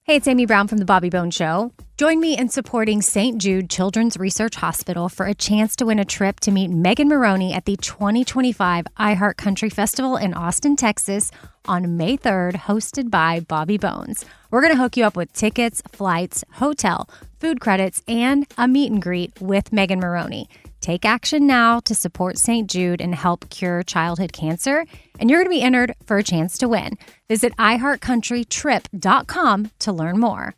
Hey, it's Amy Brown from The Bobby Bone Show. Join me in supporting St. Jude Children's Research Hospital for a chance to win a trip to meet Megan Maroney at the 2025 iHeart Country Festival in Austin, Texas on May 3rd, hosted by Bobby Bones. We're going to hook you up with tickets, flights, hotel, food credits, and a meet and greet with Megan Maroney. Take action now to support St. Jude and help cure childhood cancer, and you're going to be entered for a chance to win. Visit iHeartCountryTrip.com to learn more.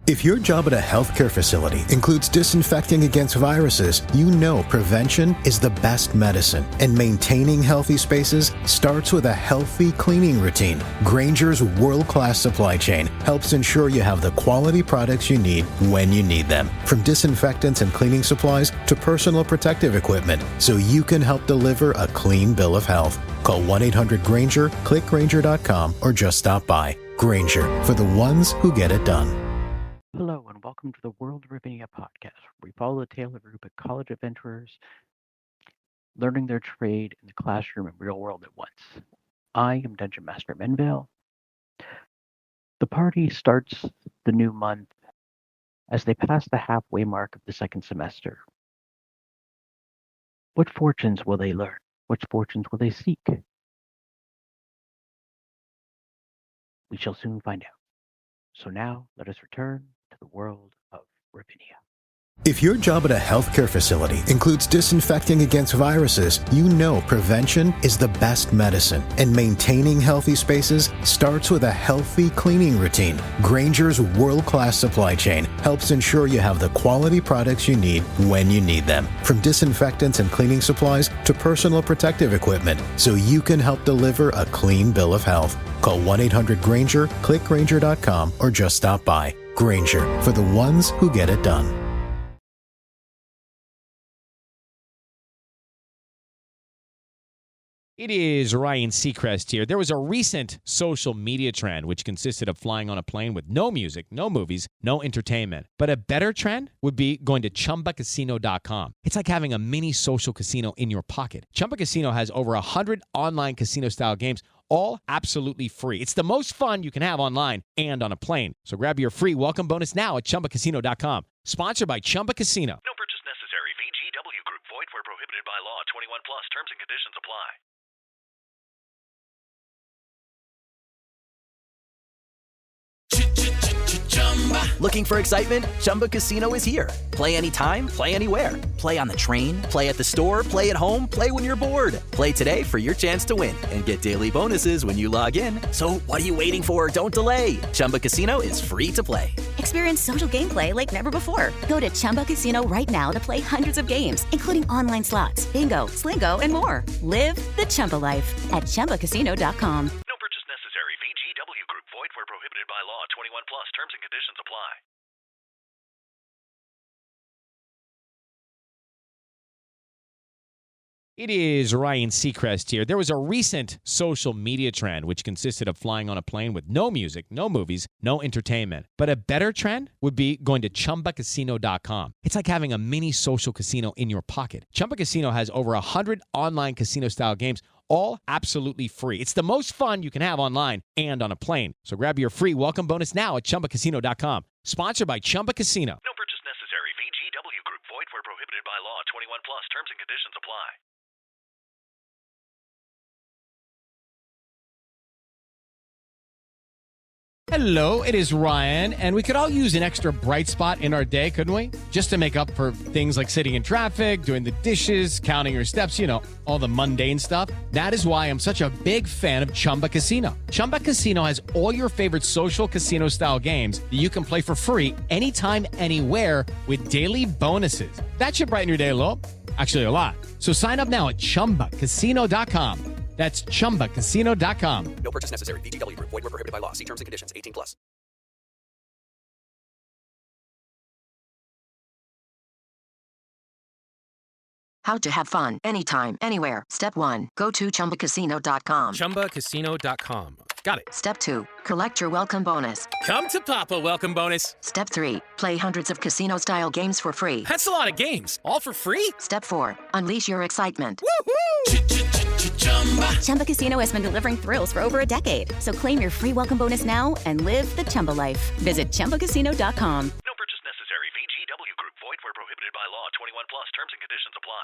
If your job at a healthcare facility includes disinfecting against viruses, you know prevention is the best medicine. And maintaining healthy spaces starts with a healthy cleaning routine. Grainger's world-class supply chain helps ensure you have the quality products you need when you need them. From disinfectants and cleaning supplies to personal protective equipment, so you can help deliver a clean bill of health. Call 1-800-GRAINGER, click Grainger.com, or just stop by. Grainger, for the ones who get it done. Hello and welcome to the World of Ravinia podcast, where we follow the tale of a group of college adventurers learning their trade in the classroom and real world at once. I am Dungeon Master Menvale. The party starts the new month as they pass the halfway mark of the second semester. What fortunes will they learn? Which fortunes will they seek? We shall soon find out. So now, let us return to the world of Ravinia. If your job at a healthcare facility includes disinfecting against viruses, you know prevention is the best medicine. And maintaining healthy spaces starts with a healthy cleaning routine. Grainger's world-class supply chain helps ensure you have the quality products you need when you need them. From disinfectants and cleaning supplies to personal protective equipment, so you can help deliver a clean bill of health. Call 1-800-GRAINGER, click Grainger.com, or just stop by. Grainger, for the ones who get it done. It is Ryan Seacrest here. There was a recent social media trend which consisted of flying on a plane with no music, no movies, no entertainment. But a better trend would be going to ChumbaCasino.com. It's like having a mini social casino in your pocket. Chumba Casino has over 100 online casino-style games, all absolutely free. It's the most fun you can have online and on a plane. So grab your free welcome bonus now at ChumbaCasino.com. Sponsored by Chumba Casino. No purchase necessary. VGW Group. Void where prohibited by law. 21 plus. Terms and conditions apply. Looking for excitement? Chumba Casino is here. Play anytime, play anywhere. Play on the train, play at the store, play at home, play when you're bored. Play today for your chance to win and get daily bonuses when you log in. So what are you waiting for? Don't delay. Chumba Casino is free to play. Experience social gameplay like never before. Go to Chumba Casino right now to play hundreds of games, including online slots, bingo, Slingo, and more. Live the Chumba life at ChumbaCasino.com. No purchase necessary. VGW Group. Void where prohibited by law. 21 plus. Terms and conditions apply. It is Ryan Seacrest here. There was a recent social media trend which consisted of flying on a plane with no music, no movies, no entertainment. But a better trend would be going to ChumbaCasino.com. It's like having a mini social casino in your pocket. Chumba Casino has over 100 online casino-style games, all absolutely free. It's the most fun you can have online and on a plane. So grab your free welcome bonus now at ChumbaCasino.com. Sponsored by Chumba Casino. No purchase necessary. VGW Group. Void where prohibited by law. 21 plus. Terms and conditions apply. Hello, it is Ryan, and we could all use an extra bright spot in our day, couldn't we? Just to make up for things like sitting in traffic, doing the dishes, counting your steps, you know, all the mundane stuff. That is why I'm such a big fan of Chumba Casino. Chumba Casino has all your favorite social casino-style games that you can play for free anytime, anywhere with daily bonuses. That should brighten your day a little. Actually, a lot. So sign up now at ChumbaCasino.com. That's ChumbaCasino.com. No purchase necessary. VGW Group. Void where prohibited by law. See terms and conditions. 18 plus. How to have fun anytime, anywhere. Step 1. Go to ChumbaCasino.com. ChumbaCasino.com. Got it. Step 2. Collect your welcome bonus. Come to Papa welcome bonus. Step 3. Play hundreds of casino-style games for free. That's a lot of games. All for free? Step 4. Unleash your excitement. Woohoo! Chumba Casino has been delivering thrills for over a decade. So claim your free welcome bonus now and live the Chumba life. Visit ChumbaCasino.com. No purchase necessary. VGW Group. Void where prohibited by law. 21 plus. Terms and conditions apply.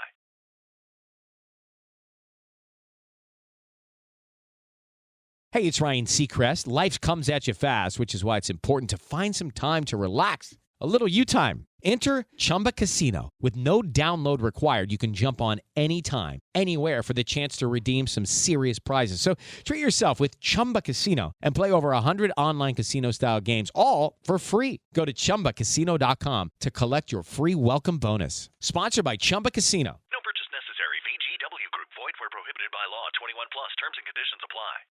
Hey, it's Ryan Seacrest. Life comes at you fast, which is why it's important to find some time to relax. A little you time. Enter Chumba Casino. With no download required, you can jump on anytime, anywhere for the chance to redeem some serious prizes. So treat yourself with Chumba Casino and play over 100 online casino-style games, all for free. Go to ChumbaCasino.com to collect your free welcome bonus. Sponsored by Chumba Casino. No purchase necessary. VGW Group. Void where prohibited by law. 21 plus. Terms and conditions apply.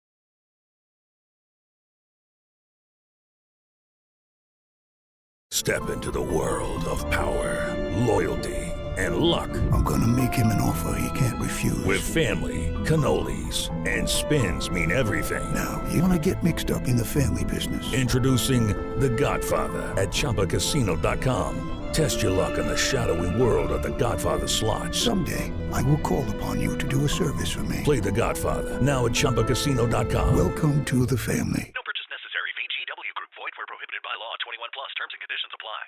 Step into the world of power, loyalty, and luck. I'm gonna make him an offer he can't refuse. With family, cannolis, and spins mean everything. Now, you wanna get mixed up in the family business. Introducing The Godfather at ChumbaCasino.com. Test your luck in the shadowy world of The Godfather slot. Someday, I will call upon you to do a service for me. Play The Godfather now at ChumbaCasino.com. Welcome to the family. No purchase necessary. VGW Group. Void where prohibited by law. 21 plus. Terms and conditions apply.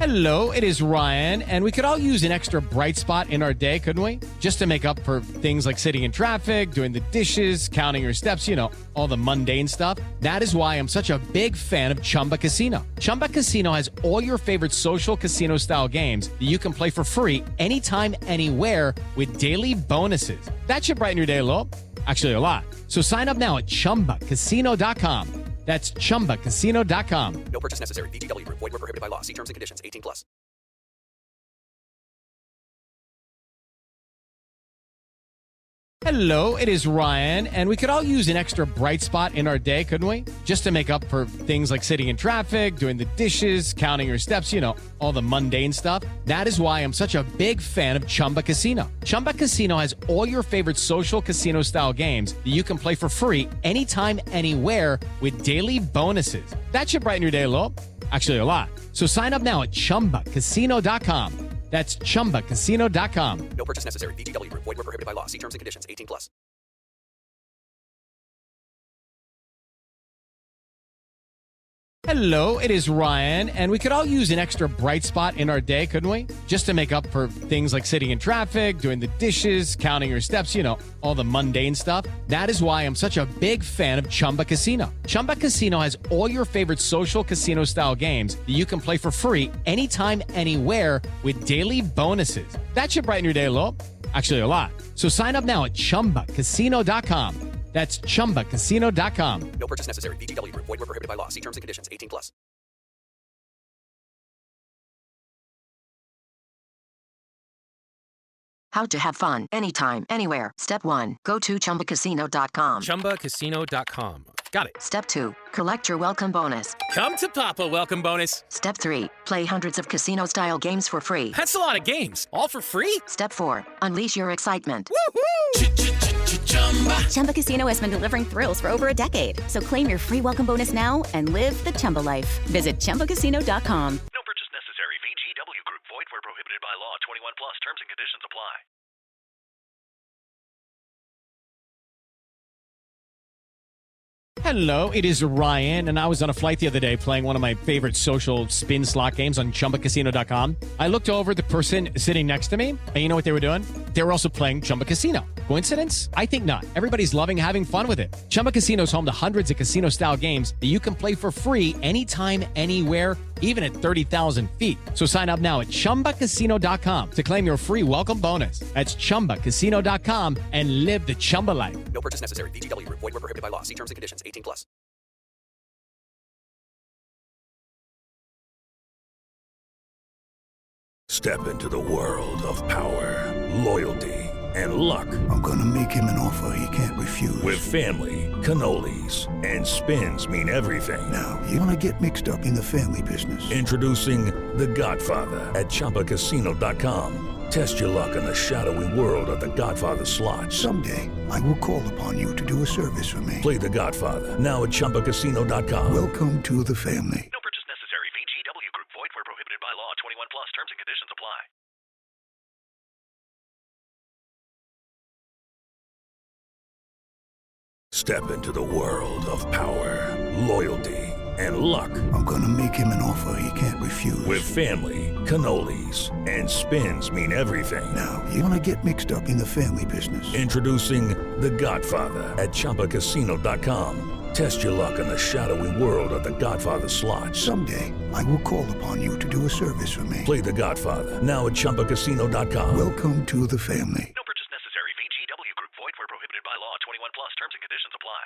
Hello, it is Ryan, and we could all use an extra bright spot in our day, couldn't we? Just to make up for things like sitting in traffic, doing the dishes, counting your steps, all the mundane stuff. That is why I'm such a big fan of Chumba Casino. Chumba Casino has all your favorite social casino-style games that you can play for free anytime, anywhere with daily bonuses. That should brighten your day a little. Actually, a lot. So sign up now at ChumbaCasino.com. That's ChumbaCasino.com. No purchase necessary. VGW Group. Void where prohibited by law. See terms and conditions. 18 plus. Hello, it is Ryan, and we could all use an extra bright spot in our day, couldn't we? Just to make up for things like sitting in traffic, doing the dishes, counting your steps, all the mundane stuff. That is why I'm such a big fan of Chumba Casino. Chumba Casino has all your favorite social casino-style games that you can play for free anytime, anywhere with daily bonuses. That should brighten your day a little. Actually, a lot. So sign up now at ChumbaCasino.com. That's ChumbaCasino.com. No purchase necessary. VGW Group. Void where prohibited by law. See terms and conditions. 18 plus. Hello, it is Ryan, and we could all use an extra bright spot in our day, couldn't we? Just to make up for things like sitting in traffic, doing the dishes, counting your steps, all the mundane stuff. That is why I'm such a big fan of Chumba Casino. Chumba Casino has all your favorite social casino-style games that you can play for free anytime, anywhere with daily bonuses. That should brighten your day a little. Actually, a lot. So sign up now at ChumbaCasino.com. That's ChumbaCasino.com. No purchase necessary. VGW Group. Void where prohibited by law. See terms and conditions. 18 plus. How to have fun anytime, anywhere. Step 1. Go to ChumbaCasino.com. ChumbaCasino.com. Got it. Step 2. Collect your welcome bonus. Come to Papa welcome bonus. Step 3. Play hundreds of casino-style games for free. That's a lot of games. All for free? Step 4. Unleash your excitement. Chumba Casino has been delivering thrills for over a decade. So claim your free welcome bonus now and live the Chumba life. Visit ChumbaCasino.com. No purchase necessary. VGW Group. Void where prohibited by law. 21 plus. Terms and conditions apply. Hello, it is Ryan, and I was on a flight the other day playing one of my favorite social spin slot games on ChumbaCasino.com. I looked over at the person sitting next to me, and you know what they were doing? They were also playing Chumba Casino. Coincidence? I think not. Everybody's loving having fun with it. Chumba Casino is home to hundreds of casino-style games that you can play for free anytime, anywhere, even at 30,000 feet. So sign up now at ChumbaCasino.com to claim your free welcome bonus. That's ChumbaCasino.com and live the Chumba life. No purchase necessary. VGW Group. Void where prohibited by law. See terms and conditions. 18 plus. Step into the world of power, loyalty, and luck. I'm gonna make him an offer he can't refuse. With family, cannolis, and spins mean everything. Now, you wanna get mixed up in the family business. Introducing The Godfather at ChumbaCasino.com. Test your luck in the shadowy world of The Godfather slot. Someday, I will call upon you to do a service for me. Play The Godfather now at ChumbaCasino.com. Welcome to the family. No purchase necessary. VGW Group. Void where prohibited by law. 21 plus. Terms and conditions apply. Step into the world of power, loyalty, and luck. I'm gonna make him an offer he can't refuse. With family, cannolis, and spins mean everything. Now, you wanna get mixed up in the family business. Introducing The Godfather at ChumbaCasino.com. Test your luck in the shadowy world of The Godfather slot. Someday, I will call upon you to do a service for me. Play The Godfather now at ChumbaCasino.com. Welcome to the family. No purchase necessary. VGW Group. Void where prohibited by law. 21 plus. Terms and conditions apply.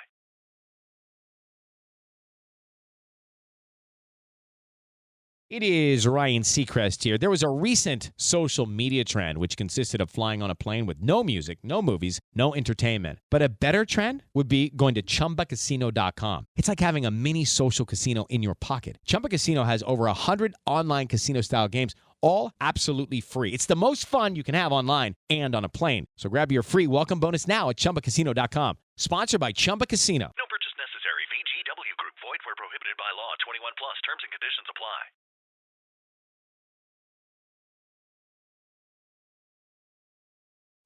It is Ryan Seacrest here. There was a recent social media trend which consisted of flying on a plane with no music, no movies, no entertainment. But a better trend would be going to ChumbaCasino.com. It's like having a mini social casino in your pocket. Chumba Casino has over 100 online casino-style games, all absolutely free. It's the most fun you can have online and on a plane. So grab your free welcome bonus now at ChumbaCasino.com. Sponsored by Chumba Casino. No purchase necessary. VGW Group. Void where prohibited by law. 21 plus. Terms and conditions apply.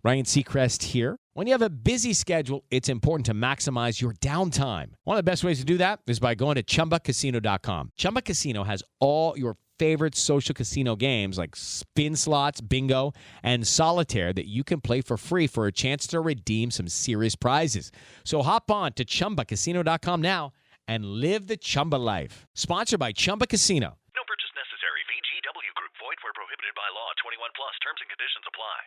Ryan Seacrest here. When you have a busy schedule, it's important to maximize your downtime. One of the best ways to do that is by going to ChumbaCasino.com. Chumba Casino has all your favorite social casino games like spin slots, bingo, and solitaire that you can play for free for a chance to redeem some serious prizes. So hop on to ChumbaCasino.com now and live the Chumba life. Sponsored by Chumba Casino. No purchase necessary. VGW Group. Void where prohibited by law. 21 plus. Terms and conditions apply.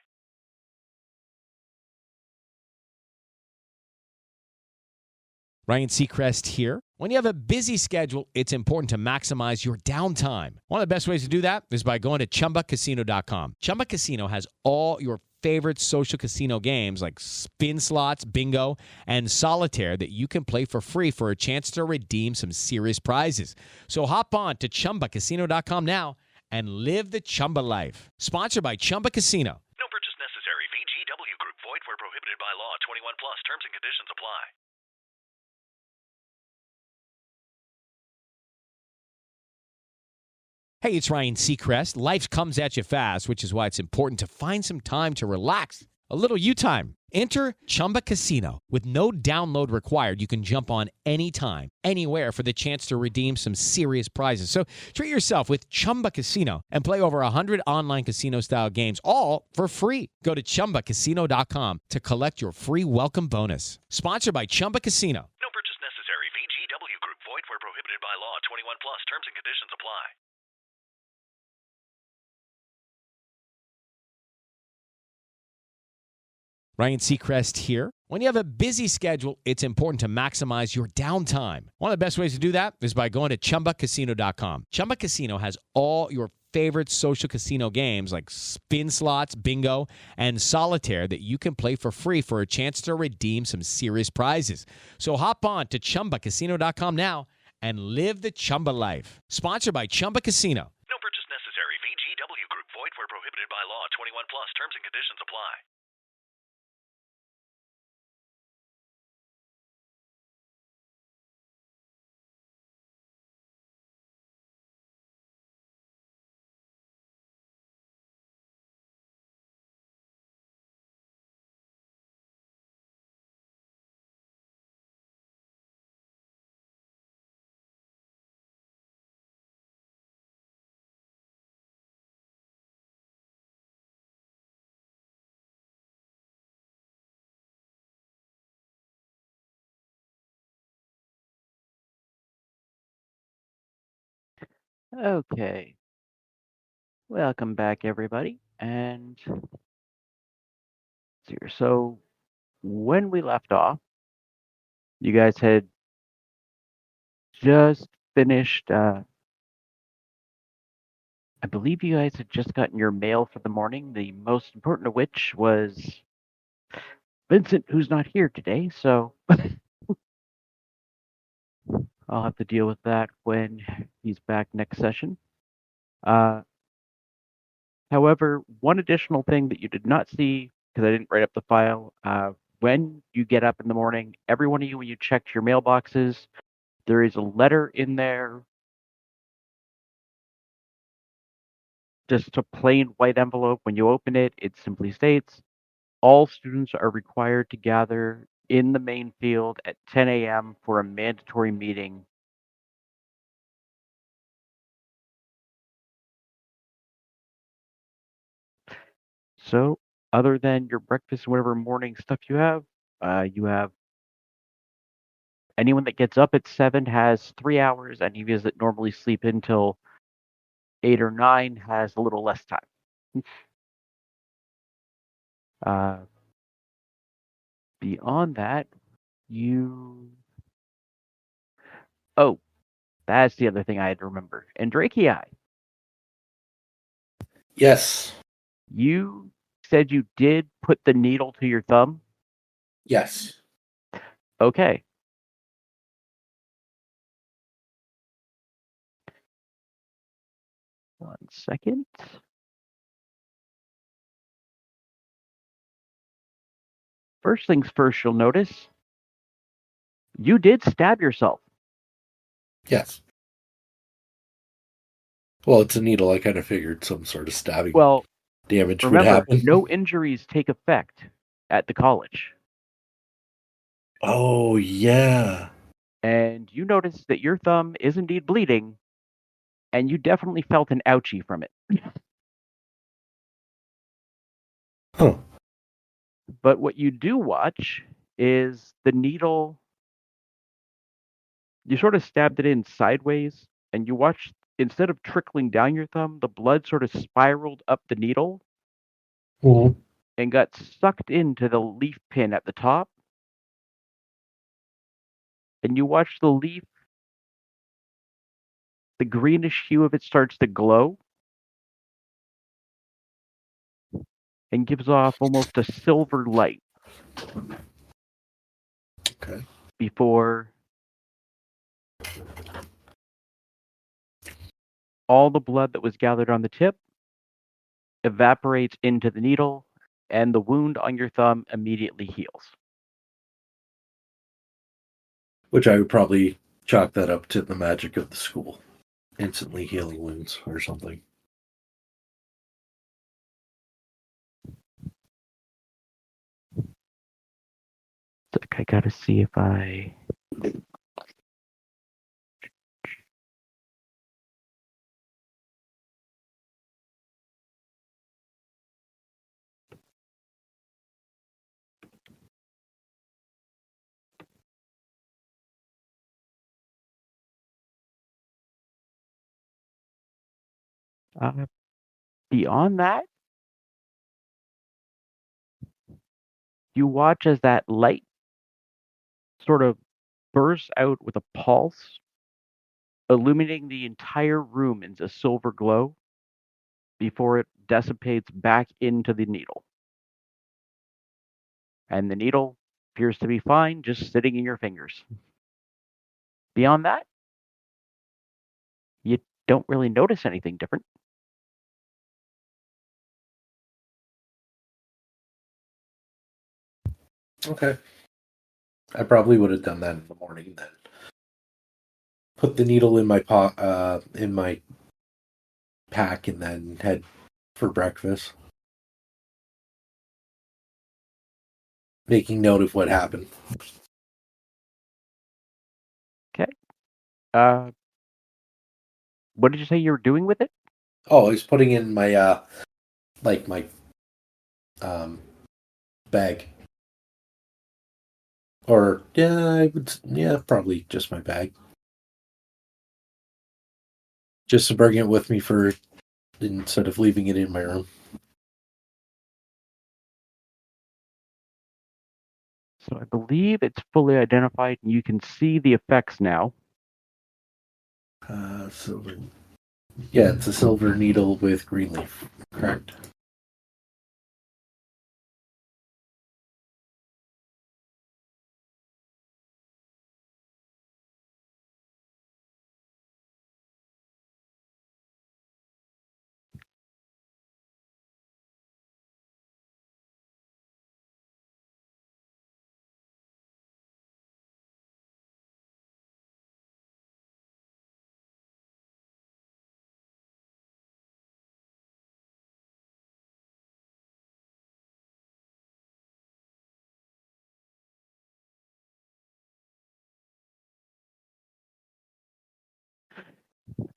Ryan Seacrest here. When you have a busy schedule, it's important to maximize your downtime. One of the best ways to do that is by going to ChumbaCasino.com. Chumba Casino has all your favorite social casino games like spin slots, bingo, and solitaire that you can play for free for a chance to redeem some serious prizes. So hop on to ChumbaCasino.com now and live the Chumba life. Sponsored by Chumba Casino. No purchase necessary. VGW Group. Void where prohibited by law. 21 plus. Terms and conditions apply. Hey, it's Ryan Seacrest. Life comes at you fast, which is why it's important to find some time to relax. A little you time. Enter Chumba Casino. With no download required, you can jump on anytime, anywhere for the chance to redeem some serious prizes. So treat yourself with Chumba Casino and play over 100 online casino-style games, all for free. Go to ChumbaCasino.com to collect your free welcome bonus. Sponsored by Chumba Casino. No purchase necessary. VGW Group. Void where prohibited by law. 21 plus. Terms and conditions apply. Ryan Seacrest here. When you have a busy schedule, it's important to maximize your downtime. One of the best ways to do that is by going to ChumbaCasino.com. Chumba Casino has all your favorite social casino games like spin slots, bingo, and solitaire that you can play for free for a chance to redeem some serious prizes. So hop on to ChumbaCasino.com now and live the Chumba life. Sponsored by Chumba Casino. No purchase necessary. VGW Group. Void where prohibited by law. 21 plus. Terms and conditions apply. Okay. Welcome back, everybody. And let's see here. So when we left off, you guys had just finished, I believe you guys had just gotten your mail for the morning, the most important of which was Vincent, who's not here today. So I'll have to deal with that when he's back next session. However, one additional thing that you did not see, because I didn't write up the file, when you get up in the morning, every one of you, when you checked your mailboxes, there is a letter in there, just a plain white envelope. When you open it, it simply states, all students are required to gather in the main field at 10 a.m. for a mandatory meeting. So, other than your breakfast and whatever morning stuff you have anyone that gets up at 7 has 3 hours. Any of you that normally sleep until 8 or 9 has a little less time. Beyond that, Oh, that's the other thing I had to remember. And Drakei, Yes. you said you did put the needle to your thumb? Yes. Okay. One second. First things first, you'll notice you did stab yourself. Yes. Well, it's a needle. I kind of figured some sort of stabbing damage would Remember, happen. no injuries take effect at the college. Oh, yeah. And you notice that your thumb is indeed bleeding, and you definitely felt an ouchie from it. Huh. But what you do watch is the needle. You sort of stabbed it in sideways, and you watch, instead of trickling down your thumb, the blood sort of spiraled up the needle and got sucked into the leaf pin at the top. And you watch the leaf, the greenish hue of it starts to glow and gives off almost a silver light. Okay. Before all the blood that was gathered on the tip evaporates into the needle, and the wound on your thumb immediately heals. Which I would probably chalk that up to the magic of the school. Instantly healing wounds or something. I gotta see if I... Beyond that, you watch as that light sort of bursts out with a pulse, illuminating the entire room into silver glow before it dissipates back into the needle. And the needle appears to be fine, just sitting in your fingers. Beyond that, you don't really notice anything different. Okay. I probably would have done that in the morning then. Put the needle in my pack and then head for breakfast. Making note of what happened. Okay. What did you say you were doing with it? Oh, I was putting in my bag. Or probably just my bag. Just to bring it with me instead of leaving it in my room. So I believe it's fully identified and you can see the effects now. Silver. Yeah, it's a silver needle with green leaf. Correct.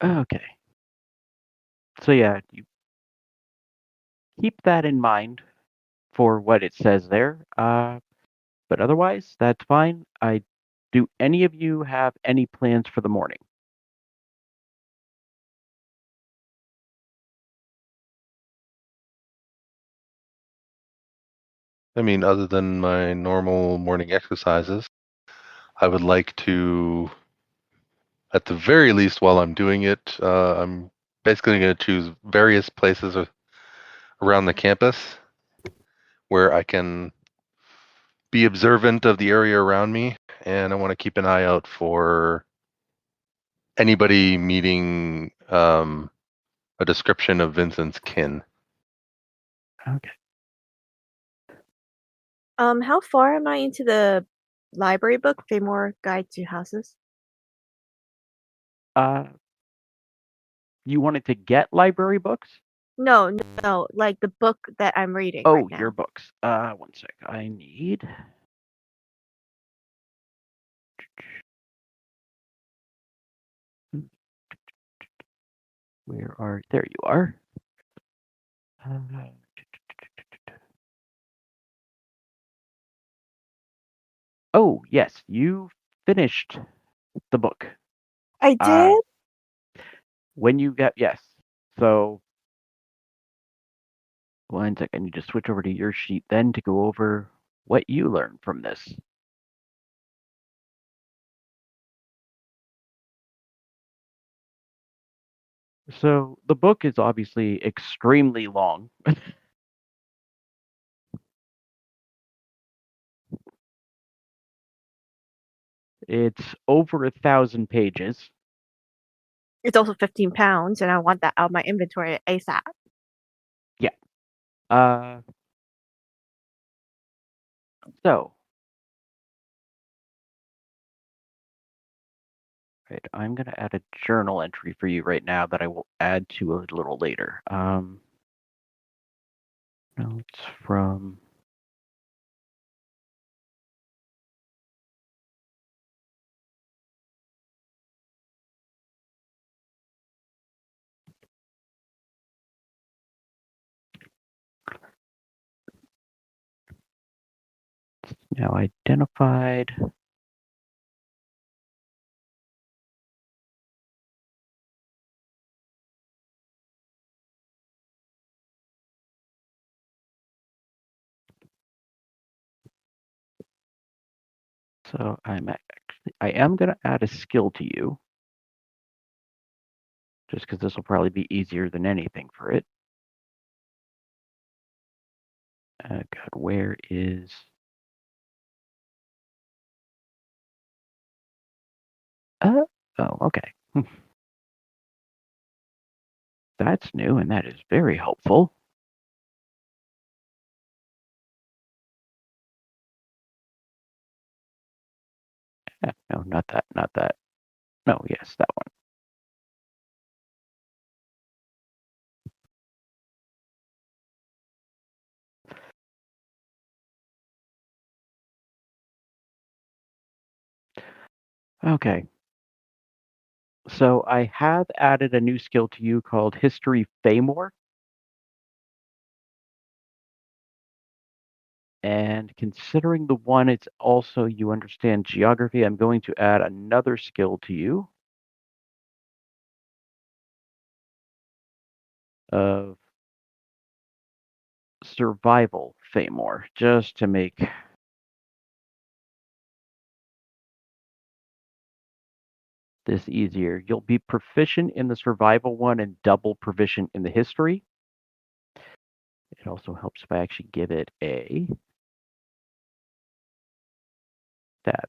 Okay. So yeah, you keep that in mind for what it says there. But otherwise, that's fine. Do any of you have any plans for the morning? I mean, other than my normal morning exercises, I would like to, at the very least, while I'm doing it, I'm basically going to choose various places around the campus where I can be observant of the area around me, and I want to keep an eye out for anybody meeting a description of Vincent's kin. Okay. How far am I into the library book, Famore Guide to Houses? You wanted to get library books? No, like the book that I'm reading right now. Your books. One sec. I need. There you are. Oh, yes, you finished the book. I did? When you get, yes. So, one sec, I need to switch over to your sheet then to go over what you learned from this. So, the book is obviously extremely long. It's over 1,000 pages. It's also 15 pounds, and I want that out of my inventory ASAP. Yeah. So, right, I'm going to add a journal entry for you right now that I will add to a little later. Notes from... Now identified. So I am going to add a skill to you, just because this will probably be easier than anything for it. God, where is... oh, okay. That's new, and that is very helpful. No, not that. No, yes, that one. Okay. So I have added a new skill to you called History Famore. And considering the one, it's also you understand geography, I'm going to add another skill to you of Survival Famore, just to make this easier. You'll be proficient in the survival one and double proficient in the history. It also helps if I actually give it a...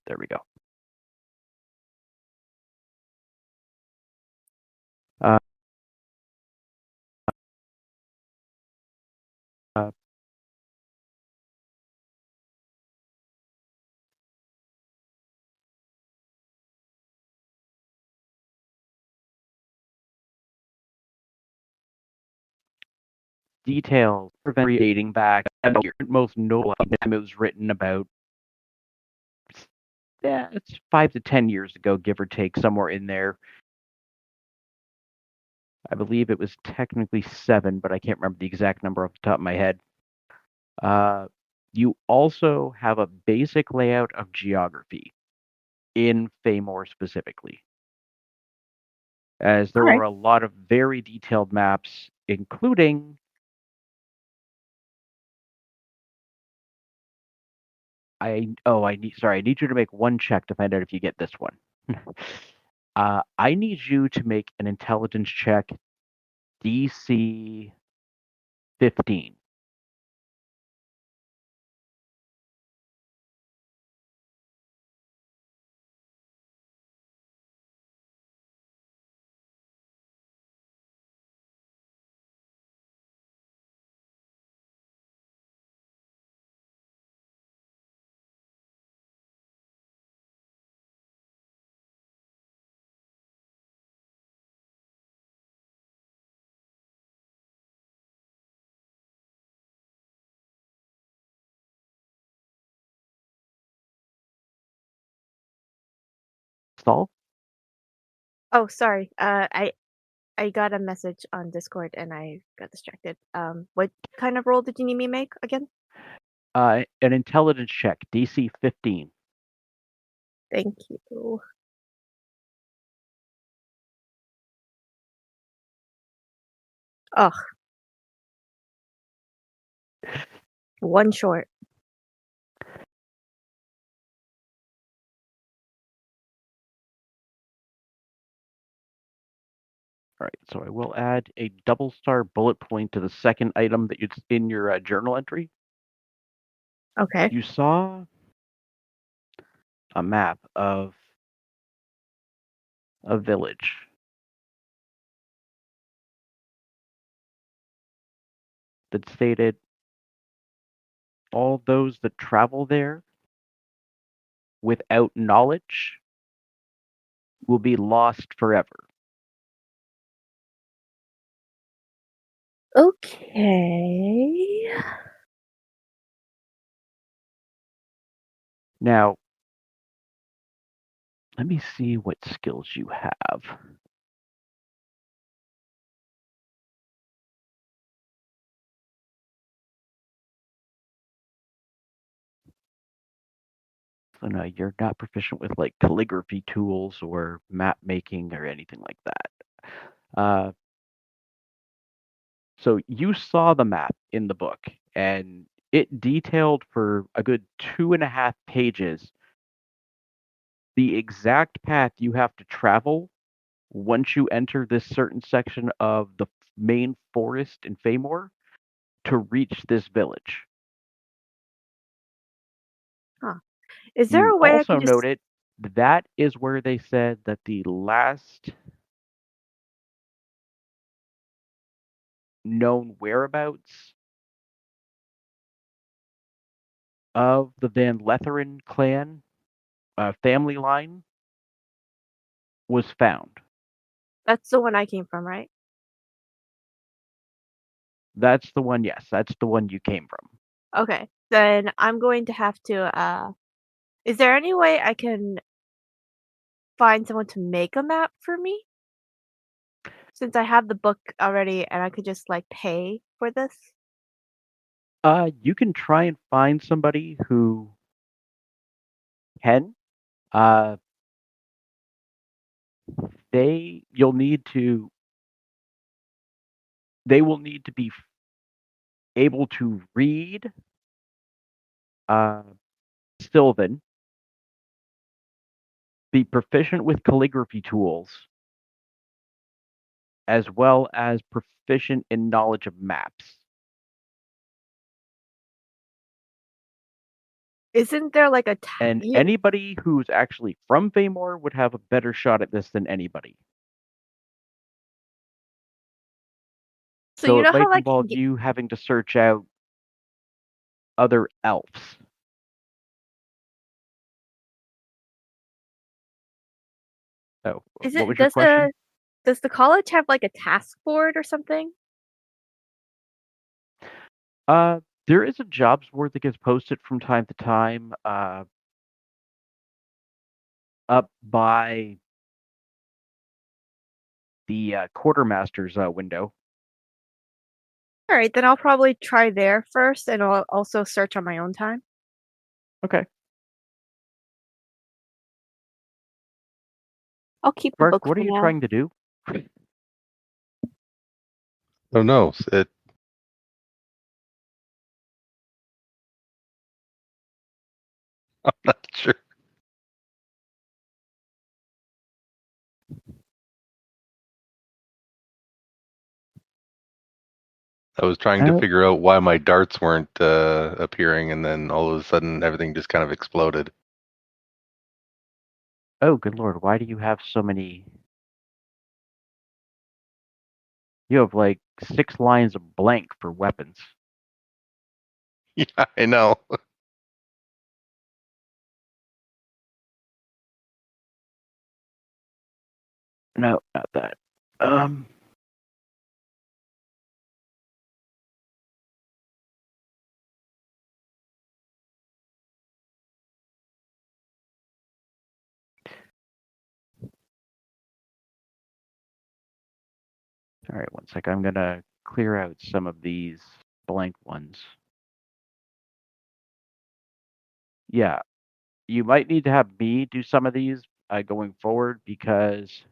there we go. Details dating back. Most notable time it was written about. Yeah, it's 5 to 10 years ago, give or take, somewhere in there. I believe it was technically 7, but I can't remember the exact number off the top of my head. You also have a basic layout of geography in Famor specifically, as there All right. are a lot of very detailed maps, including I need you to make one check to find out if you get this one. I need you to make an intelligence check, DC 15. Stall? Oh, sorry. I got a message on Discord and I got distracted. What kind of roll did you need me to make again? An intelligence check, DC 15. Thank you. Ugh. One short. All right, so I will add a double star bullet point to the second item that it's in your journal entry. Okay. You saw a map of a village. That stated all those that travel there without knowledge will be lost forever. Okay. Now, let me see what skills you have. So no, you're not proficient with like calligraphy tools or map making or anything like that. So you saw the map in the book, and it detailed for a good 2.5 pages the exact path you have to travel once you enter this certain section of the main forest in Famor to reach this village. Huh. Is there You a way I also could just noted that is where they said that the last known whereabouts of the Van Letherin clan family line was found. That's the one I came from, right? That's the one, yes, that's the one you came from. Okay. Then I'm going to have to is there any way I can find someone to make a map for me? Since I have the book already and I could just like pay for this? You can try and find somebody who can. Uh, you'll need to. They will need to be able to read Sylvan, be proficient with calligraphy tools, as well as proficient in knowledge of maps. Isn't there like a And anybody who's actually from Famor would have a better shot at this than anybody. So you it know might how like involve you having to search out other elves. Oh, is what it was your question? does the college have like a task board or something? There is a jobs board that gets posted from time to time, up by the quartermaster's window. All right, then I'll probably try there first, and I'll also search on my own time. Okay. I'll keep the Mark, book what for are you now. trying to do? Oh no, I'm not sure. I was trying to figure out why my darts weren't appearing, and then all of a sudden everything just kind of exploded. Oh, good lord! Why do you have so many? You have like 6 lines of blank for weapons. Yeah, I know. No, not that. All right, one sec. I'm gonna clear out some of these blank ones. Yeah, you might need to have me do some of these going forward because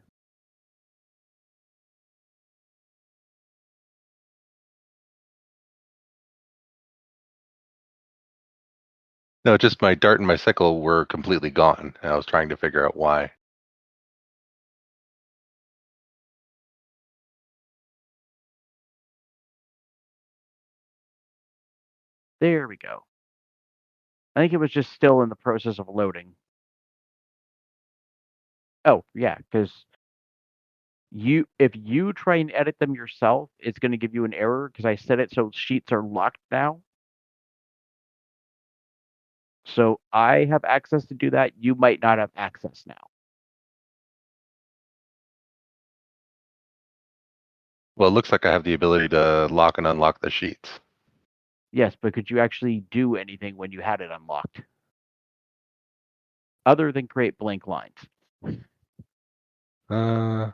No, just my dart and my sickle were completely gone. And I was trying to figure out why. there we go. I think it was just still in the process of loading. Oh, yeah, because if you try and edit them yourself, it's going to give you an error because I set it so sheets are locked now. So I have access to do that. You might not have access now. Well, it looks like I have the ability to lock and unlock the sheets. Yes, but could you actually do anything when you had it unlocked? Other than create blank lines? I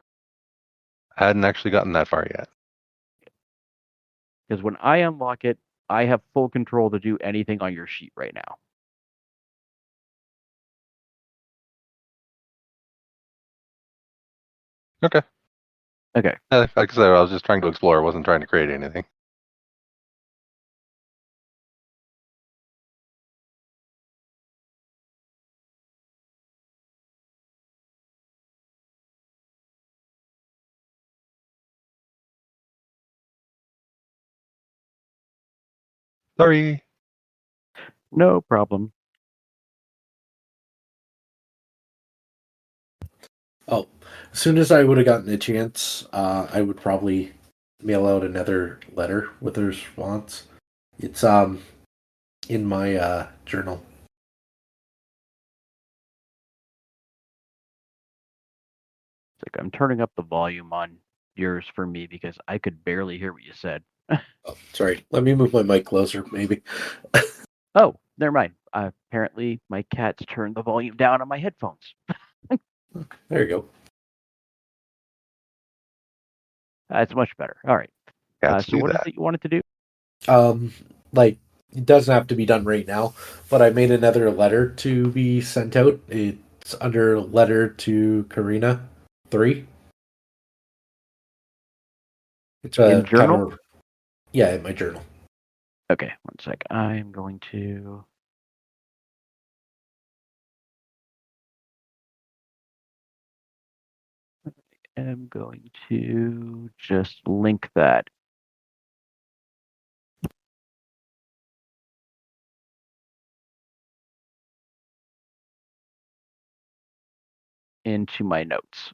hadn't actually gotten that far yet. Because when I unlock it, I have full control to do anything on your sheet right now. Okay. Okay. Like I said, I was just trying to explore. I wasn't trying to create anything. Sorry. No problem. Oh, as soon as I would have gotten a chance, I would probably mail out another letter with a response. It's in my journal. It's like I'm turning up the volume on yours for me because I could barely hear what you said. Oh, sorry. Let me move my mic closer, maybe. Oh, never mind. Apparently, my cat's turned the volume down on my headphones. There you go. It's much better. All right. So what is it you wanted to do? Like it doesn't have to be done right now, but I made another letter to be sent out. It's under letter to Karina 3. It's a In journal? Yeah, in my journal. Okay, one sec. I'm going to. I'm going to just link that. Into my notes.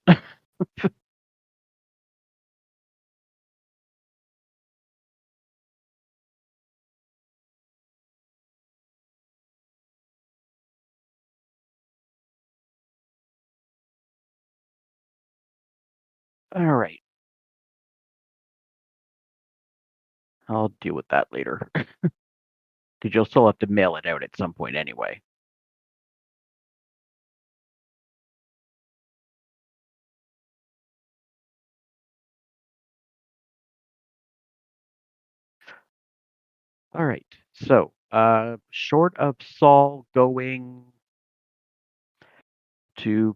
All right. I'll deal with that later. Because you'll still have to mail it out at some point anyway. All right. So, short of Saul going to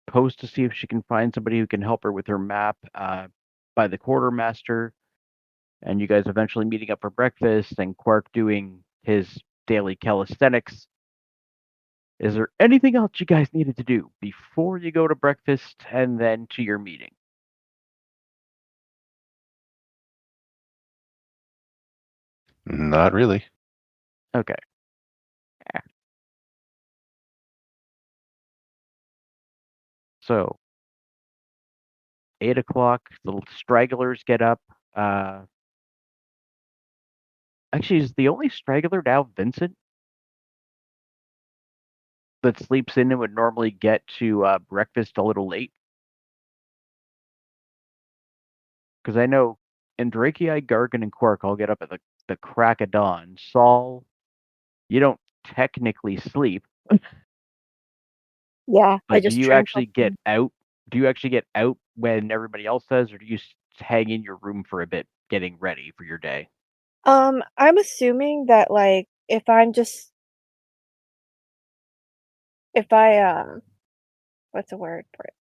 post to see if she can find somebody who can help her with her map by the quartermaster, and you guys eventually meeting up for breakfast, and Quark doing his daily calisthenics, is there anything else you guys needed to do before you go to breakfast and then to your meeting? Not really. Okay. So, 8 o'clock, the stragglers get up. Actually, is the only straggler now Vincent that sleeps in and would normally get to breakfast a little late? Because I know Andraki, Gargan, and Quark all get up at the crack of dawn. Saul, you don't technically sleep, Yeah, I but do just you turned actually get something. out? Do you actually get out when everybody else does, or do you hang in your room for a bit, getting ready for your day? I'm assuming that like if I what's the word for it?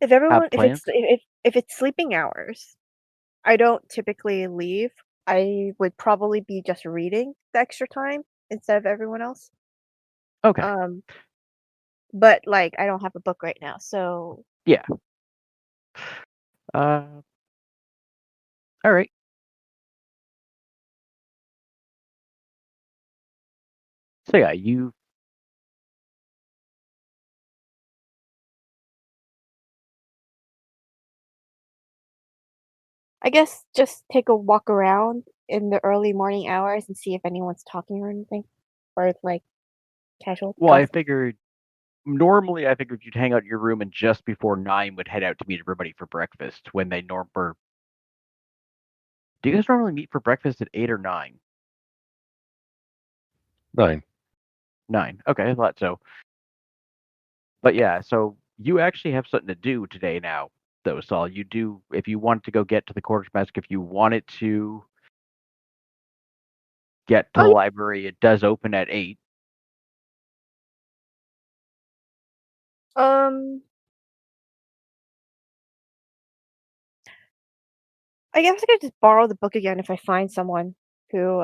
If Have everyone plans? if it's sleeping hours, I don't typically leave. I would probably be just reading the extra time instead of everyone else. Okay. Um, but like I don't have a book right now, so Yeah. All right. So yeah, you I guess just take a walk around in the early morning hours and see if anyone's talking or anything, or like casual well, gossip. normally I figured you'd hang out in your room and just before 9 would head out to meet everybody for breakfast when they or do you guys normally meet for breakfast at 8 or 9? 9. 9. Okay, I thought so. But yeah, so you actually have something to do today now, though, Saul. You do, if you want to go get to the quartermaster, if you wanted to get to Oh the yeah. library, it does open at 8. I guess I could just borrow the book again if I find someone who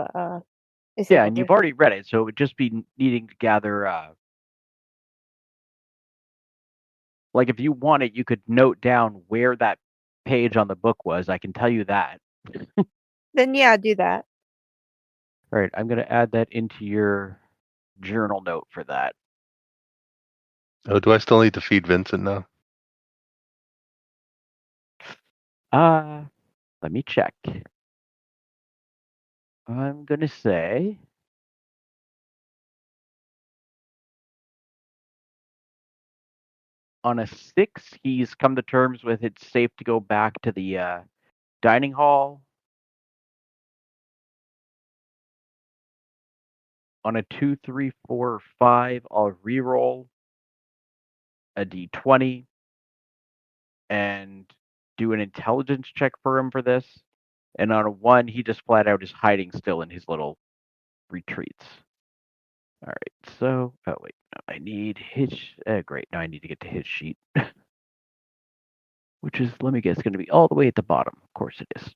is Yeah, able and to. you've already read it, so it would just be needing to gather. Like, if you want it, you could note down where that page on the book was. I can tell you that. Then yeah, do that. All right, I'm going to add that into your journal note for that. Oh, do I still need to feed Vincent now? Let me check. I'm going to say on a 6, he's come to terms with it's safe to go back to the dining hall. On a 2, 3, 4, or 5, I'll re-roll a d20 and do an intelligence check for him for this. And on a 1, he just flat out is hiding still in his little retreats. All right, so, oh wait, no, I need his, great, now I need to get to his sheet. Which is, let me guess, going to be all the way at the bottom. Of course it is.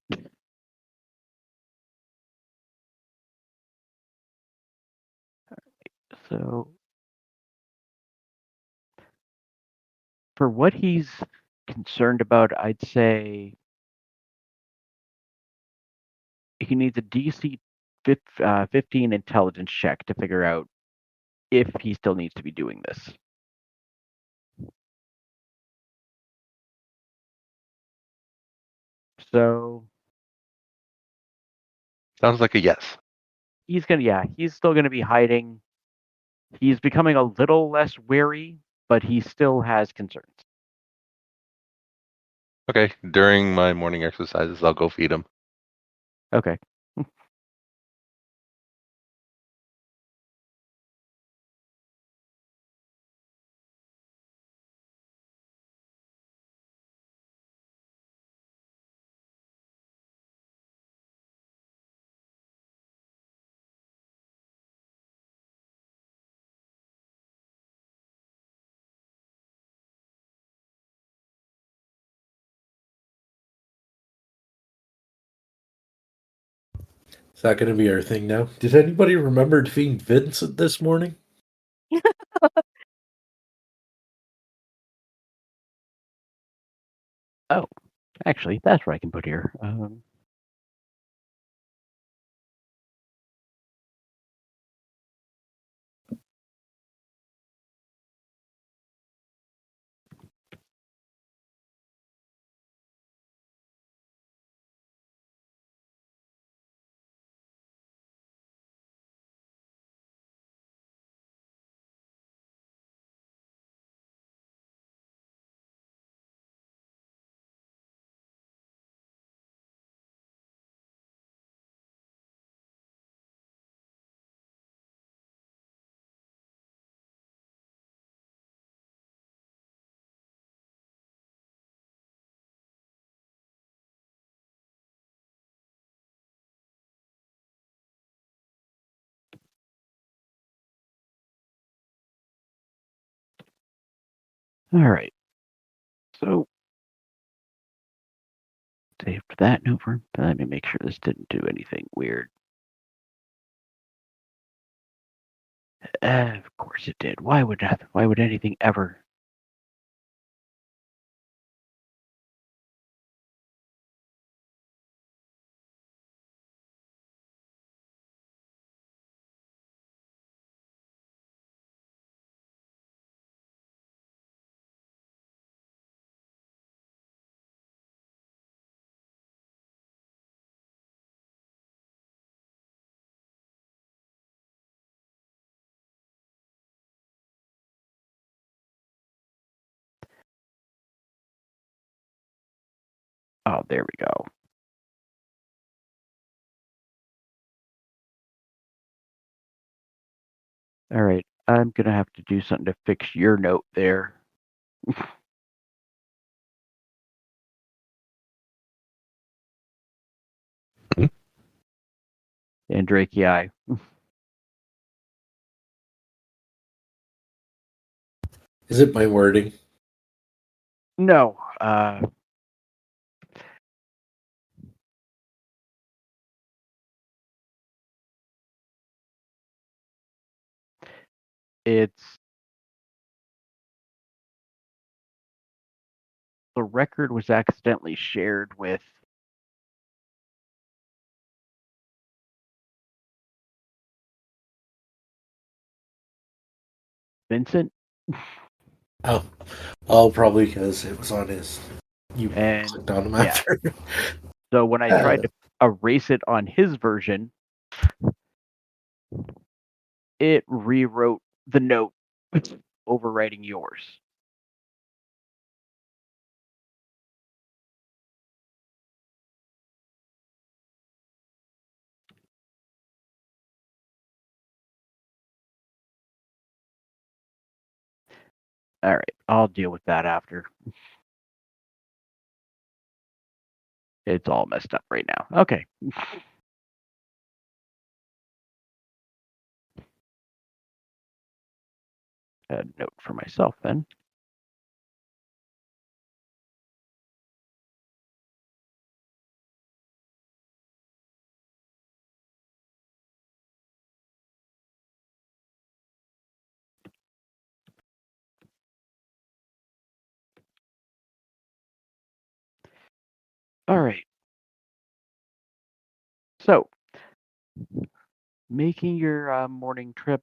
So, for what he's concerned about, I'd say he needs a DC 15 intelligence check to figure out if he still needs to be doing this. So, Sounds like a yes. he's still gonna be hiding. He's becoming a little less wary, but he still has concerns. Okay, during my morning exercises, I'll go feed him. Okay. that going to be our thing now? Did anybody remember to feed Vincent this morning? Oh, actually, that's what I can put here. All right. So, save that note for. Let me make sure this didn't do anything weird. Of course it did. Why would that? Why would anything ever? Oh, there we go. All right. I'm gonna have to do something to fix your note there. And Drakei. Is it my wording? No. It's the record was accidentally shared with Vincent. Oh, probably because it was on his. You And clicked on him yeah. after. So when I tried to erase it on his version, it rewrote the note, overwriting yours. All right, I'll deal with that after. It's all messed up right now. Okay. A note for myself then. All right. So, making your morning trip.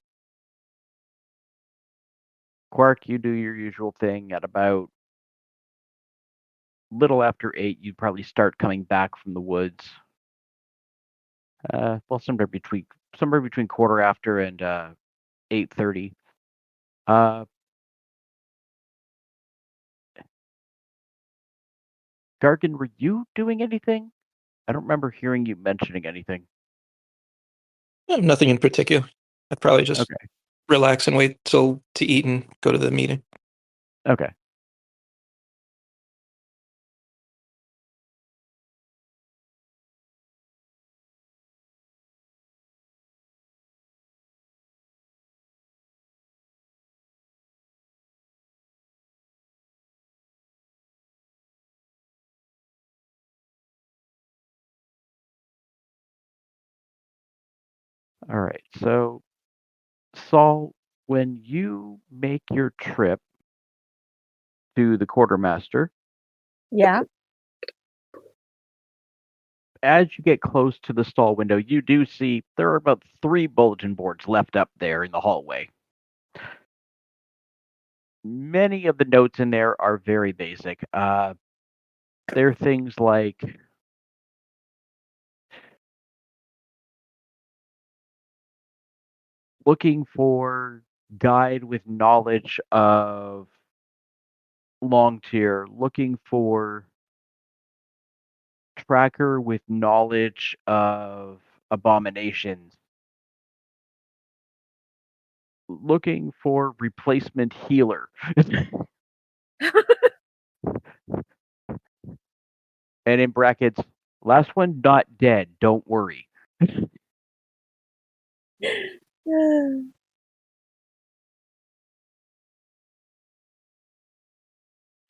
Quark, you do your usual thing at about little after 8. You'd probably start coming back from the woods. Well, somewhere between quarter after and 8:30. Gargan, were you doing anything? I don't remember hearing you mentioning anything. Nothing in particular. I'd probably just Okay. relax and wait till to eat and go to the meeting. Okay. All right. So, Saul, when you make your trip to the quartermaster, Yeah. as you get close to the stall window, you do see there are about 3 bulletin boards left up there in the hallway. Many of the notes in there are very basic. They're things like looking for guide with knowledge of long tier, looking for tracker with knowledge of abominations, looking for replacement healer. And in brackets, last one not dead, don't worry.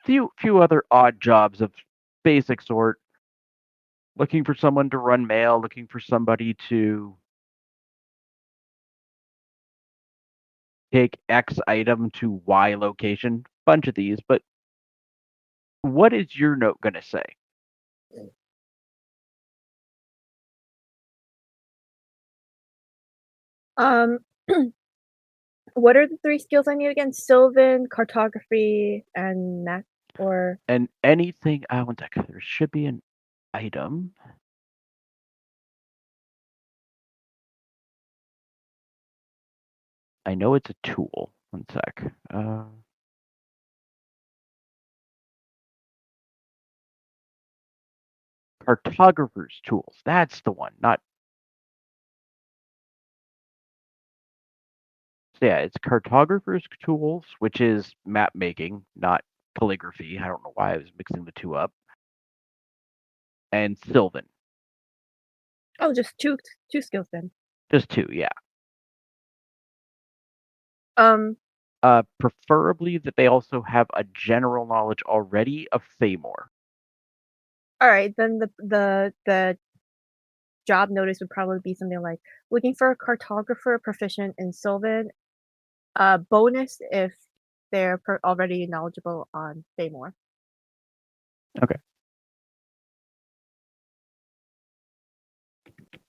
Few other odd jobs of basic sort. Looking for someone to run mail, looking for somebody to take X item to Y location. Bunch of these, but what is your note going to say? Um, what are the 3 skills I need again? Sylvan, cartography, and map, or And anything, one second, there should be an item. I know it's a tool. One sec. Cartographer's tools. That's the one. Not. So yeah, it's cartographer's tools, which is map making, not calligraphy. I don't know why I was mixing the two up. And Sylvan. oh, just two skills then. Just 2, yeah. Um, Preferably that they also have a general knowledge already of Thamor. all right, then the job notice would probably be something like looking for a cartographer proficient in Sylvan. Bonus if they're already knowledgeable on Thamor. Okay.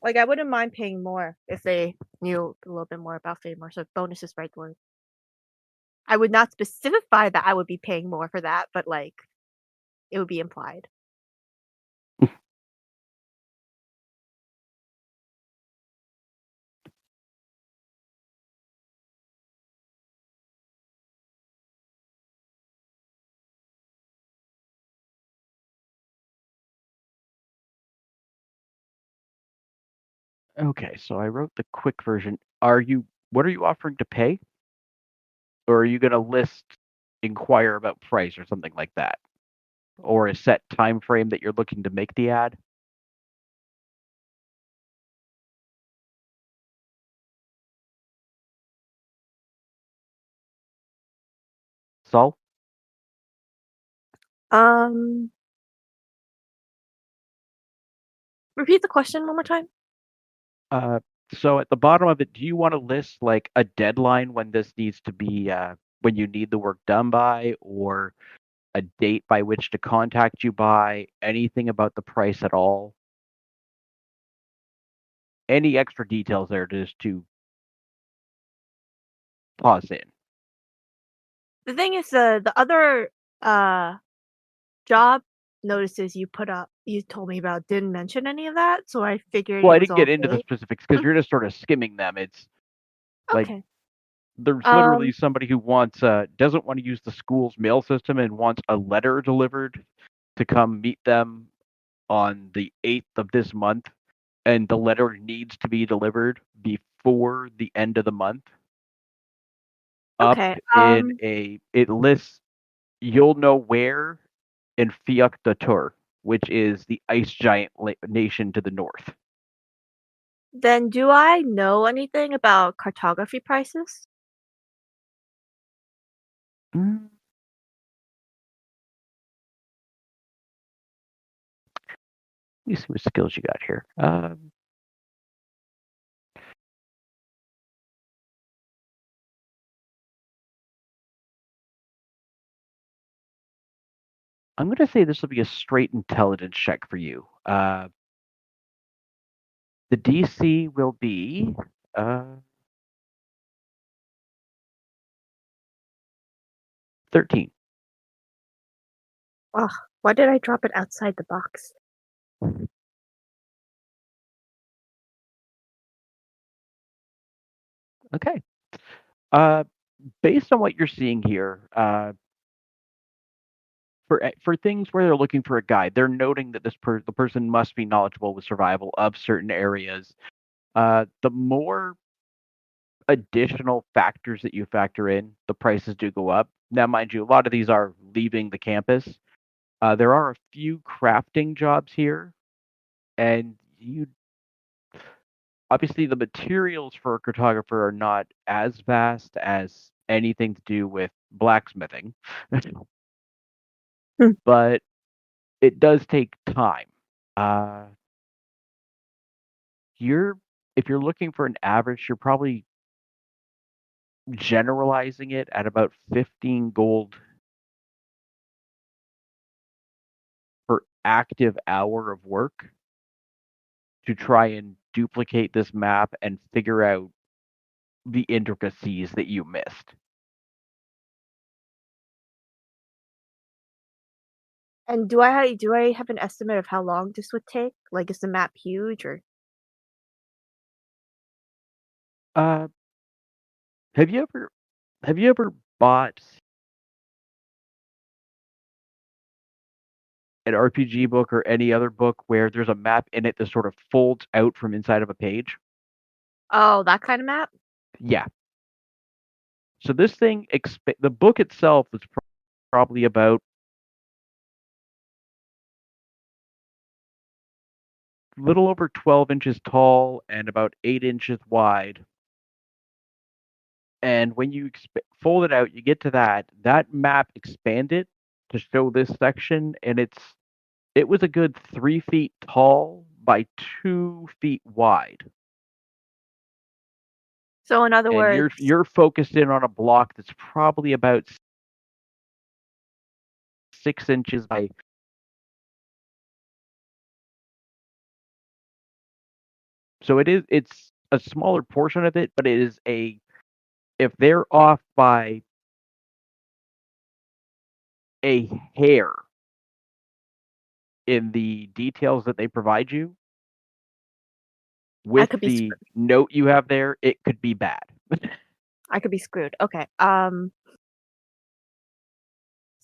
Like, I wouldn't mind paying more if they knew a little bit more about Thamor, so bonus is right word. I would not specify that I would be paying more for that, but, like, it would be implied. Okay, so I wrote the quick version. What are you offering to pay? Or are you going to inquire about price or something like that? Or a set time frame that you're looking to make the ad? Saul? Um, repeat the question one more time. So at the bottom of it, do you want to list like a deadline when this needs to be, when you need the work done by, or a date by which to contact you by, anything about the price at all? Any extra details there just to pause in? The thing is, the other job notices you put up, you told me about, didn't mention any of that, so I figured Well, it I was didn't all get into the vague. specifics because you're just sort of skimming them. It's like Okay. there's literally somebody who doesn't want to use the school's mail system and wants a letter delivered to come meet them on the 8th of this month, and the letter needs to be delivered before the end of the month. Okay. It lists you'll know where in Fiak Datur, which is the ice giant nation to the north. Then do I know anything about cartography prices? Let me see what skills you got here. I'm going to say this will be a straight intelligence check for you. The DC will be 13. Ugh, why did I drop it outside the box? Okay. Based on what you're seeing here, for things where they're looking for a guide, they're noting that the person must be knowledgeable with survival of certain areas. The more additional factors that you factor in, the prices do go up. Now, mind you, a lot of these are leaving the campus. There are a few crafting jobs here, and obviously the materials for a cartographer are not as vast as anything to do with blacksmithing, but it does take time. If you're looking for an average, you're probably generalizing it at about 15 gold per active hour of work to try and duplicate this map and figure out the intricacies that you missed. And do I have an estimate of how long this would take? Like, is the map huge or? Uh, have you ever bought an RPG book or any other book where there's a map in it that sort of folds out from inside of a page? Oh, that kind of map? Yeah. So this thing, the book itself is probably about a little over 12 inches tall and about 8 inches wide. And when you fold it out, you get to that map expanded to show this section, and it was a good 3 feet tall by 2 feet wide. So in other And words, you're focused in on a block that's probably about 6 inches by. So it's a smaller portion of it, but it is if they're off by a hair in the details that they provide you with the note you have there, it could be bad. I could be screwed. Okay. So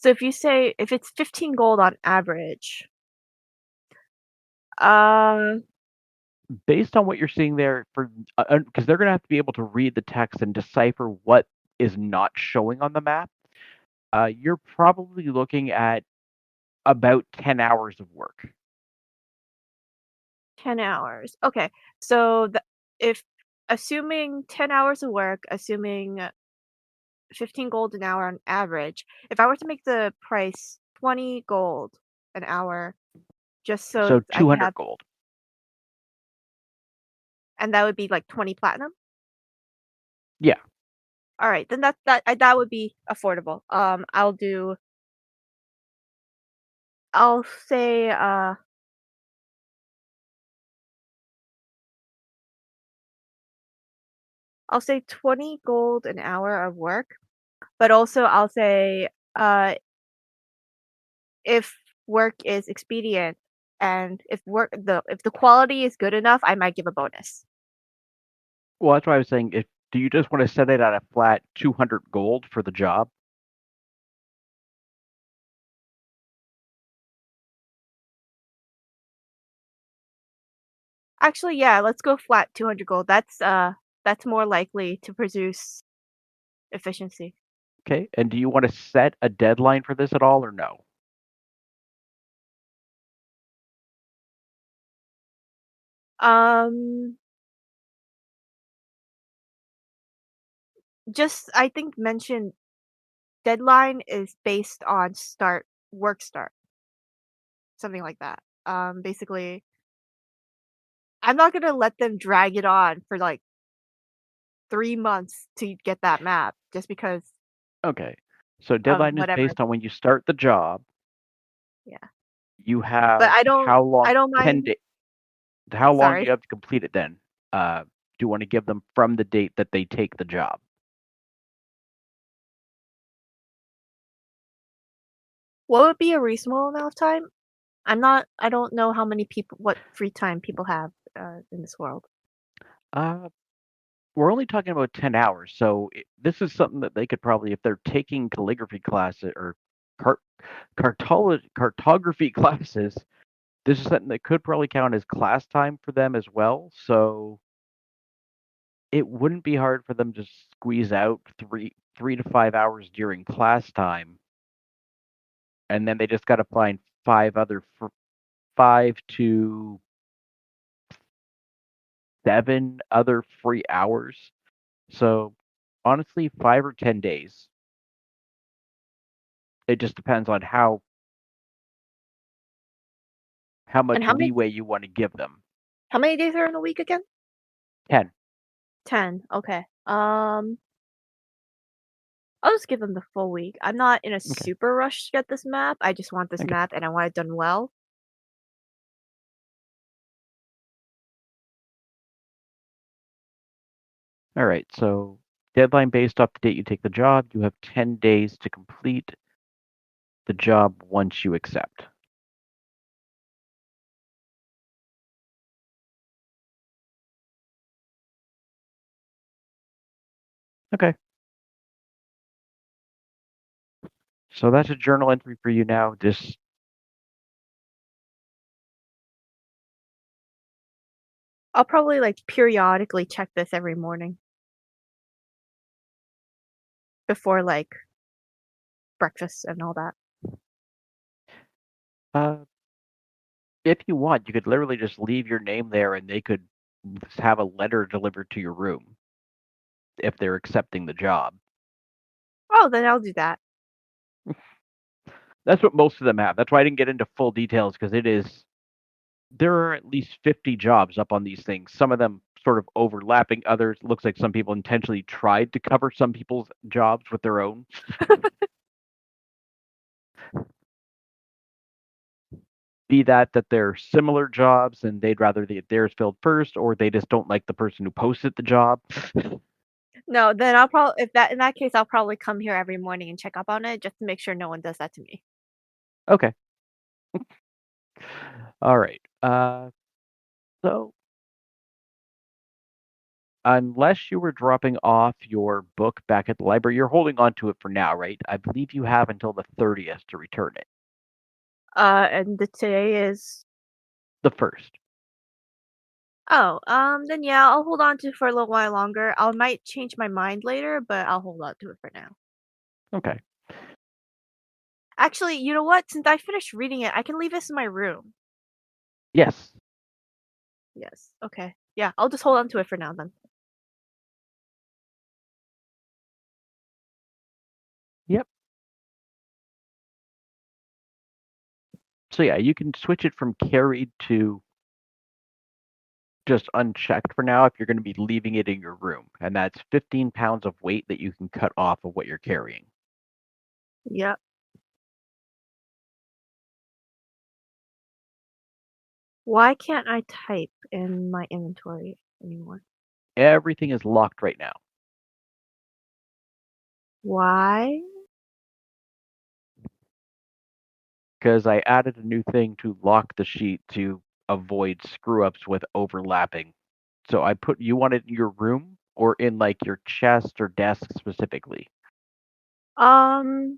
if it's 15 gold on average, based on what you're seeing there, because they're going to have to be able to read the text and decipher what is not showing on the map, you're probably looking at about 10 hours of work. 10 hours. Okay. So if assuming 10 hours of work, assuming 15 gold an hour on average, if I were to make the price 20 gold an hour, just so I 200 have, gold. and that would be like 20 platinum. Yeah. All right, then that would be affordable. I'll say I'll say 20 gold an hour of work, but also I'll say if work is expedient and if the quality is good enough, I might give a bonus. Well, that's why I was saying, do you just want to set it at a flat 200 gold for the job? Actually, yeah, let's go flat 200 gold. That's more likely to produce efficiency. Okay. And do you want to set a deadline for this at all, or no? Just I think mention deadline is based on work start. Something like that. Basically, I'm not gonna let them drag it on for like 3 months to get that map just because Okay. So deadline is whatever. based on when you start the job, Yeah. You have But I how long? don't 10 mind. days. How long do Sorry. you have to complete it then? Do you want to give them from the date that they take the job? What would be a reasonable amount of time? I don't know how many people, what free time people have in this world. Uh, we're only talking about 10 hours, so this is something that they could probably, if they're taking calligraphy classes or cart cartography classes, this is something that could probably count as class time for them as well. So it wouldn't be hard for them to squeeze out 3 to 5 hours during class time, and then they just got to find 5 to 7 other free hours. So honestly, 5 or 10 days. It just depends on how And much leeway you want to give them. how many days are in a week again? 10. 10. Okay. I'll just give them the full week. I'm not in a Okay. super rush to get this map. I just want this Okay. map and I want it done well. All right. So deadline based off the date you take the job. You have 10 days to complete the job once you accept. Okay. So that's a journal entry for you now. Just I'll probably like periodically check this every morning before like breakfast and all that. if you want, you could literally just leave your name there and they could have a letter delivered to your room if they're accepting the job. Oh, then I'll do that. That's what most of them have. That's why I didn't get into full details because there are at least 50 jobs up on these things. Some of them sort of overlapping. Others looks like some people intentionally tried to cover some people's jobs with their own. Be that they're similar jobs and they'd rather get theirs filled first, or they just don't like the person who posted the job. No, then I'll probably in that case I'll probably come here every morning and check up on it just to make sure no one does that to me. Okay. All right. So unless you were dropping off your book back at the library, you're holding on to it for now, right? I believe you have until the 30th to return it. And today is The 1st. Oh, then yeah, I'll hold on to it for a little while longer. I might change my mind later, but I'll hold on to it for now. Okay. Actually, you know what? Since I finished reading it, I can leave this in my room. Yes. Yes. Okay. Yeah, I'll just hold on to it for now then. Yep. So yeah, you can switch it from carried to just unchecked for now if you're going to be leaving it in your room. And that's 15 pounds of weight that you can cut off of what you're carrying. Yep. Why can't I type in my inventory anymore? Everything is locked right now. Why? Because I added a new thing to lock the sheet to avoid screw ups with overlapping. So you want it in your room or in like your chest or desk specifically? Put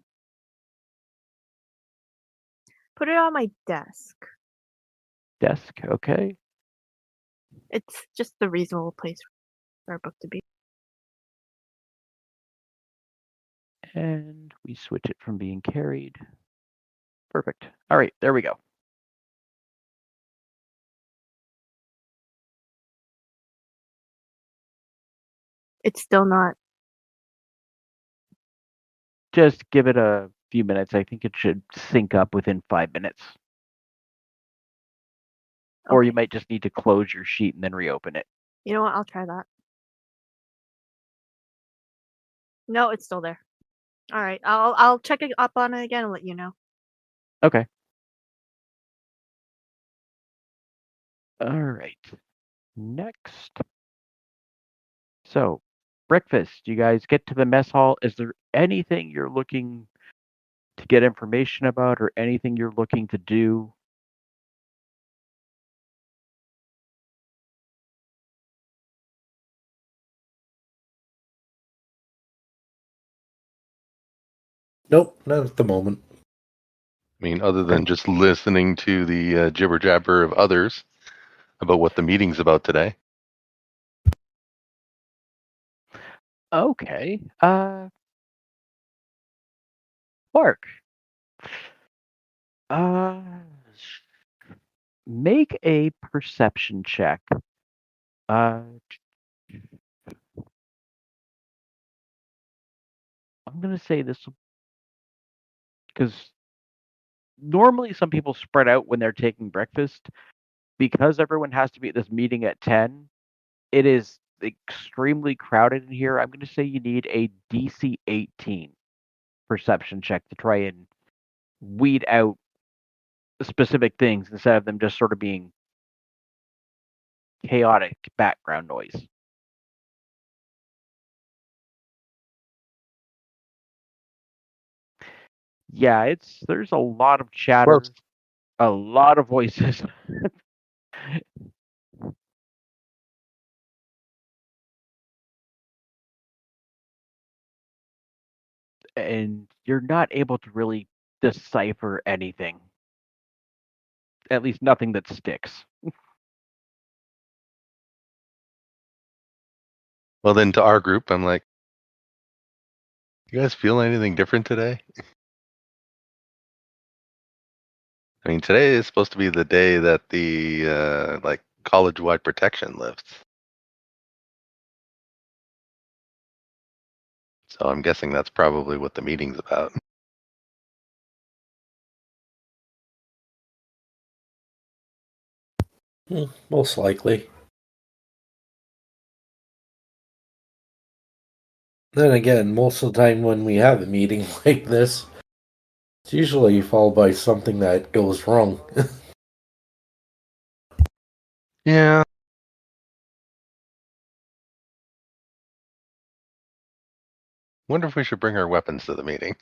it on my desk. Desk, okay. It's just the reasonable place for a book to be. And we switch it from being carried. Perfect. All right, there we go. It's still not. Just give it a few minutes. I think it should sync up within 5 minutes. Okay. Or you might just need to close your sheet and then reopen it. You know what? I'll try that. No, it's still there. All right. I'll check it up on it again and let you know. Okay. All right. Next. So, breakfast. You guys get to the mess hall. Is there anything you're looking to get information about or anything you're looking to do? Nope, not at the moment. I mean, other than just listening to the jibber jabber of others about what the meeting's about today. Okay. Mark. Uh, make a perception check. I'm gonna say this because normally some people spread out when they're taking breakfast. Because everyone has to be at this meeting at 10, it is extremely crowded in here. I'm going to say you need a DC 18 perception check to try and weed out specific things instead of them just sort of being chaotic background noise. Yeah, there's a lot of chatter, Close. a lot of voices. And you're not able to really decipher anything. At least nothing that sticks. Well, then to our group, I'm like, you guys feel anything different today? I mean, today is supposed to be the day that the like college-wide protection lifts. So I'm guessing that's probably what the meeting's about. Most likely. Then again, most of the time when we have a meeting like this, it's usually followed by something that goes wrong. Yeah. Wonder if we should bring our weapons to the meeting.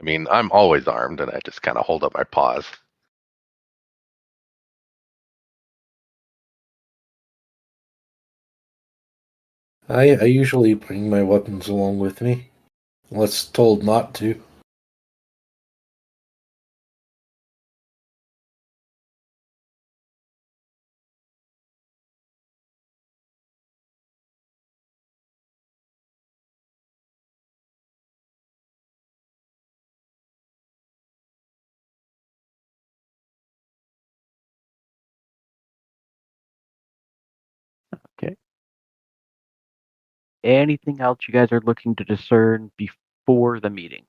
I mean, I'm always armed, and I just kind of hold up my paws. I usually bring my weapons along with me, unless told not to. Okay. Anything else you guys are looking to discern before the meeting?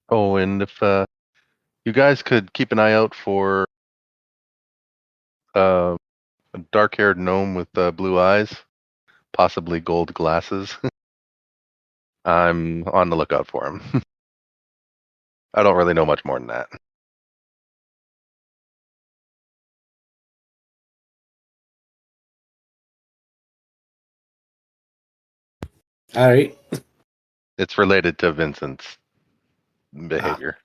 Oh, and if you guys could keep an eye out for a dark-haired gnome with blue eyes, possibly gold glasses. I'm on the lookout for him. I don't really know much more than that. All right. It's related to Vincent's behavior.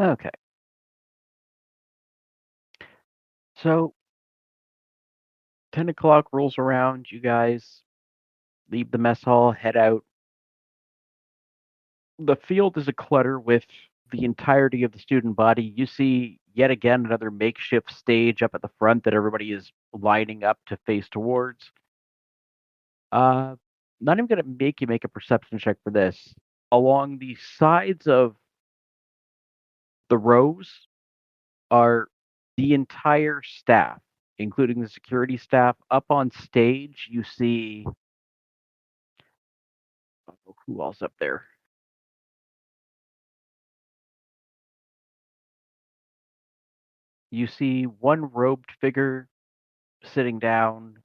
Okay. So, 10 o'clock rolls around. You guys leave the mess hall, head out. The field is a clutter with the entirety of the student body. You see yet again another makeshift stage up at the front that everybody is lining up to face towards. Not even going to make you make a perception check for this. Along the sides of the rows are the entire staff, including the security staff, up on stage. You see who else up there? You see one robed figure sitting down,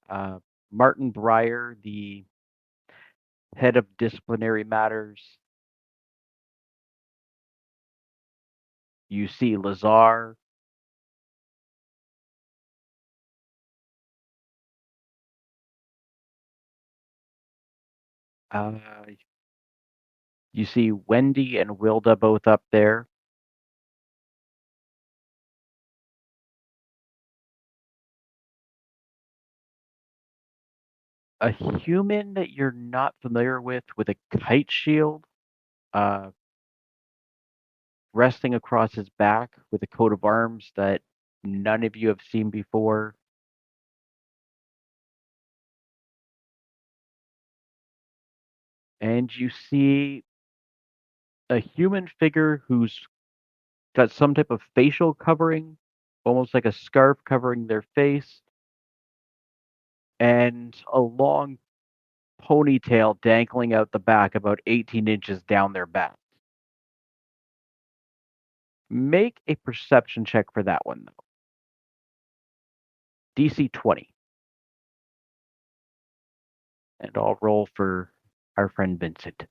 Martin Breyer, the head of disciplinary matters. You see Lazar. You see Wendy and Wilda both up there. A human that you're not familiar with a kite shield resting across his back with a coat of arms that none of you have seen before. And you see a human figure who's got some type of facial covering, almost like a scarf covering their face, and a long ponytail dangling out the back about 18 inches down their back. Make a perception check for that one, though. DC 20. And I'll roll for our friend Vincent.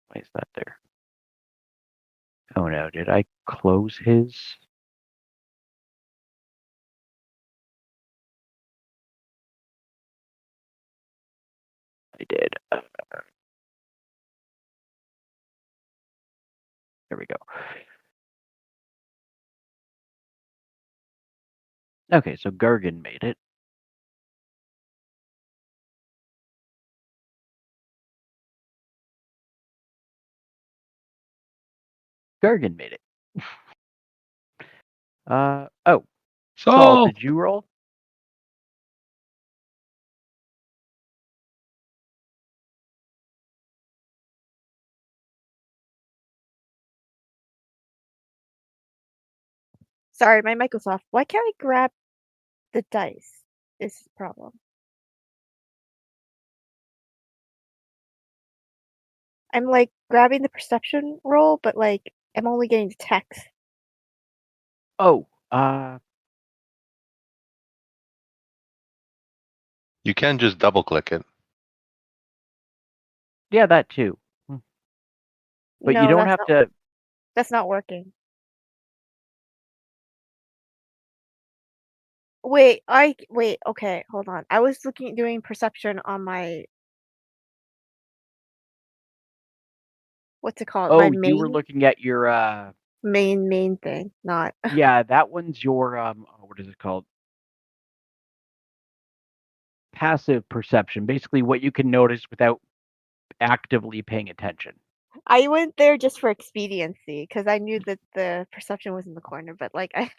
Why is that there? Oh no, did I close his? I did. There we go. Okay, so Gargan made it. Gargan made it. Oh. Saul, did you roll? Sorry, my mic was off. Why can't I grab the dice? Is the problem. I'm like grabbing the perception roll, but like I'm only getting the text. Oh, You can just double click it. yeah, that too. But no, you don't have to. That's not working. Wait, okay, hold on. I was doing perception on my what's it called? Oh, My you were looking at your main thing, not yeah, that one's your what is it called? Passive perception. Basically what you can notice without actively paying attention. I went there just for expediency because I knew that the perception was in the corner, but like I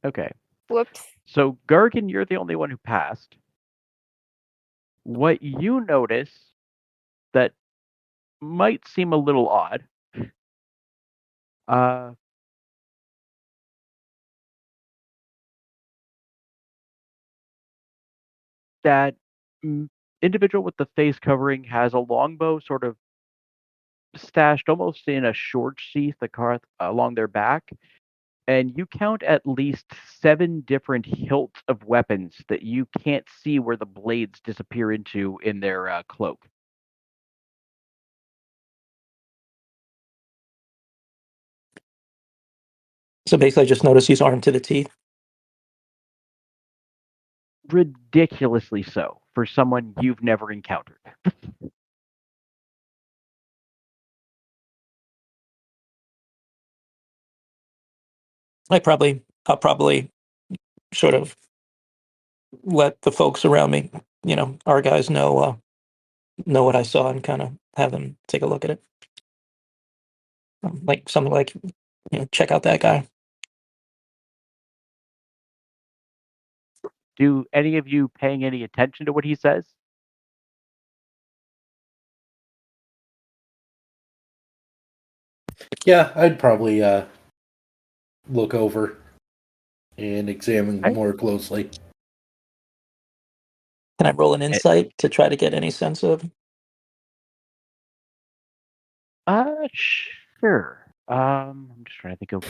Okay. Whoops. So Gargan, you're the only one who passed. What you notice that might seem a little odd. That individual with the face covering has a longbow sort of stashed almost in a short sheath along their back, and you count at least 7 different hilts of weapons that you can't see where the blades disappear into in their cloak. So basically, I just noticed he's armed to the teeth. Ridiculously so for someone you've never encountered. I'll probably sort of let the folks around me, our guys know what I saw and kind of have them take a look at it. Like something like, check out that guy. Do any of you paying any attention to what he says? Yeah, I'd probably look over and examine Okay. more closely. Can I roll an insight to try to get any sense of? Sure. I'm just trying to think of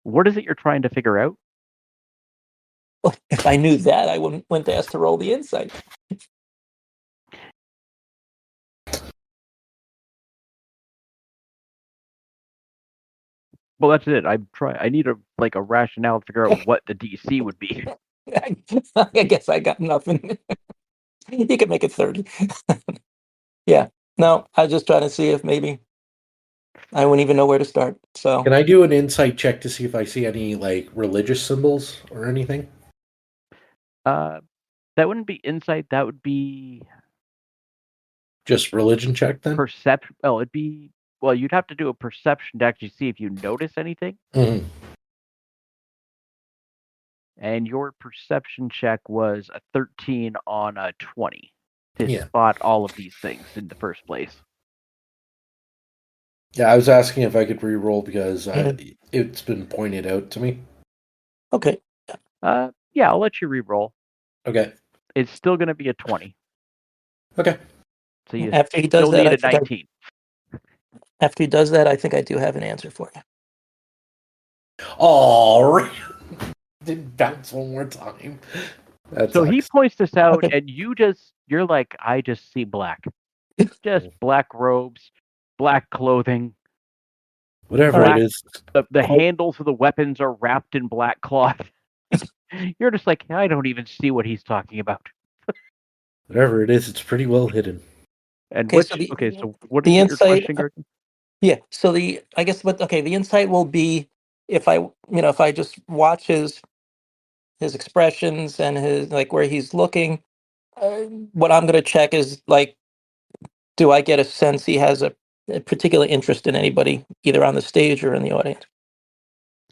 what is it you're trying to figure out? Well, if I knew that, I wouldn't ask to roll the insight. Well, that's it. I need a rationale to figure out what the DC would be. I guess I got nothing. You could make it 30. Yeah. No, I was just trying to see if maybe I wouldn't even know where to start. So Can I do an insight check to see if I see any like religious symbols or anything? That wouldn't be insight. That would be Just religion check then? perception. Oh, it'd be you'd have to do a perception to actually see if you notice anything. Mhm. And your perception check was a 13 on a 20 to Yeah. spot all of these things in the first place. Yeah, I was asking if I could re-roll because Mhm. it's been pointed out to me. Okay. Yeah, I'll let you re-roll. Okay. It's still going to be a 20. Okay. So you After he does still that, need I a think 19. after he does that, I think I do have an answer for you. Oh, did bounce one more time. So he points this out, and you're like, I just see black. Just black robes, black clothing. Whatever it is. The handles of the weapons are wrapped in black cloth. You're just like, I don't even see what he's talking about. Whatever it is, it's pretty well hidden. And Okay, so what is the it you're insight. questioning, Gordon? Yeah. So the insight will be if I just watch his expressions and his like where he's looking. What I'm going to check is like, do I get a sense he has a particular interest in anybody, either on the stage or in the audience?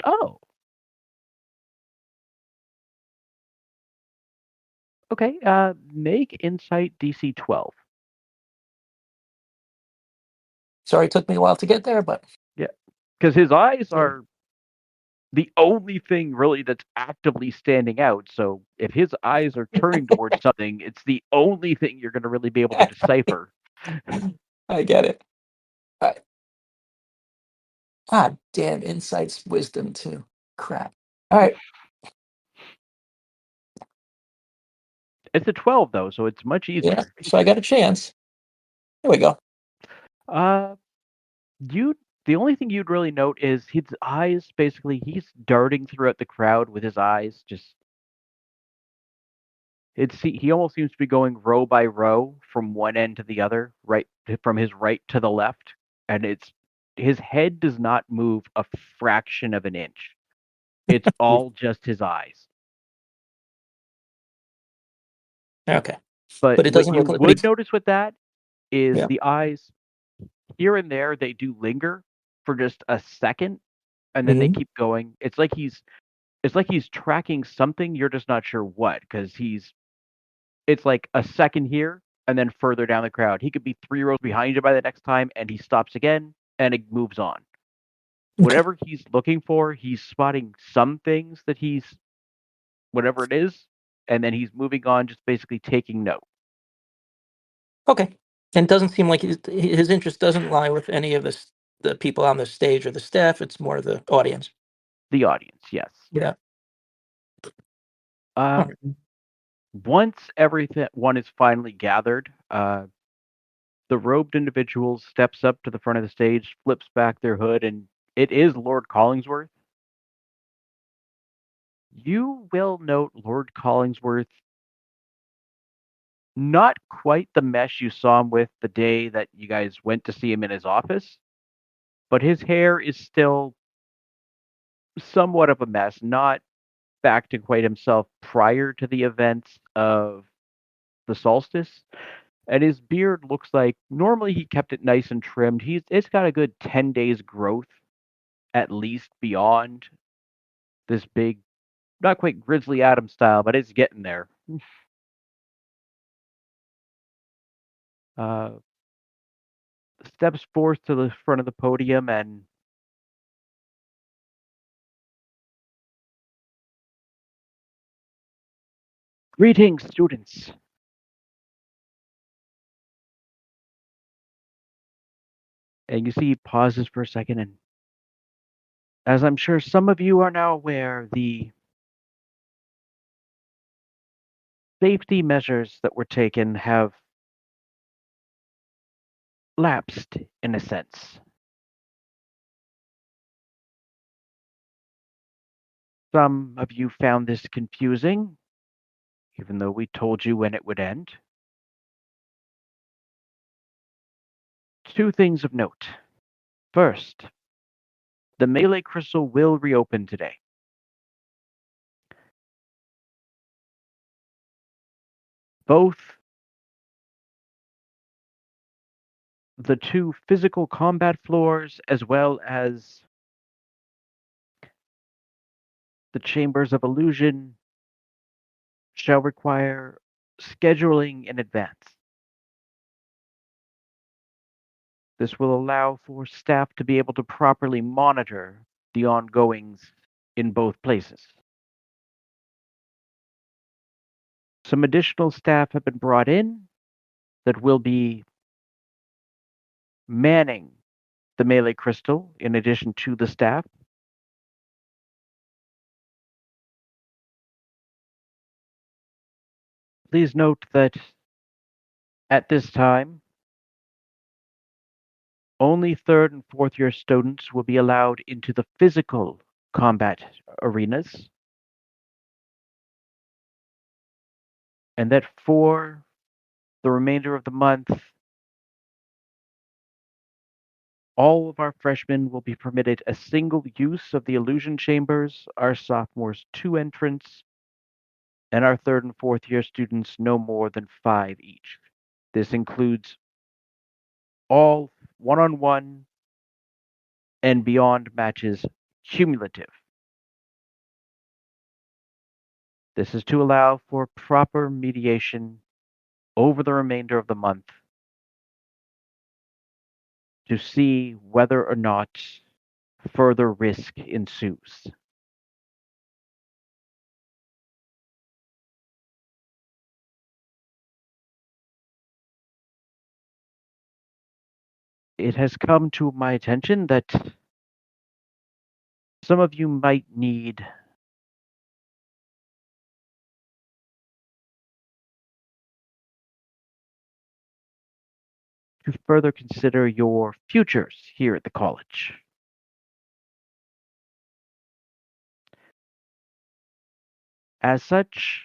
Oh. Okay. Make insight DC 12. Sorry, it took me a while to get there, but Yeah. Because his eyes are the only thing really that's actively standing out. So if his eyes are turning towards something, it's the only thing you're going to really be able to decipher. I get it. Ah, damn, insight's wisdom too. Crap. All right. It's a 12 though, so it's much Yeah. easier. So I got a chance. Here we go. The only thing you'd really note is his eyes. Basically, he's darting throughout the crowd with his eyes. He almost seems to be going row by row from one end to the other, right from his right to the left, and his head does not move a fraction of an inch. It's all just his eyes. Okay. But But it what doesn't you look like. would notice with that is Yeah. the eyes here and there, they do linger for just a second, and then they Mhm. keep going. It's like he's tracking something. You're just not sure what, because it's like a second here and then further down the crowd. He could be 3 rows behind you by the next time, and he stops again and it moves on. Whatever he's looking for, he's spotting some things that he's whatever it is, and then he's moving on, just basically taking note. Okay. And it doesn't seem like his interest doesn't lie with any of the people on the stage or the staff. It's more the audience. The audience, yes. Yeah. Uh, Once everyone is finally gathered, the robed individual steps up to the front of the stage, flips back their hood, and it is Lord Collingsworth. You will note Lord Collingsworth, not quite the mess you saw him with the day that you guys went to see him in his office, but his hair is still somewhat of a mess, not back to quite himself prior to the events of the solstice. And his beard looks like normally he kept it nice and trimmed. It's got a good 10 days growth at least beyond this big, not quite Grizzly Adams style, but it's getting there. Uh, Steps forth to the front of the podium, and Greetings, students. And you see, he pauses for a second, and as I'm sure some of you are now aware, the safety measures that were taken have lapsed in a sense. Some of you found this confusing, even though we told you when it would end. Two things of note. First, the Melee Crystal will reopen today. Both the two physical combat floors as well as the Chambers of Illusion shall require scheduling in advance. This will allow for staff to be able to properly monitor the ongoings in both places. Some additional staff have been brought in that will be manning the Melee Crystal in addition to the staff. Please note that at this time, only third and fourth year students will be allowed into the physical combat arenas, and that for the remainder of the month, all of our freshmen will be permitted a single use of the illusion chambers, our sophomores 2 entrants, and our third and fourth year students no more than 5 each. This includes all one-on-one and beyond matches cumulative. This is to allow for proper mediation over the remainder of the month to see whether or not further risk ensues. It has come to my attention that some of you might need to further consider your futures here at the college. As such,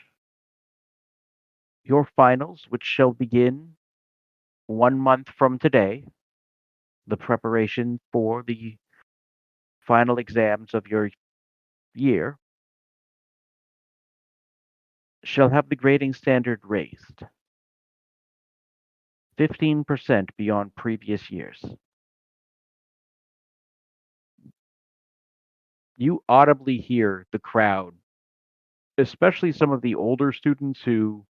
your finals, which shall begin 1 month from today, the preparation for the final exams of your year, shall have the grading standard raised 15% beyond previous years. You audibly hear the crowd, especially some of the older students who,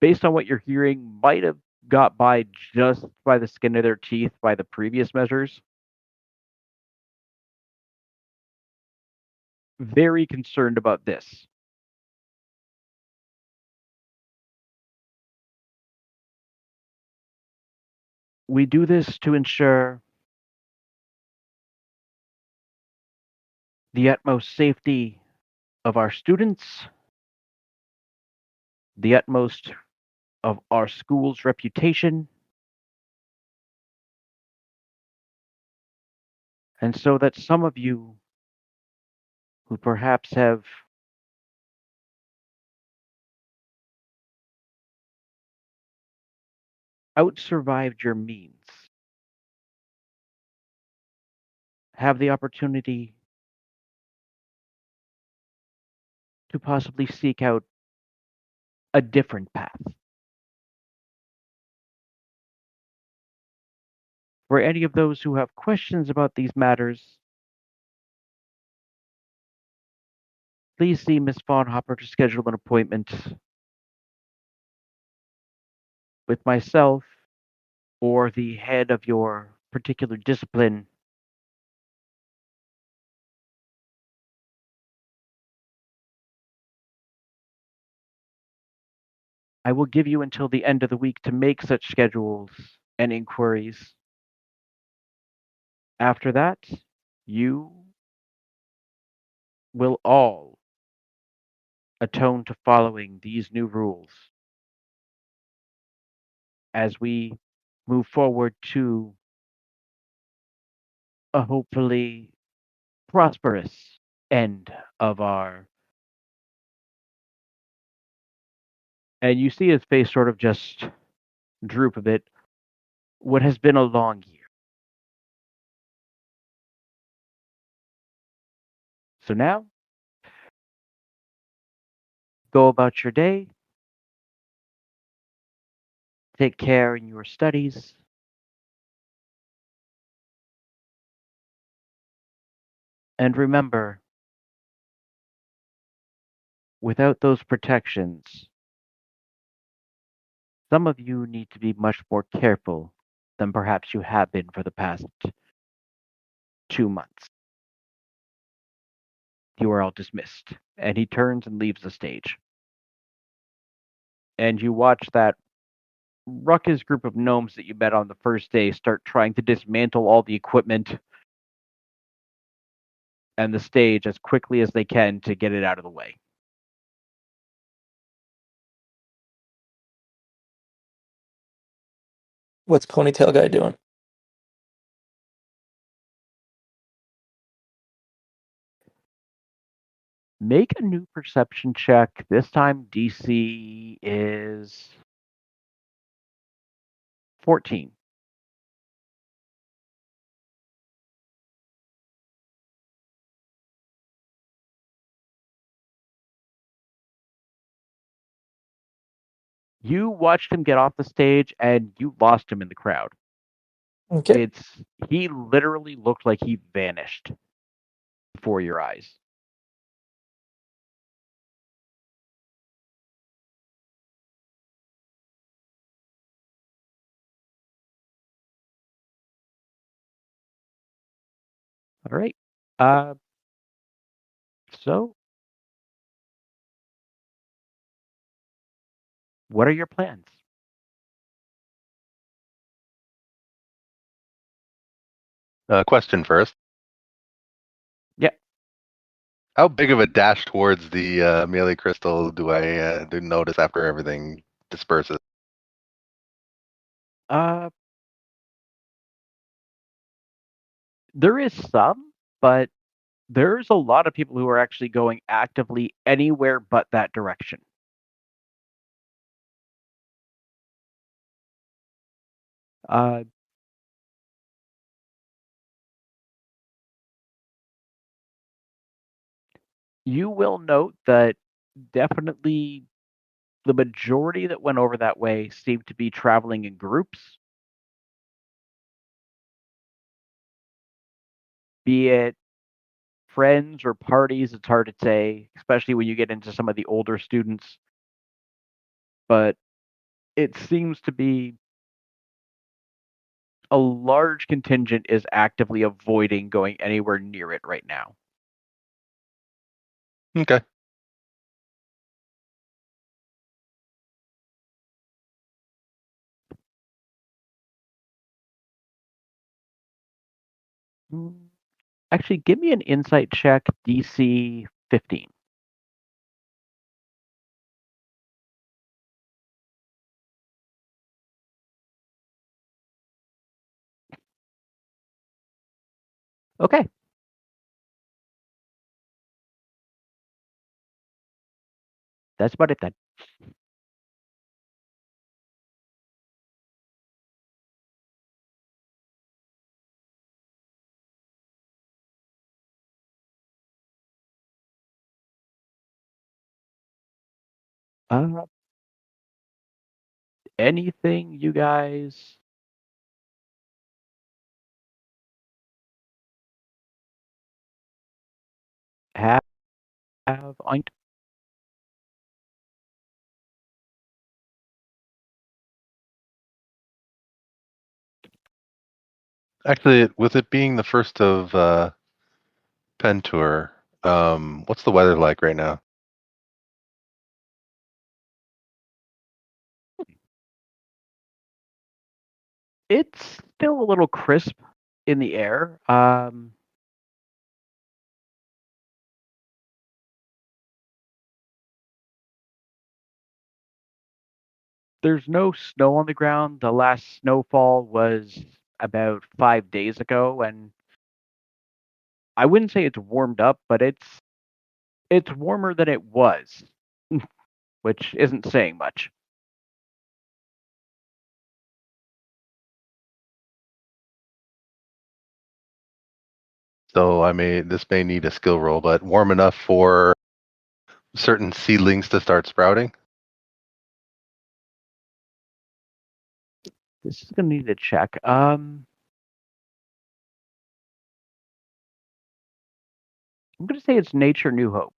based on what you're hearing, might have got by just by the skin of their teeth by the previous measures. Very concerned about this. We do this to ensure the utmost safety of our students, the utmost of our school's reputation, and so that some of you who perhaps have out-survived your means have the opportunity to possibly seek out a different path. For any of those who have questions about these matters, please see Ms. Faunhopper to schedule an appointment with myself or the head of your particular discipline I will give you until the end of the week to make such schedules and inquiries. After that, you will all atone to following these new rules as we move forward to a hopefully prosperous end of our. And you see his face sort of just droop a bit. What has been a long year. So now, go about your day, take care in your studies, and remember, without those protections, some of you need to be much more careful than perhaps you have been for the past 2 months. You are all dismissed. And he turns and leaves the stage. And you watch that ruckus group of gnomes that you met on the first day start trying to dismantle all the equipment and the stage as quickly as they can to get it out of the way. What's Ponytail Guy doing? Make a new perception check. This time DC is 14. You watched him get off the stage and you lost him in the crowd. Okay. He literally looked like he vanished before your eyes. All right. So what are your plans? Question first. Yeah. How big of a dash towards the melee crystal do I do notice after everything disperses? There is some, but there's a lot of people who are actually going actively anywhere but that direction. You will note that definitely the majority that went over that way seemed to be traveling in groups, be it friends or parties. It's hard to say, especially when you get into some of the older students. But it seems to be a large contingent is actively avoiding going anywhere near it right now. Okay. Actually, give me an insight check, DC 15. Okay. That's about it then. Anything you guys have on? Actually, with it being the first of Pen Tour, what's the weather like right now? It's still a little crisp in the air. There's no snow on the ground. The last snowfall was about 5 days ago, and I wouldn't say it's warmed up, but it's warmer than it was, which isn't saying much. So this may need a skill roll, but warm enough for certain seedlings to start sprouting. This is going to need a check. I'm going to say it's Nature New Hope.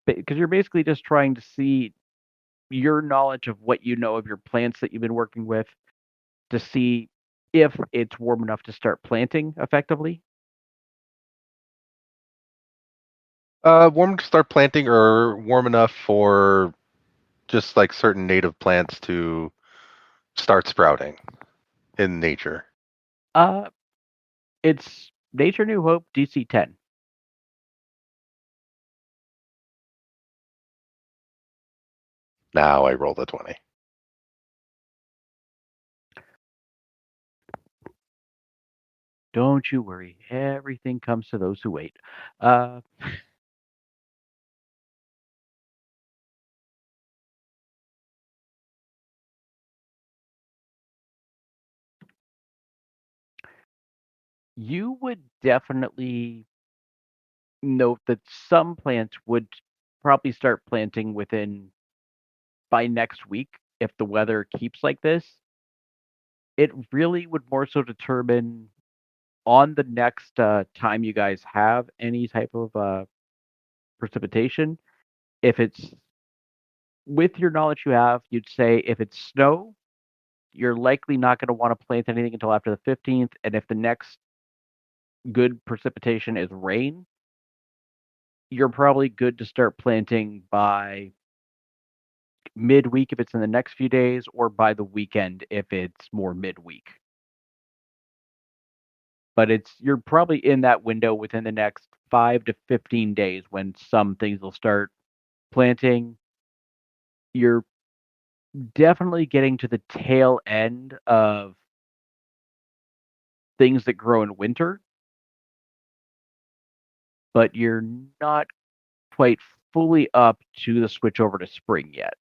Because you're basically just trying to see your knowledge of what you know of your plants that you've been working with to see if it's warm enough to start planting effectively. Warm to start planting, or warm enough for just like certain native plants to start sprouting in nature. It's Nature New Hope DC 10. Now I rolled a 20. Don't you worry. Everything comes to those who wait. You would definitely note that some plants would probably start planting by next week if the weather keeps like this. It really would more so determine on the next time you guys have any type of precipitation. If it's with your knowledge you have, you'd say if it's snow, you're likely not going to want to plant anything until after the 15th. And if the next good precipitation is rain, you're probably good to start planting by midweek if it's in the next few days, or by the weekend if it's more midweek. But you're probably in that window within the next 5 to 15 days when some things will start planting. You're definitely getting to the tail end of things that grow in winter, but you're not quite fully up to the switch over to spring yet.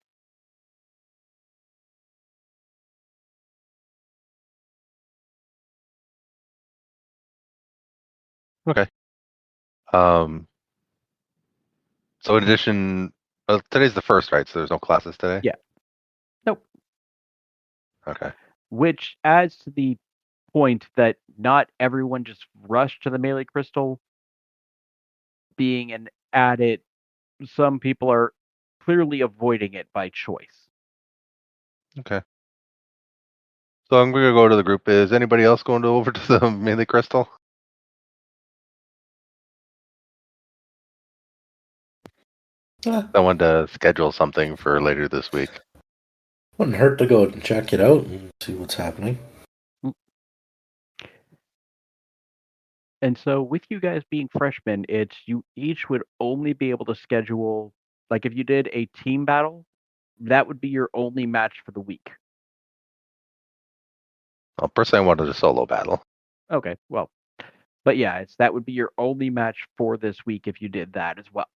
Okay. So in addition, today's the first, right? So there's no classes today? Yeah. Nope. Okay. Which adds to the point that not everyone just rushed to the melee crystal. Being an added, some people are clearly avoiding it by choice. Okay. So I'm going to go to the group. Is anybody else going over to the melee crystal? I wanted to schedule something for later this week. Wouldn't hurt to go and check it out and see what's happening. And so with you guys being freshmen, you each would only be able to schedule, like if you did a team battle, that would be your only match for the week. Well, personally, I wanted a solo battle. Okay, well, but yeah, that would be your only match for this week if you did that as well.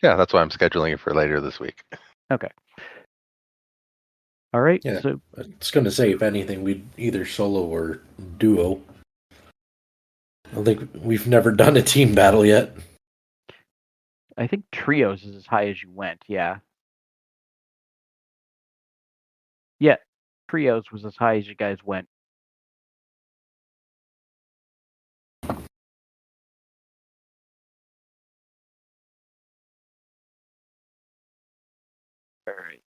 Yeah, that's why I'm scheduling it for later this week. Okay. All right. Yeah, So I was going to say, if anything, we'd either solo or duo. I don't think we've never done a team battle yet. I think trios is as high as you went. Yeah. Yeah. Trios was as high as you guys went. All right.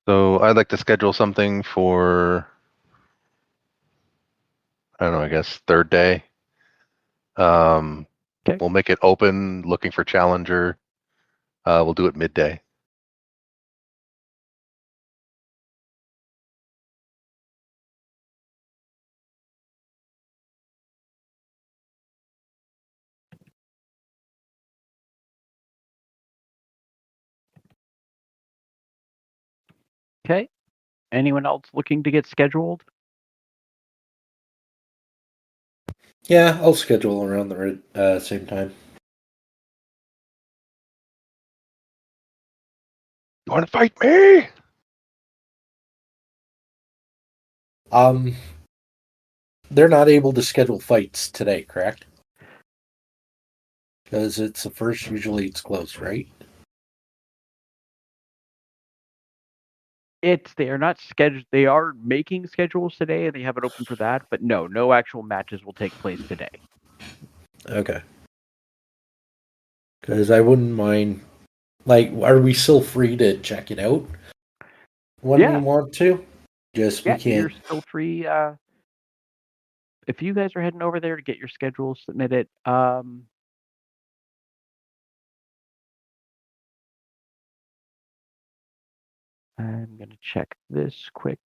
So I'd like to schedule something for, I don't know, I guess third day. Okay. We'll make it open, looking for challenger. We'll do it midday. Okay. Anyone else looking to get scheduled? Yeah, I'll schedule around the same time. You want to fight me? They're not able to schedule fights today, correct? Because it's the first, usually it's closed, right? They are not scheduled. They are making schedules today, and they have it open for that. But no actual matches will take place today. Okay. Because I wouldn't mind. Like, are we still free to check it out when we Yeah. want to? Just we Yeah, you're can't. still free. If you guys are heading over there to get your schedule submitted, I'm gonna check this quick.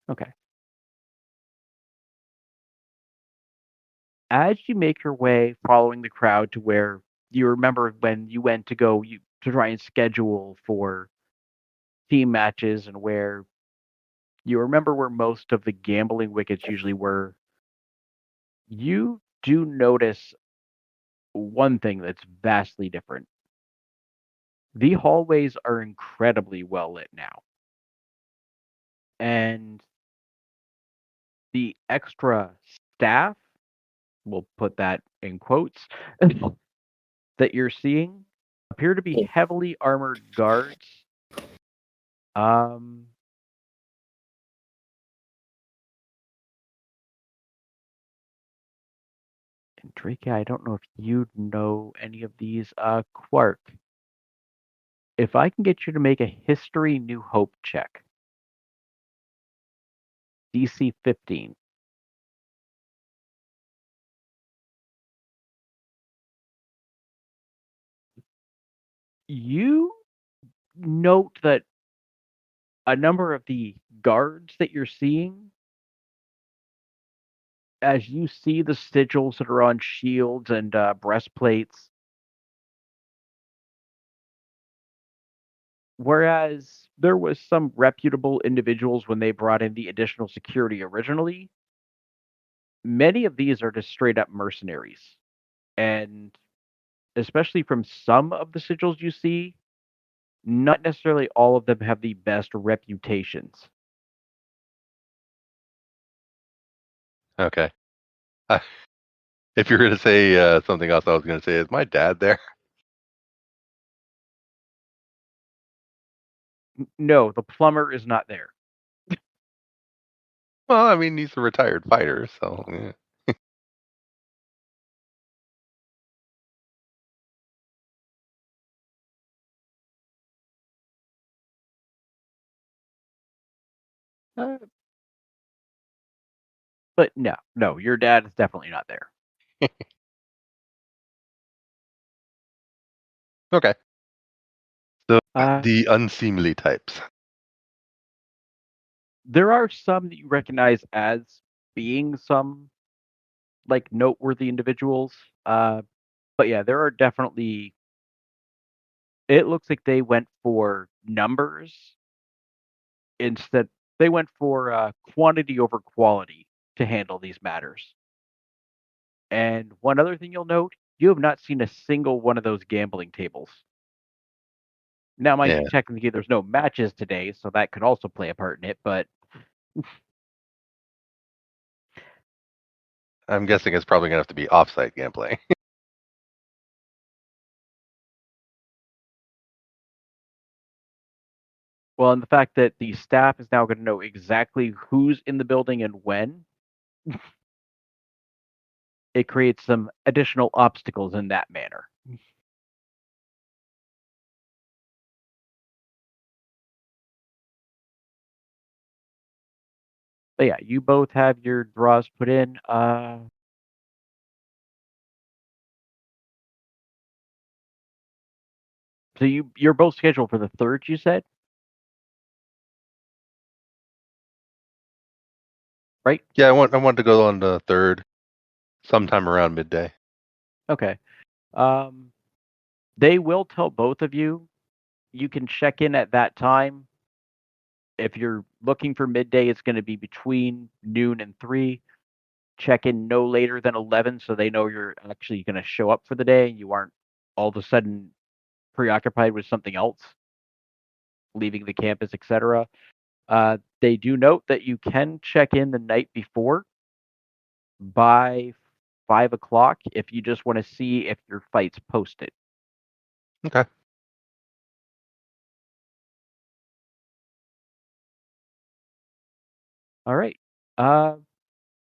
Okay. As you make your way following the crowd to where you remember when you went to to try and schedule for team matches and where you remember where most of the gambling wickets usually were, you do notice one thing that's vastly different. The hallways are incredibly well lit now. And the extra staff, we'll put that in quotes, that you're seeing appear to be heavily armored guards. Um, and Drake, I don't know if you know any of these. Quark, if I can get you to make a History New Hope check, DC 15. You note that a number of the guards that you're seeing, as you see the sigils that are on shields and breastplates, whereas there was some reputable individuals when they brought in the additional security originally, many of these are just straight up mercenaries. And especially from some of the sigils you see, not necessarily all of them have the best reputations. Okay. Uh, if you're going to say something else, I was going to say, is my dad there? No, the plumber is not there. Well, I mean, he's a retired fighter, so. Yeah. Uh, but no, your dad is definitely not there. Okay. So the unseemly types. There are some that you recognize as being some like noteworthy individuals. But yeah, there are definitely. It looks like they went for numbers instead. They went for quantity over quality to handle these matters. And one other thing you'll note, you have not seen a single one of those gambling tables. Now, mind you, Yeah. technically there's no matches today, so that could also play a part in it, but I'm guessing it's probably going to have to be off-site gambling. well, and the fact that the staff is now going to know exactly who's in the building and when, it creates some additional obstacles in that manner. But yeah, you both have your draws put in. So you're both scheduled for the 3rd, you said? Right? Yeah, I want to go on the 3rd, sometime around midday. Okay. They will tell both of you. You can check in at that time. If you're looking for midday, it's going to be between noon and 3. Check in no later than 11 so they know you're actually going to show up for the day. You aren't all of a sudden preoccupied with something else, leaving the campus, etc. They do note that you can check in the night before by 5 o'clock if you just want to see if your fight's posted. Okay. All right.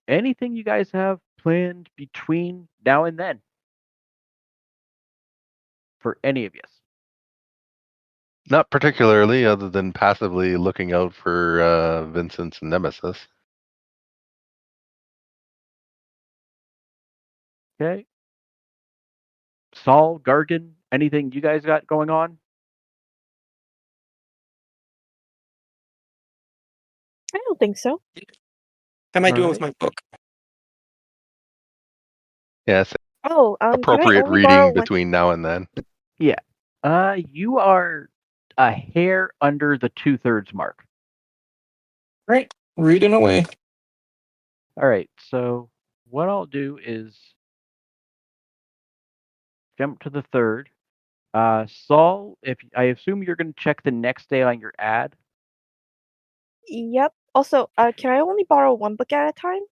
Anything you guys have planned between now and then for any of you? Not particularly, other than passively looking out for Vincent's nemesis. Okay. Saul, Gargan, anything you guys got going on? I don't think so. How am I All doing with right. my book? Yes. Oh, can I Appropriate only borrow reading one? between now and then. Yeah. You are a hair under the 2/3 mark. Right. Reading away. All right. So what I'll do is jump to the 3rd. Saul, if I assume you're going to check the next day on your ad. Yep. Also, can I only borrow one book at a time?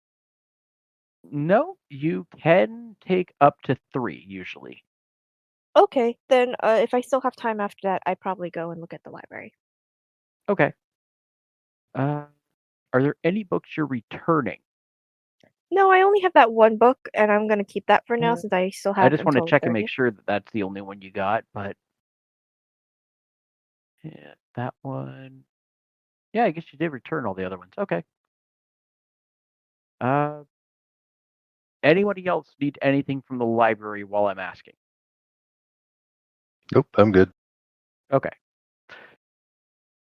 No, you can take up to 3 usually. Okay, then if I still have time after that, I probably go and look at the library. Okay. Are there any books you're returning? No, I only have that one book, and I'm gonna keep that for now since I still I have just want to until the check and make 30th. sure that that's the only one you got, but yeah, that one. Yeah, I guess you did return all the other ones. Okay. Anybody else need anything from the library while I'm asking? Nope, I'm good. Okay.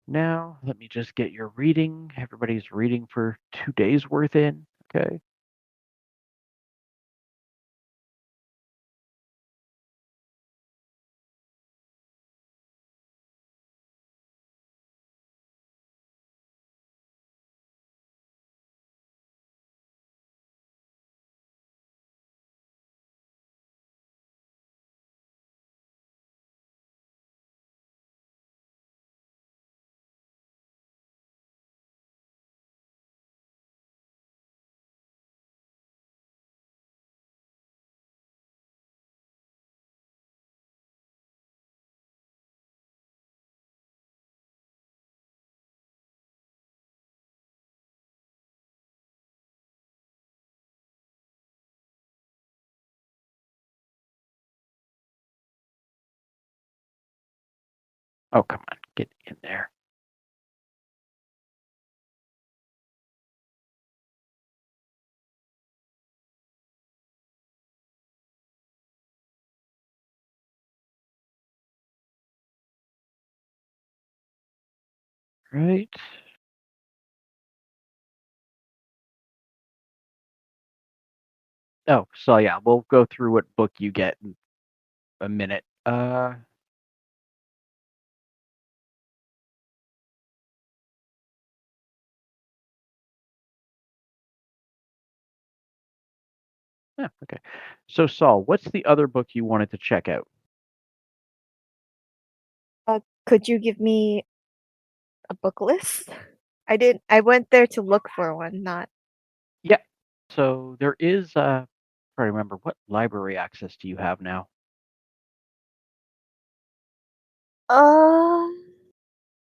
Now, let me just get your reading. Everybody's reading for 2 days worth in. Okay. Oh, come on. Get in there. Right. Oh, so yeah, we'll go through what book you get in a minute. Yeah, okay. So Saul, what's the other book you wanted to check out? Could you give me a book list? I went there to look for one, not. Yeah. So there is trying to remember what library access do you have now? Uh,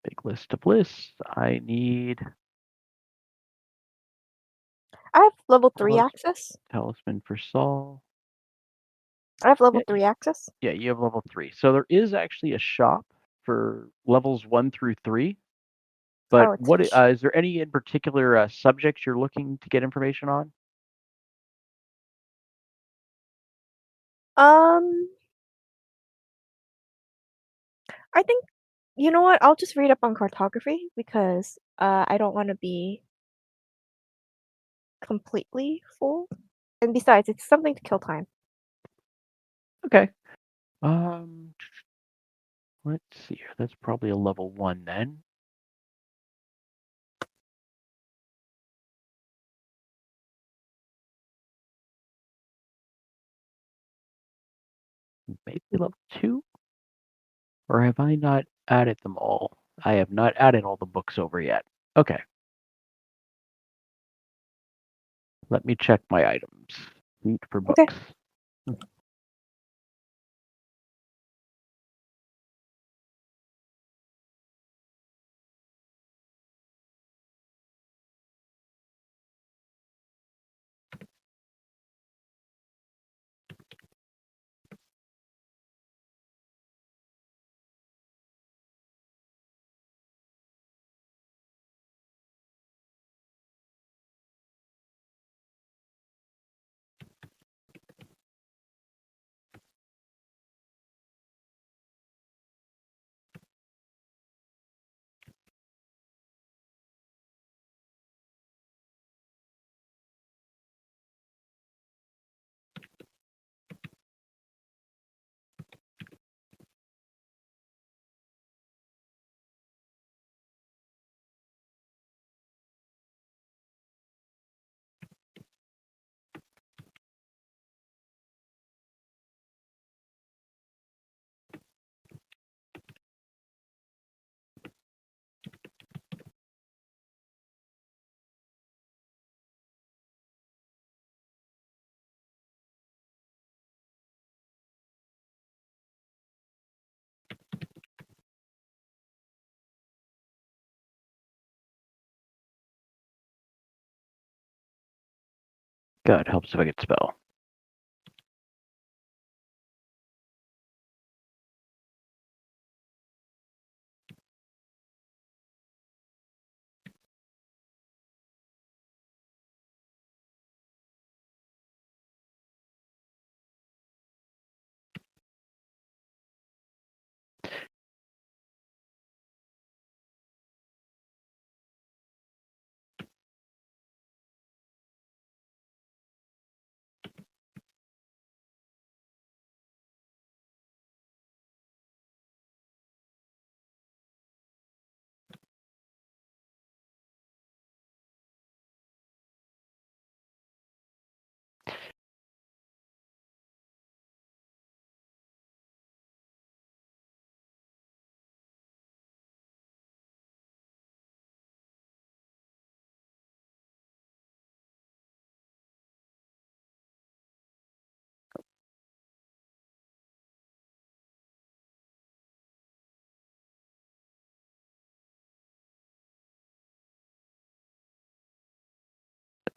Big list of lists. I need I have level 3 access. Talisman for Saul. I have level 3 access. Yeah, you have level 3. So there is actually a shop for levels 1 through 3. But Oh, what it's is there any in particular subjects you're looking to get information on? um I think you know what? I'll just read up on cartography because I don't want to be completely full. And besides, it's something to kill time. Okay. Let's see here. That's probably a level 1 then. Maybe level 2? Or have I not added them all? I have not added all the books over yet. Okay. Let me check my items. Sheet for Okay. books. God helps if I could spell.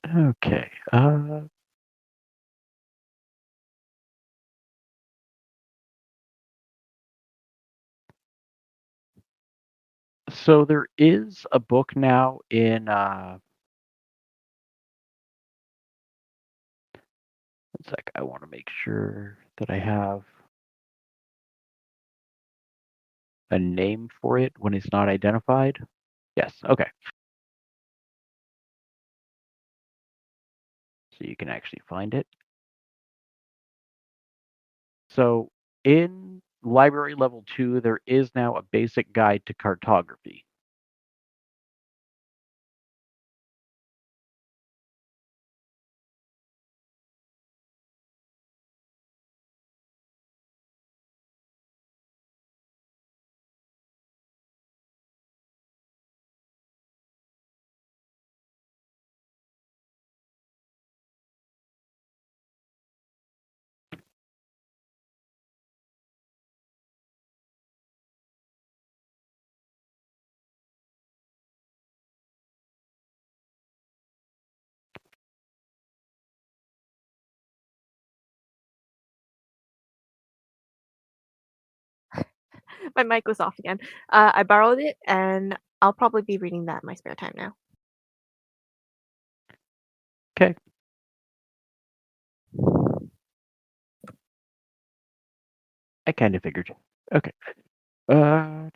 Okay. So there is a book now in one sec, I want to make sure that I have a name for it when it's not identified. Yes, okay. So you can actually find it. So in library level 2, there is now a basic guide to cartography. My mic was off again. I borrowed it and I'll probably be reading that in my spare time now. Okay. I kind of figured. Okay. All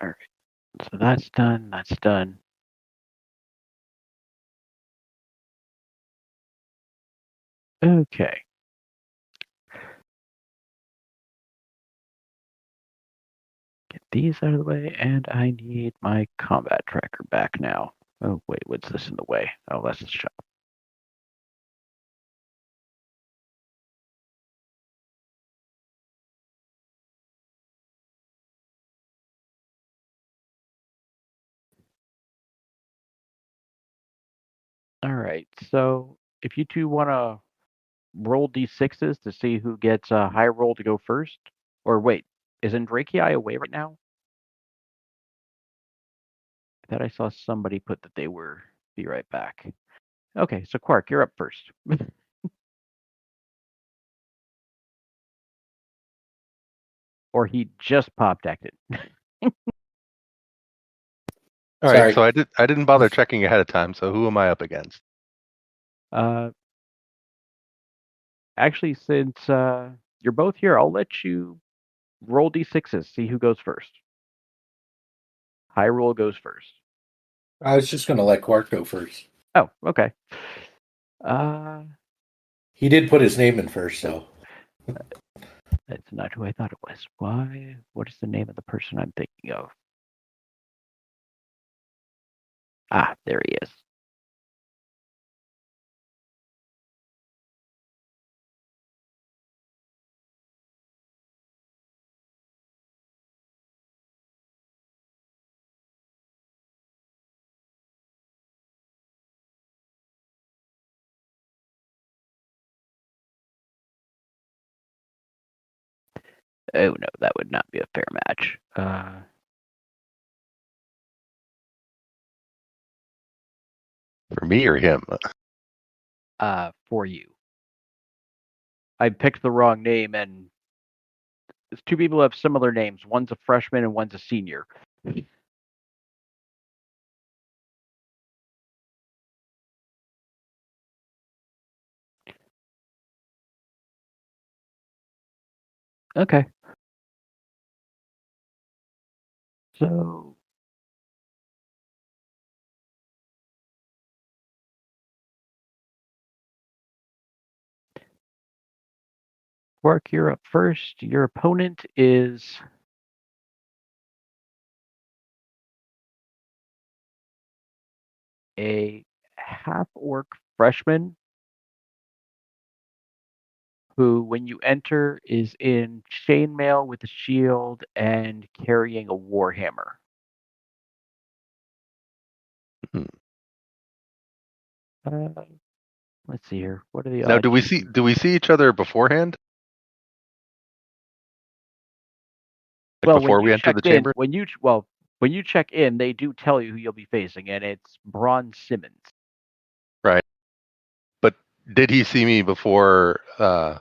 right. So that's done. That's done. Okay. Get these out of the way, and I need my combat tracker back now. Oh, wait, what's this in the way? Oh, that's the shop. All right, so if you two want to roll d6s to see who gets a high roll to go first, or wait, is Andrakei away right now? I thought I saw somebody put that they were be right back. Okay, so Quark, you're up first. Or he just popped acted. All right, so I didn't bother checking ahead of time. So who am I up against? Actually, since you're both here, I'll let you roll d6s, see who goes first. High roll goes first. I was just going to let Quark go first. Oh, okay. He did put his name in first, so. That's not who I thought it was. Why? What is the name of the person I'm thinking of? Ah, there he is. Oh no, that would not be a fair match. For me or him? For you. I picked the wrong name, and there's two people who have similar names. One's a freshman and one's a senior. Okay. So Quark, you're up first. Your opponent is a half-orc freshman who, when you enter, is in chainmail with a shield and carrying a warhammer. Let's see here. What are the Now, odds? do we see each other beforehand? Like Well, before we enter the chamber? when you check in, they do tell you who you'll be facing, and it's Braun Simmons. Right. But did he see me before, or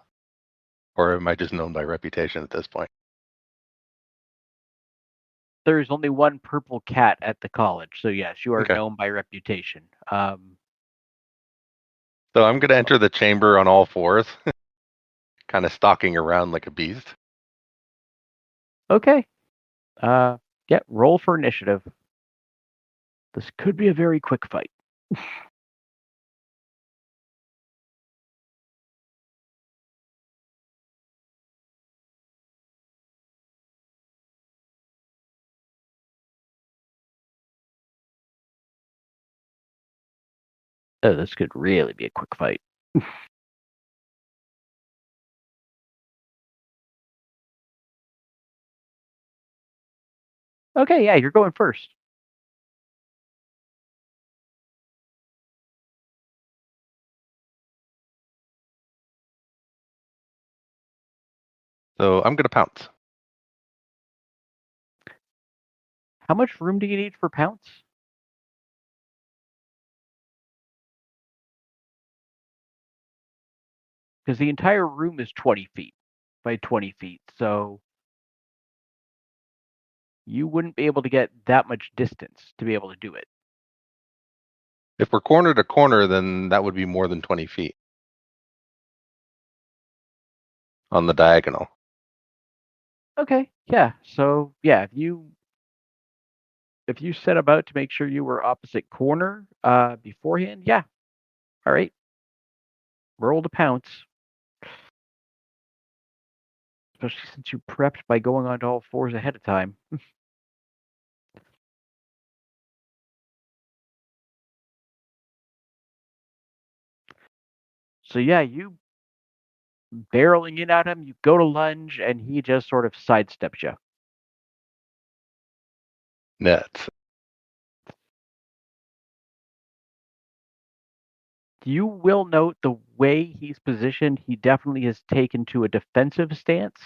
am I just known by reputation at this point? There's only one purple cat at the college, so yes, you are Okay. known by reputation. So I'm going to enter the chamber on all fours, kind of stalking around like a beast. Okay. Yeah, roll for initiative. This could be a very quick fight. Oh, this could really be a quick fight. Okay, yeah, you're going first. So I'm going to pounce. How much room do you need for pounce? because the entire room is 20 feet by 20 feet, so you wouldn't be able to get that much distance to be able to do it. If we're corner to corner, then that would be more than 20 feet on the diagonal. Okay, yeah. So yeah, if you set about to make sure you were opposite corner beforehand, yeah. All right. Roll to pounce. Especially since you prepped by going onto all fours ahead of time. So yeah, you barreling in at him, you go to lunge, and he just sort of sidesteps you. Nets. You will note the way he's positioned, he definitely has taken to a defensive stance.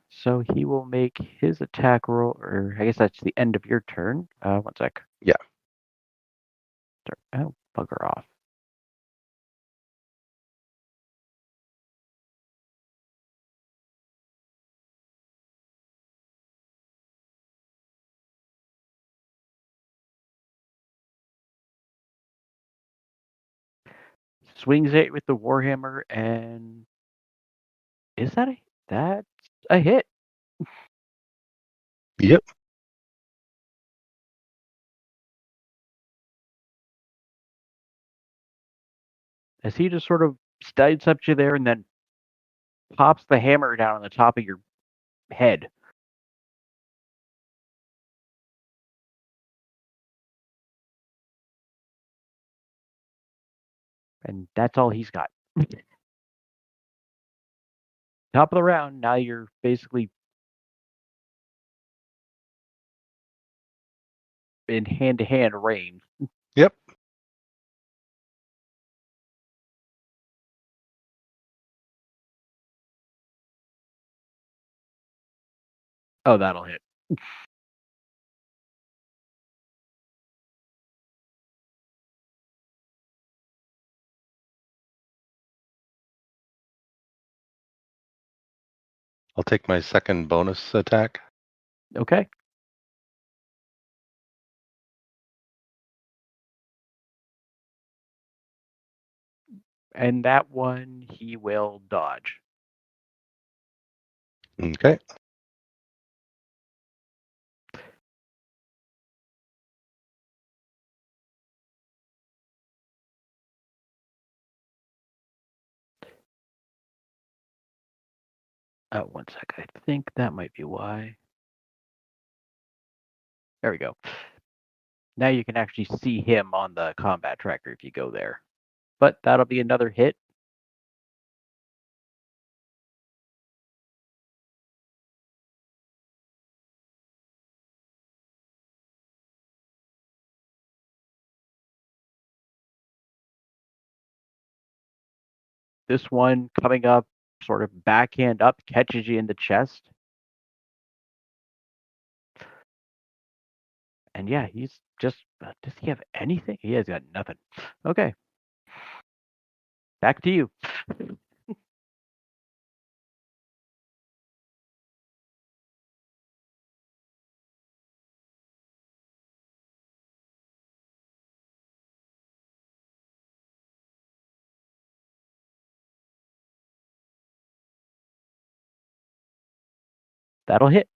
So he will make his attack roll, or I guess that's the end of your turn. 1 sec. Yeah. Oh, bugger off. Swings it with the Warhammer, and is that's a hit? Yep. As he just sort of sidesteps you there and then pops the hammer down on the top of your head. And that's all he's got. Top of the round, now you're basically in hand-to-hand range. Yep. Oh, that'll hit. I'll take my second bonus attack. Okay. And that one he will dodge. Okay. Oh, 1 sec. I think that might be why. There we go. Now you can actually see him on the combat tracker if you go there. But that'll be another hit. This one coming up, sort of backhand up, catches you in the chest. And yeah, he's just, does he have anything? He has got nothing. Okay. Back to you. That'll hit.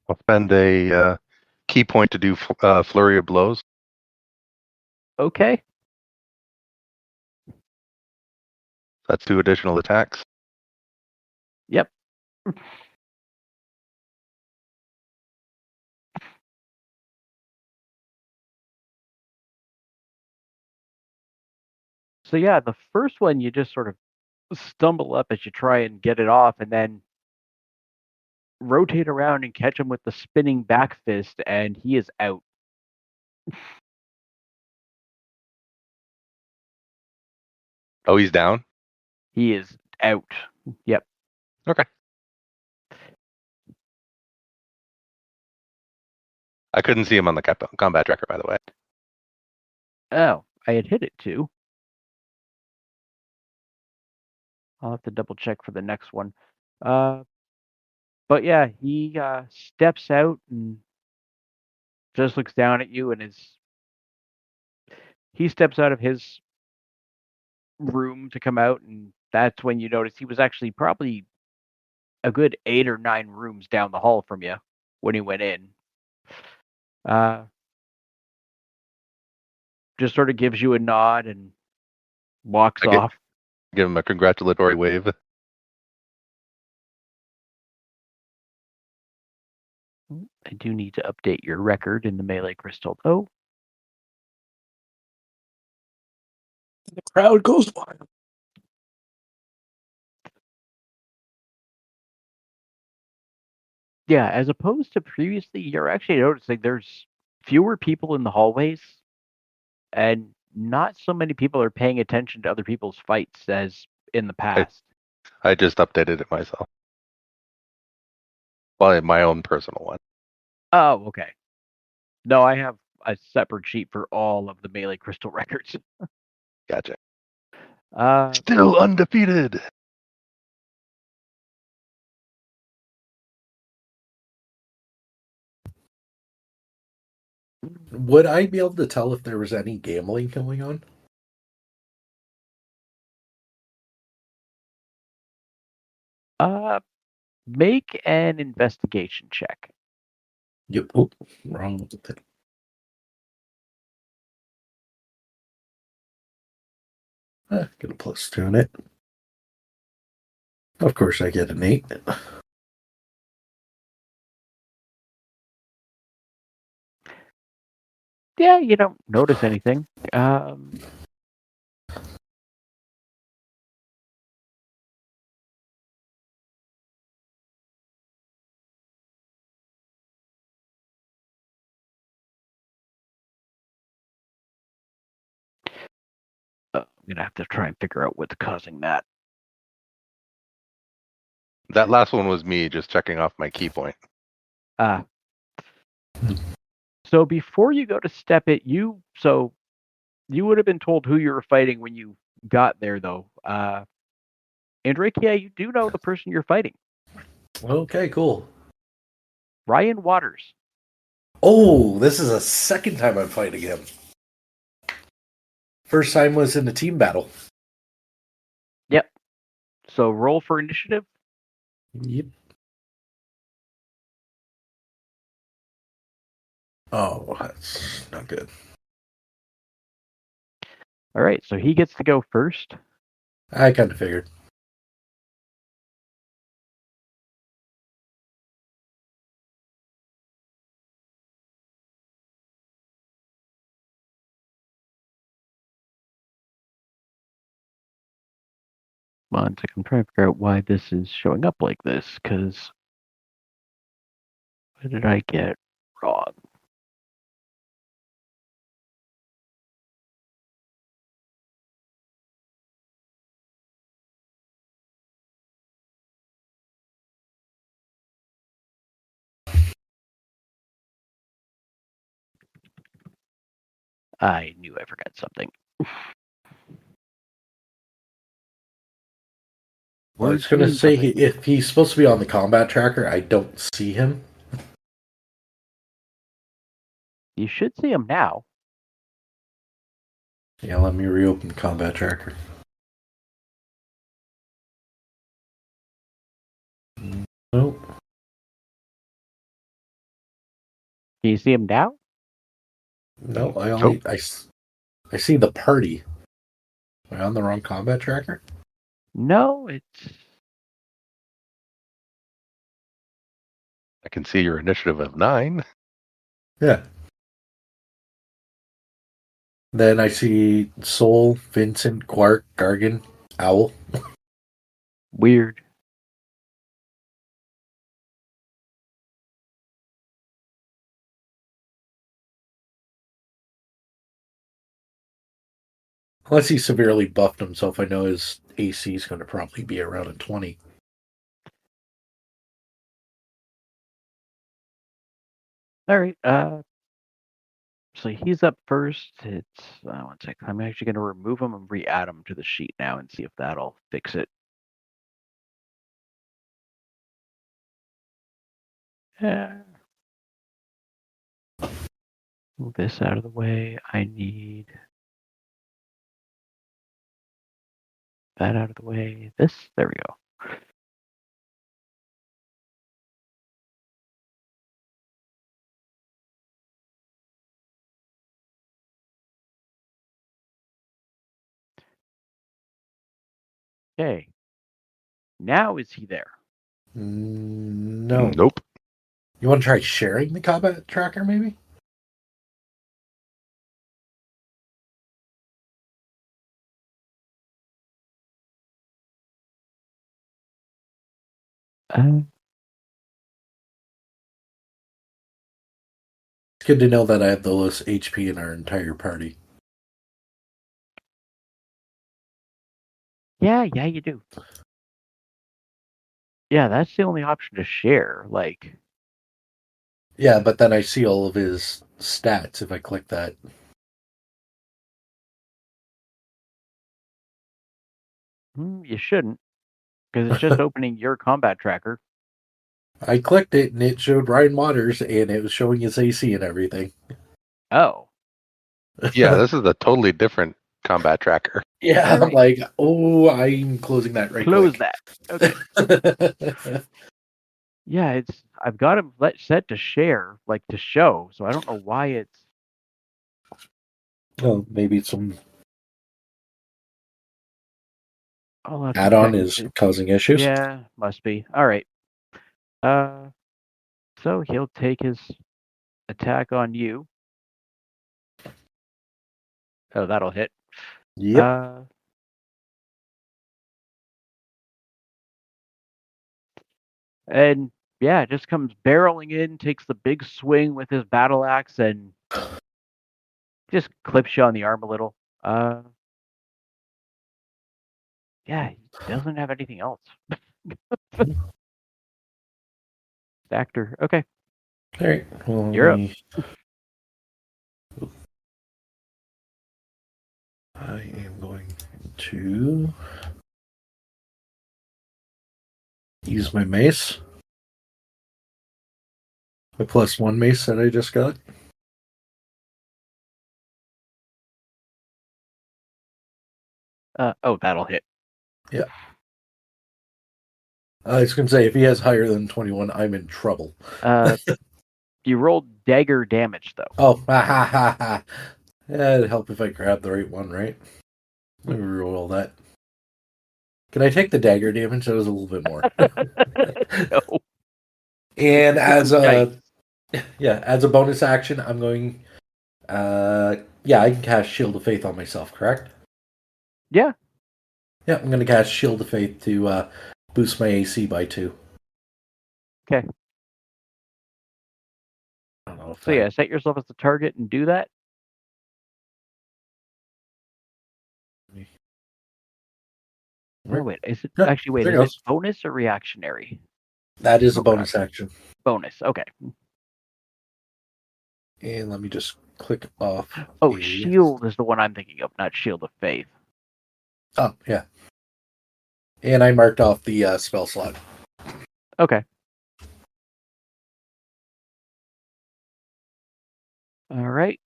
I'll spend a key point to do flurry of blows. Okay. That's 2 additional attacks. Yep. So yeah, the first one you just sort of stumble up as you try and get it off, and then rotate around and catch him with the spinning back fist, and he is out. Oh, he's down? He is out. Yep. Okay. I couldn't see him on the combat tracker, by the way. Oh, I had hit it too. I'll have to double check for the next one. But yeah, he steps out and just looks down at you, and he steps out of his room to come out, and that's when you notice he was actually probably a good 8 or 9 rooms down the hall from you when he went in. Just sort of gives you a nod and walks off. Give him a congratulatory wave. I do need to update your record in the melee crystal. Oh. The crowd goes wild. Yeah, as opposed to previously, you're actually noticing there's fewer people in the hallways, and not so many people are paying attention to other people's fights as in the past. I just updated it myself. Well, my own personal one. Oh, okay. No, I have a separate sheet for all of the melee crystal records. Gotcha. Still undefeated. Would I be able to tell if there was any gambling going on? Make an investigation check. Yep. Oh, wrong thing. Get a +2 on it. Of course, I get an 8. Yeah, you don't notice anything. I'm gonna have to try and figure out what's causing that. That last one was me just checking off my key point. So before you go to step it, you would have been told who you were fighting when you got there, though. Drake, yeah, you do know the person you're fighting. Okay, cool. Ryan Waters. Oh, this is the second time I'm fighting him. First time was in a team battle. Yep. So roll for initiative. Yep. Oh, that's not good. All right, so he gets to go first. I kind of figured. One second, I'm trying to figure out why this is showing up like this, because what did I get wrong? I knew I forgot something. Well, I was going to say, if he's supposed to be on the combat tracker, I don't see him. You should see him now. Yeah, let me reopen combat tracker. Nope. Can you see him now? No, I see the party. Am I on the wrong combat tracker? No, it's... I can see your initiative of 9. Yeah. Then I see Soul, Vincent, Quark, Gargan, Owl. Weird. Unless he severely buffed himself, I know his AC is going to probably be around a 20. All right. So he's up first. It's one sec. I'm actually going to remove him and re-add him to the sheet now and see if that'll fix it. Move this out of the way. I need that out of the way. This. There we go. Okay. Now is he there? No. Nope. You want to try sharing the combat tracker, maybe? It's good to know that I have the lowest HP in our entire party. Yeah, you do. Yeah, that's the only option to share. Like, yeah, but then I see all of his stats if I click that. You shouldn't, because it's just opening your combat tracker. I clicked it and it showed Ryan Waters and it was showing his AC and everything. Oh. Yeah, this is a totally different combat tracker. Yeah, I'm like, I'm closing that right Close quick. that. Okay. Yeah, I've got him set to share, like to show, so I don't know why it's. Oh, maybe some add-on is causing issues. Yeah, must be. All right. So he'll take his attack on you. Oh, that'll hit. Yep. And yeah, just comes barreling in, takes the big swing with his battle axe, and just clips you on the arm a little. Yeah, he doesn't have anything else. Actor. Okay. All right. Well, You're up. I am going to use my mace. My +1 mace that I just got. That'll hit. Yeah. I was going to say, if he has higher than 21, I'm in trouble. You rolled dagger damage, though. Oh, it'd help if I grab the right one, right? Let me roll that. Can I take the dagger damage? That was a little bit more. No. And as a bonus action, I'm going. I can cast Shield of Faith on myself. Correct? Yeah. Yeah, I'm going to cast Shield of Faith to boost my AC by 2. Okay. I don't know if So set yourself as the target and do that. Oh, wait, is it actually? Wait, is it bonus or reactionary? That is a bonus action. Bonus. Okay. And let me just click off. Oh, shield is the one I'm thinking of, not Shield of Faith. Oh, yeah. And I marked off the spell slot. Okay. All right.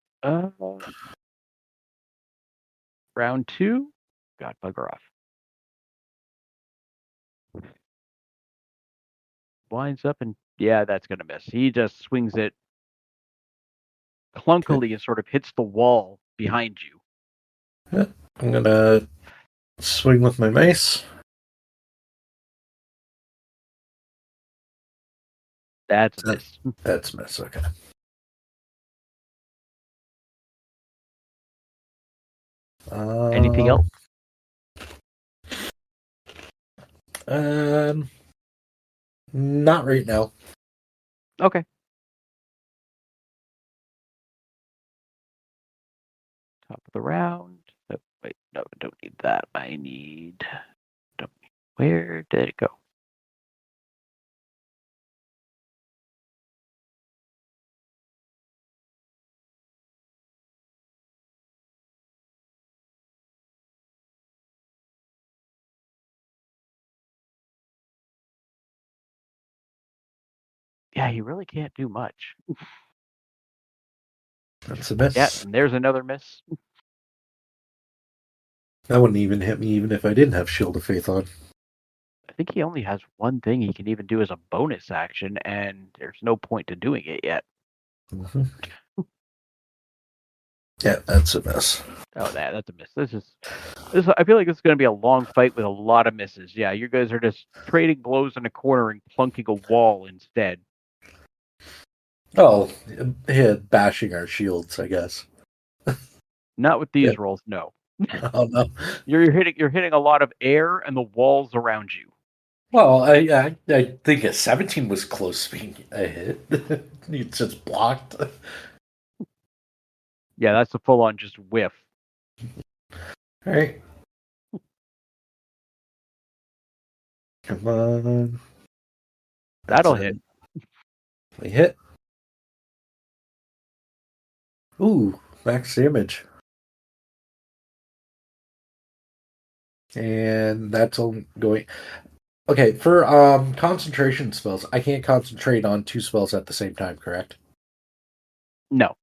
Round 2. God, bugger off. Winds up and that's gonna miss. He just swings it clunkily and sort of hits the wall behind you. Yeah, I'm gonna swing with my mace. That's a miss. That's a miss. Okay. Anything else? Not right now. Okay. Top of the round. Wait, no, I don't need that. I need. Where did it go? Yeah, he really can't do much. That's a miss. Yeah, and there's another miss. That wouldn't even hit me even if I didn't have Shield of Faith on. I think he only has one thing he can even do as a bonus action, and there's no point to doing it yet. Mm-hmm. Yeah, that's a miss. Oh, that's a miss. This. I feel like this is going to be a long fight with a lot of misses. Yeah, you guys are just trading blows in a corner and plunking a wall instead. Oh, bashing our shields, I guess. Not with these rolls, no. Oh no, you're hitting a lot of air and the walls around you. Well, I think a 17 was close being a hit. It's just blocked. Yeah, that's a full on just whiff. All right. Come on. That'll hit. We hit. Ooh, max damage. And that's on going. Okay, for concentration spells, I can't concentrate on 2 spells at the same time, correct? No.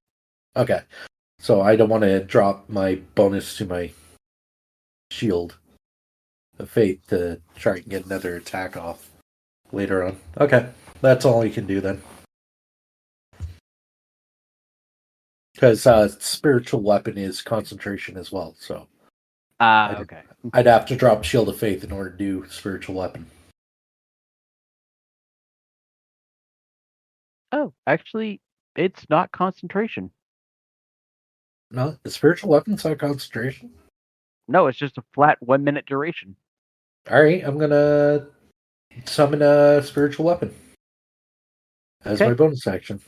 Okay. So I don't want to drop my bonus to my shield of faith to try and get another attack off later on. Okay. That's all you can do then. Because spiritual weapon is concentration as well, so. Okay. I'd have to drop Shield of Faith in order to do spiritual weapon. Oh, actually, it's not concentration. No, the spiritual weapon's not concentration? No, it's just a flat 1 minute duration. Alright, I'm gonna summon a spiritual weapon as my bonus action.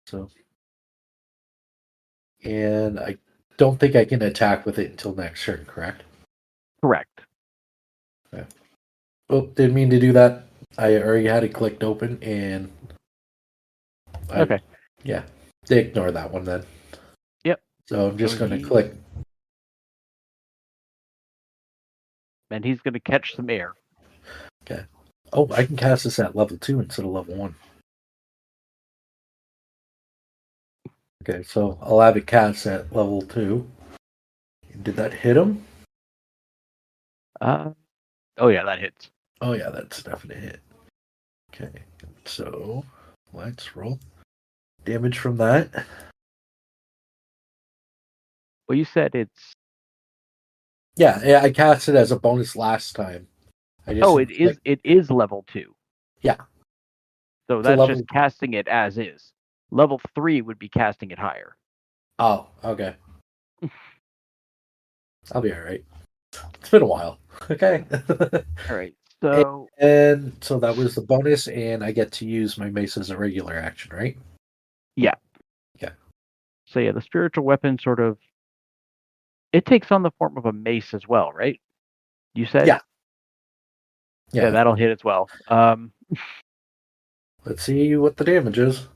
So. And I don't think I can attack with it until next turn, correct? Correct. Okay. Oh, didn't mean to do that. I already had it clicked open, and okay. Yeah, they ignore that one then. Yep. So I'm just going to click. And he's going to catch some air. Okay. Oh, I can cast this at level 2 instead of level 1. Okay, so I'll have it cast at level 2. Did that hit him? Oh yeah, that hits. Oh yeah, that's a definite hit. Okay, so let's roll damage from that. Well, you said it's. Yeah, I cast it as a bonus last time. It is level 2. Yeah. So that's just casting it as is. Level 3 would be casting it higher. Oh, okay. I'll be all right. It's been a while. Okay. All right. So and so that was the bonus, and I get to use my mace as a regular action, right? Yeah. Yeah. So yeah, the spiritual weapon sort of it takes on the form of a mace as well, right? You said? Yeah. Yeah, that'll hit as well. Let's see what the damage is.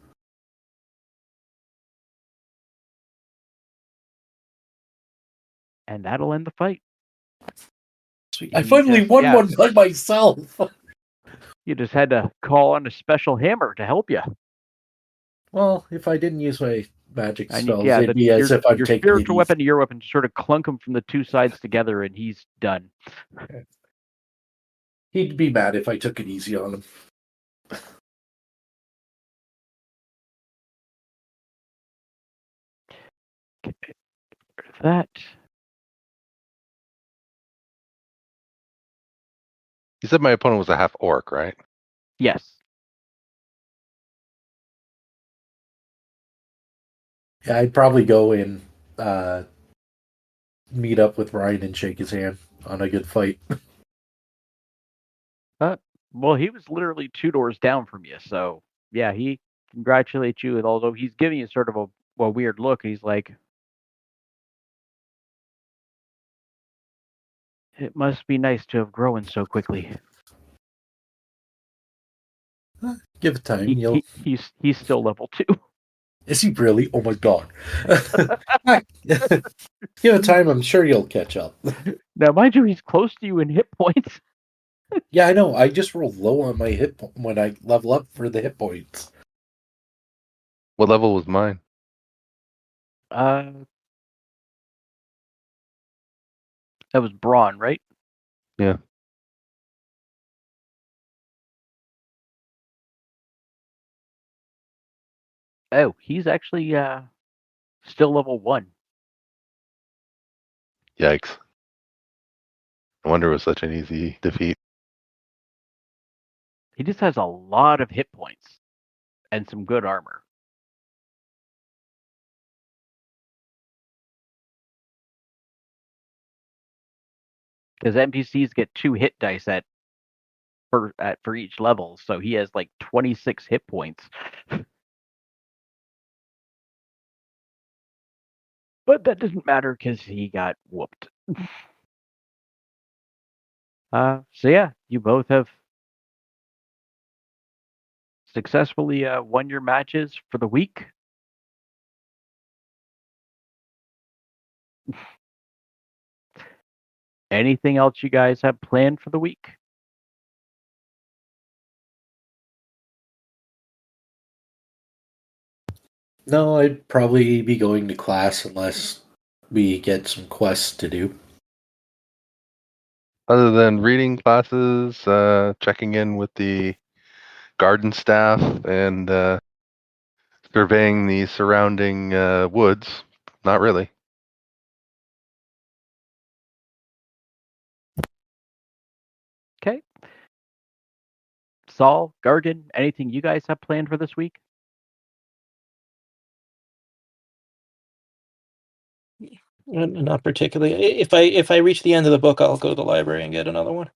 And that'll end the fight. Sweet. I finally won one by myself. You just had to call on a special hammer to help you. Well, if I didn't use my magic spells, it'd be as if I'm your taking spiritual weapon to your weapon, sort of clunk him from the two sides together, and he's done. Okay. He'd be mad if I took it easy on him. Get rid of that. You said my opponent was a half orc, right? Yes. Yeah, I'd probably go and meet up with Ryan and shake his hand on a good fight. Well, he was literally 2 doors down from you, so yeah, he congratulates you. Although he's giving you sort of a weird look, he's like, It must be nice to have grown so quickly. Give it time. He's still level 2. Is he really? Oh my god. Give it time, I'm sure you'll catch up. Now, mind you, he's close to you in hit points. Yeah, I know. I just roll low on my when I level up for the hit points. What level was mine? That was Braun, right? Yeah. Oh, he's actually still level 1. Yikes. I wonder it was such an easy defeat. He just has a lot of hit points and some good armor. Because NPCs get 2 hit dice for each level, so he has like 26 hit points. But that doesn't matter because he got whooped. So yeah, you both have successfully won your matches for the week. Anything else you guys have planned for the week? No, I'd probably be going to class unless we get some quests to do. Other than reading classes, checking in with the garden staff, and surveying the surrounding woods, not really. Okay. Saul, Gargan, anything you guys have planned for this week? Not particularly. If I reach the end of the book, I'll go to the library and get another one.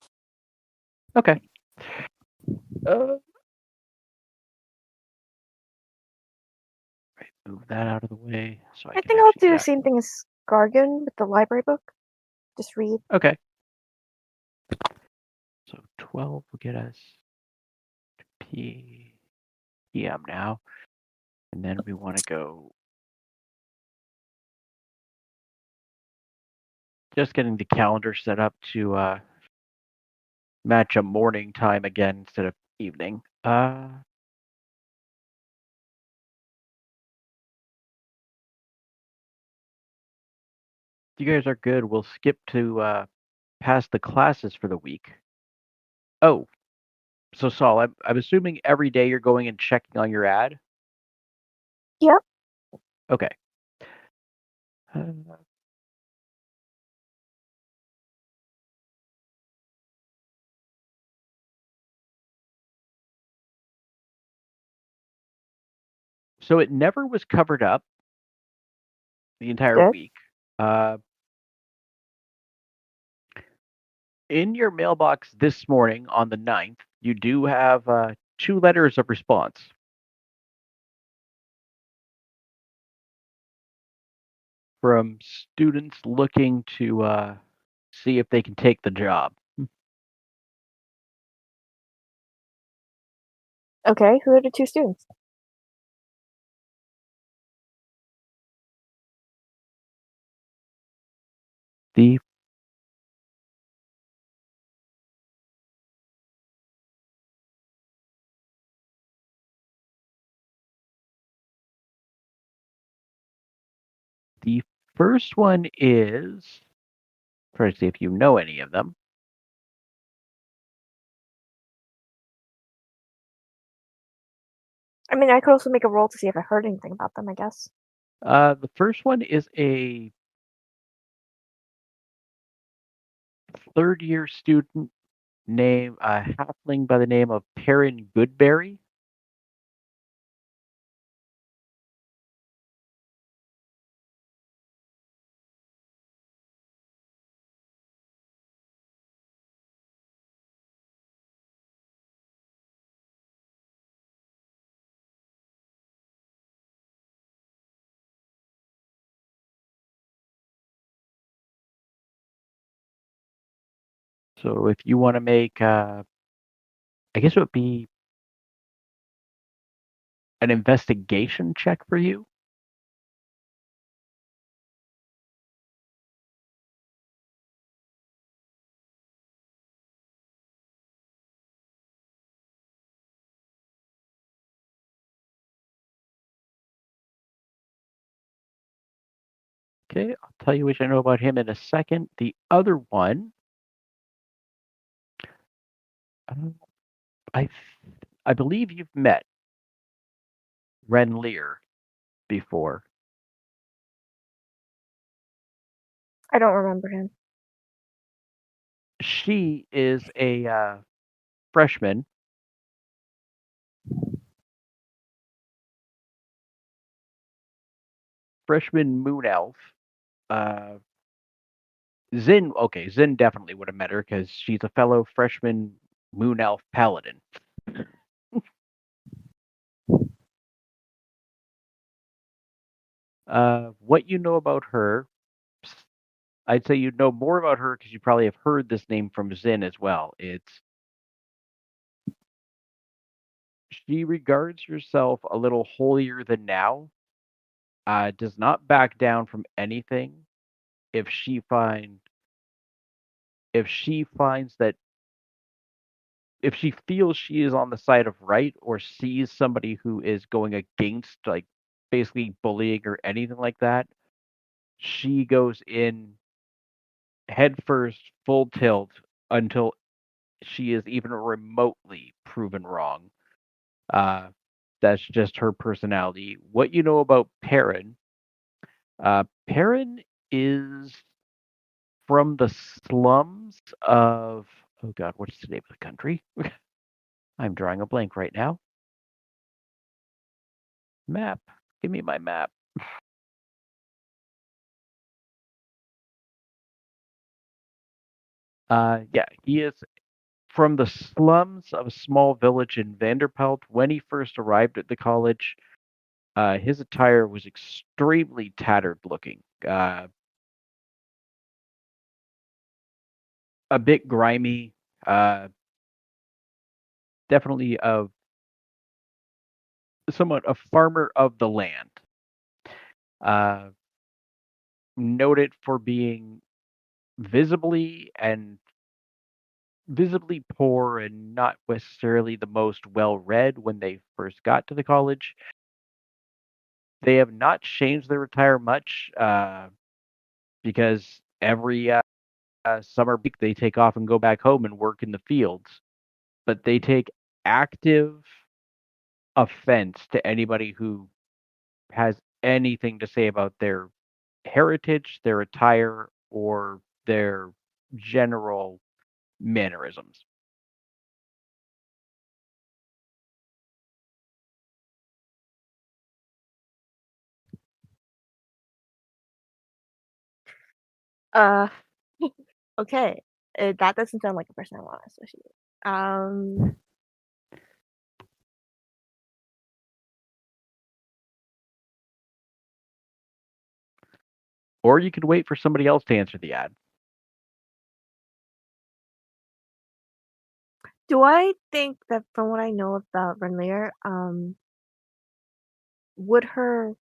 Okay. Move that out of the way so I think I'll do the same thing as Gargan with the library book. Just read. Okay. So 12 will get us to PM now. And then we want to go just getting the calendar set up to match a morning time again instead of evening. You guys are good. We'll skip to past the classes for the week. Oh, so Saul, I'm assuming every day you're going and checking on your ad? Yep. Okay. So it never was covered up the entire Good. week. In your mailbox this morning on the 9th, you do have 2 letters of response. From students looking to see if they can take the job. Okay, who are the 2 students? The first one is, try to see if you know any of them. I mean, I could also make a roll to see if I heard anything about them, I guess. The first one is a 3rd-year student named a halfling by the name of Perrin Goodberry. So if you want to make, I guess it would be an investigation check for you. Okay, I'll tell you what I know about him in a second. The other one, I I believe you've met Ren Lear before. I don't remember him. She is a freshman. Freshman moon elf. Zin, okay, Zin definitely would have met her because she's a fellow freshman moon elf paladin. What you know about her, I'd say you know more about her because you probably have heard this name from Zin as well. She regards herself a little holier than now, does not back down from anything if she finds that if she feels she is on the side of right or sees somebody who is going against, like, basically bullying or anything like that, she goes in head first, full tilt until she is even remotely proven wrong. Uh, that's just her personality. What you know about Perrin? Perrin is from the slums of, oh God, what's the name of the country? I'm drawing a blank right now. Map. Give me my map. Yeah, he is from the slums of a small village in Vanderpelt. When he first arrived at the college, his attire was extremely tattered looking, a bit grimy, uh, definitely somewhat a farmer of the land. Uh, Noted for being visibly and visibly poor and not necessarily the most well read when they first got to the college. They have not changed their attire much because every summer break they take off and go back home and work in the fields. But they take active offense to anybody who has anything to say about their heritage, their attire, or their general mannerisms. Uh, okay. That doesn't sound like a person I want to associate. Or you could wait for somebody else to answer the ad. Do I think that from what I know about Renlier, would her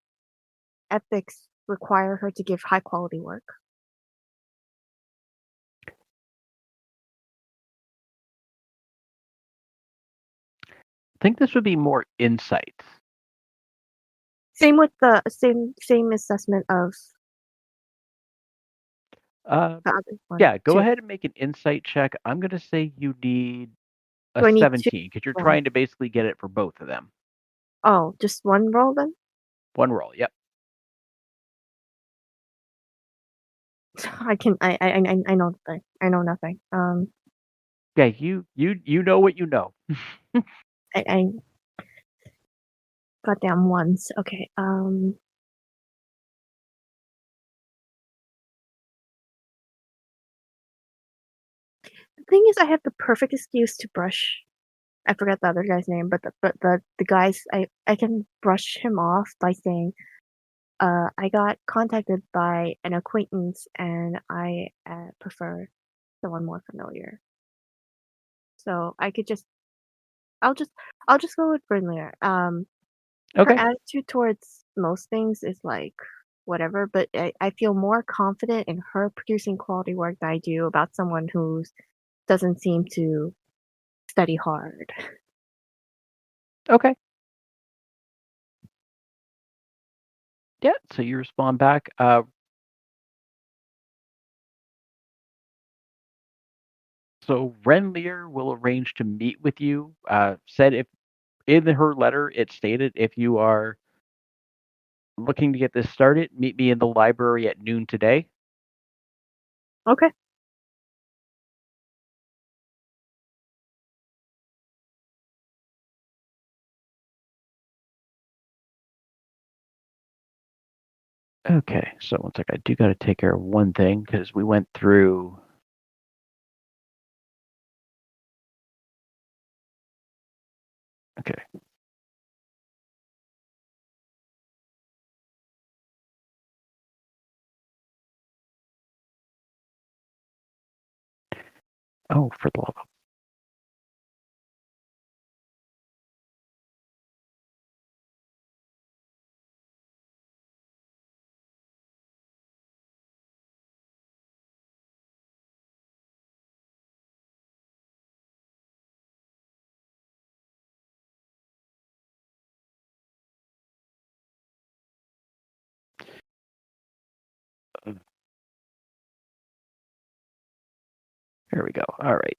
ethics require her to give high quality work? I think this would be more insights. Same with the same assessment of Uh, the other one yeah, go too. ahead and make an insight check. I'm going to say you need a Do I need 17 because you're roll? trying to basically get it for both of them. Oh, just one roll then? One roll, yep. I know nothing. I know nothing. Yeah, you know what you know. I goddamn ones. Okay. The thing is, I have the perfect excuse to brush. I forgot the other guy's name, but the guys I can brush him off by saying, I got contacted by an acquaintance and I prefer someone more familiar. so I could just I'll just I'll just go with friendlier. Her Okay. attitude towards most things is like whatever, but I feel more confident in her producing quality work than I do about someone who doesn't seem to study hard. Okay. Yeah. So you respond back. So Renlier will arrange to meet with you. Said if in her letter it stated if you are looking to get this started, meet me in the library at noon today. Okay. Okay. So one sec. I do got to take care of one thing because we went through. Okay. Oh, for the love of. There we go. All right.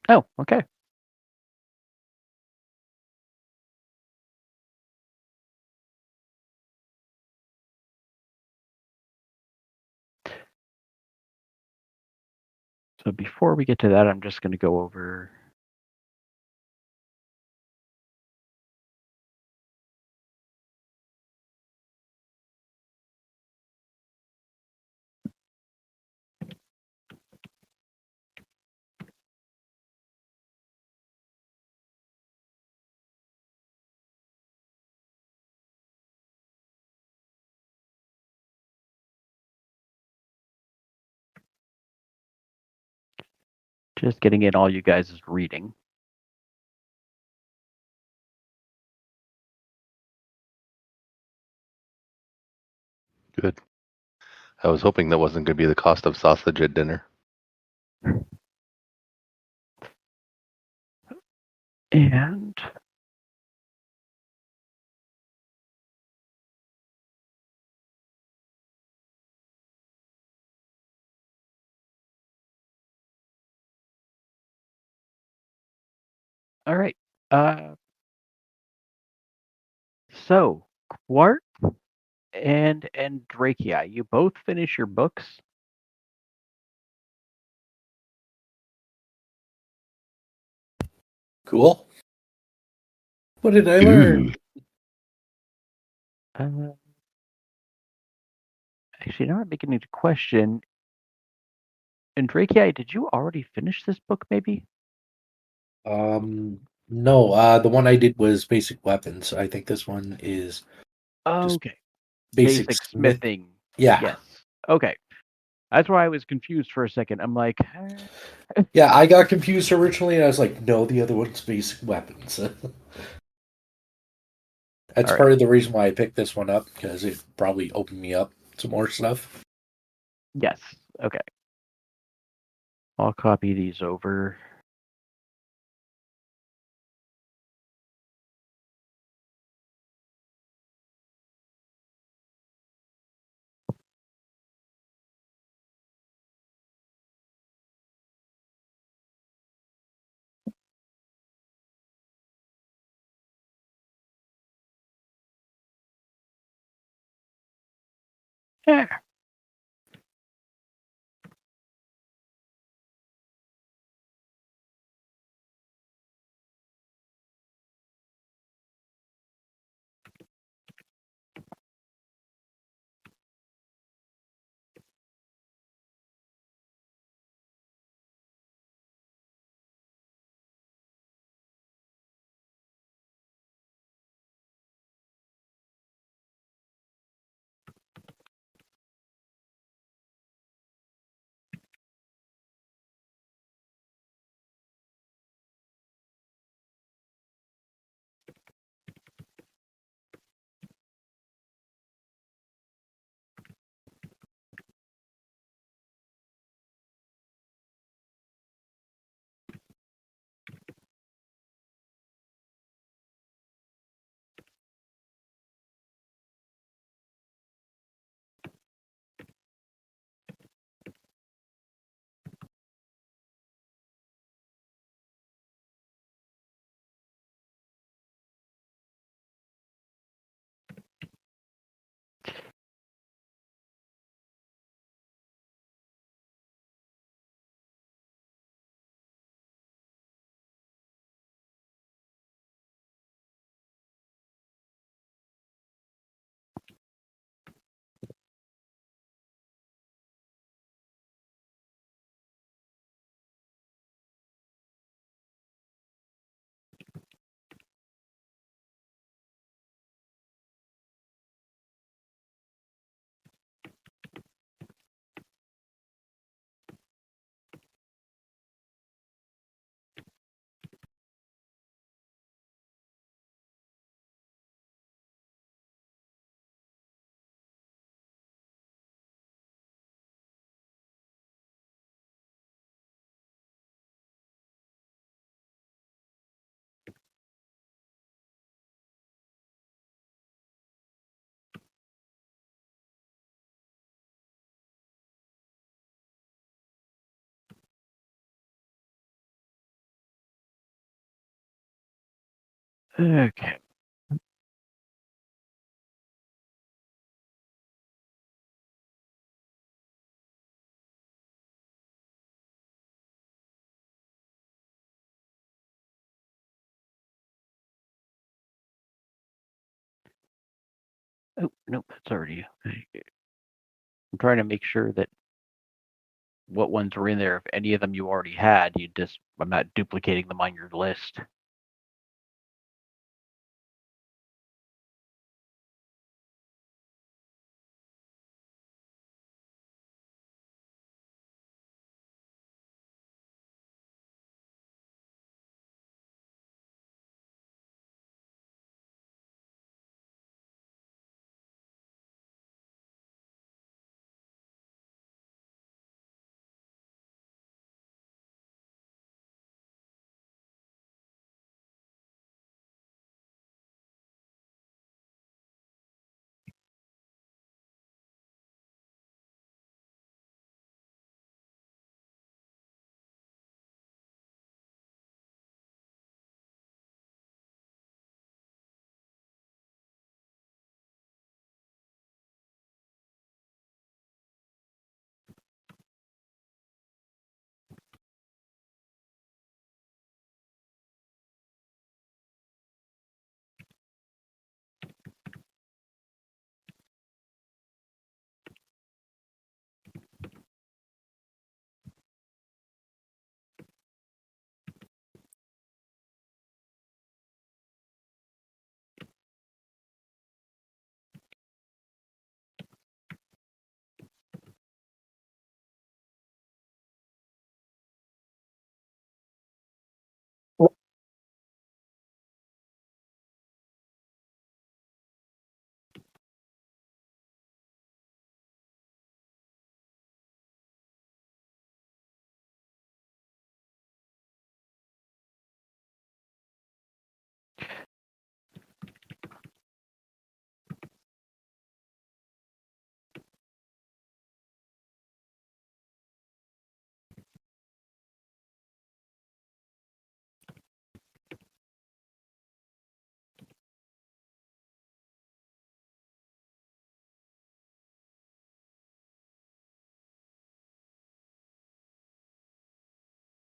Oh, okay. So before we get to that, I'm just going to go over. Just getting in all you guys' reading. Good. I was hoping that wasn't going to be the cost of sausage at dinner. And all right. So Quart and Drachii, you both finish your books. Cool. What did I learn? Actually, now I'm beginning to question. And Drachii, did you already finish this book? Maybe. No. The one I did was basic weapons. I think this one is just Okay. basic smith. smithing. Yeah. Yes. Okay. That's why I was confused for a second. I'm like, Yeah, I got confused originally, and I was like, no, the other one's basic weapons. That's all right. part of the reason why I picked this one up, because it probably opened me up to more stuff. Yes. Okay. I'll copy these over. Yeah. Okay. Oh, nope, that's already. I'm trying to make sure that what ones were in there. If any of them you already had, I'm not duplicating them on your list.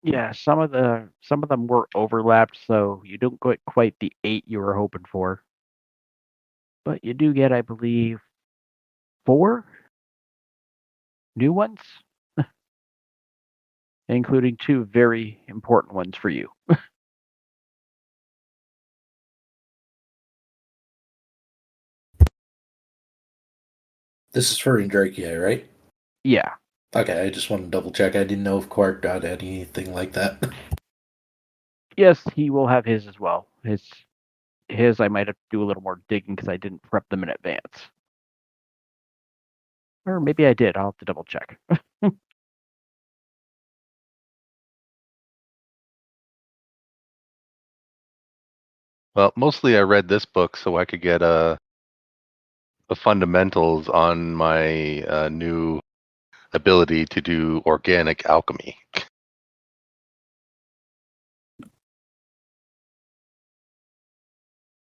Yeah, some of them were overlapped, so you don't get quite the 8 you were hoping for. But you do get, I believe, 4 new ones, including 2 very important ones for you. This is for Andrakia, right? Yeah. Okay, I just want to double check. I didn't know if Quark got anything like that. Yes, he will have his as well. His I might have to do a little more digging because I didn't prep them in advance. Or maybe I did. I'll have to double check. Well, mostly I read this book so I could get the fundamentals on my new ability to do organic alchemy.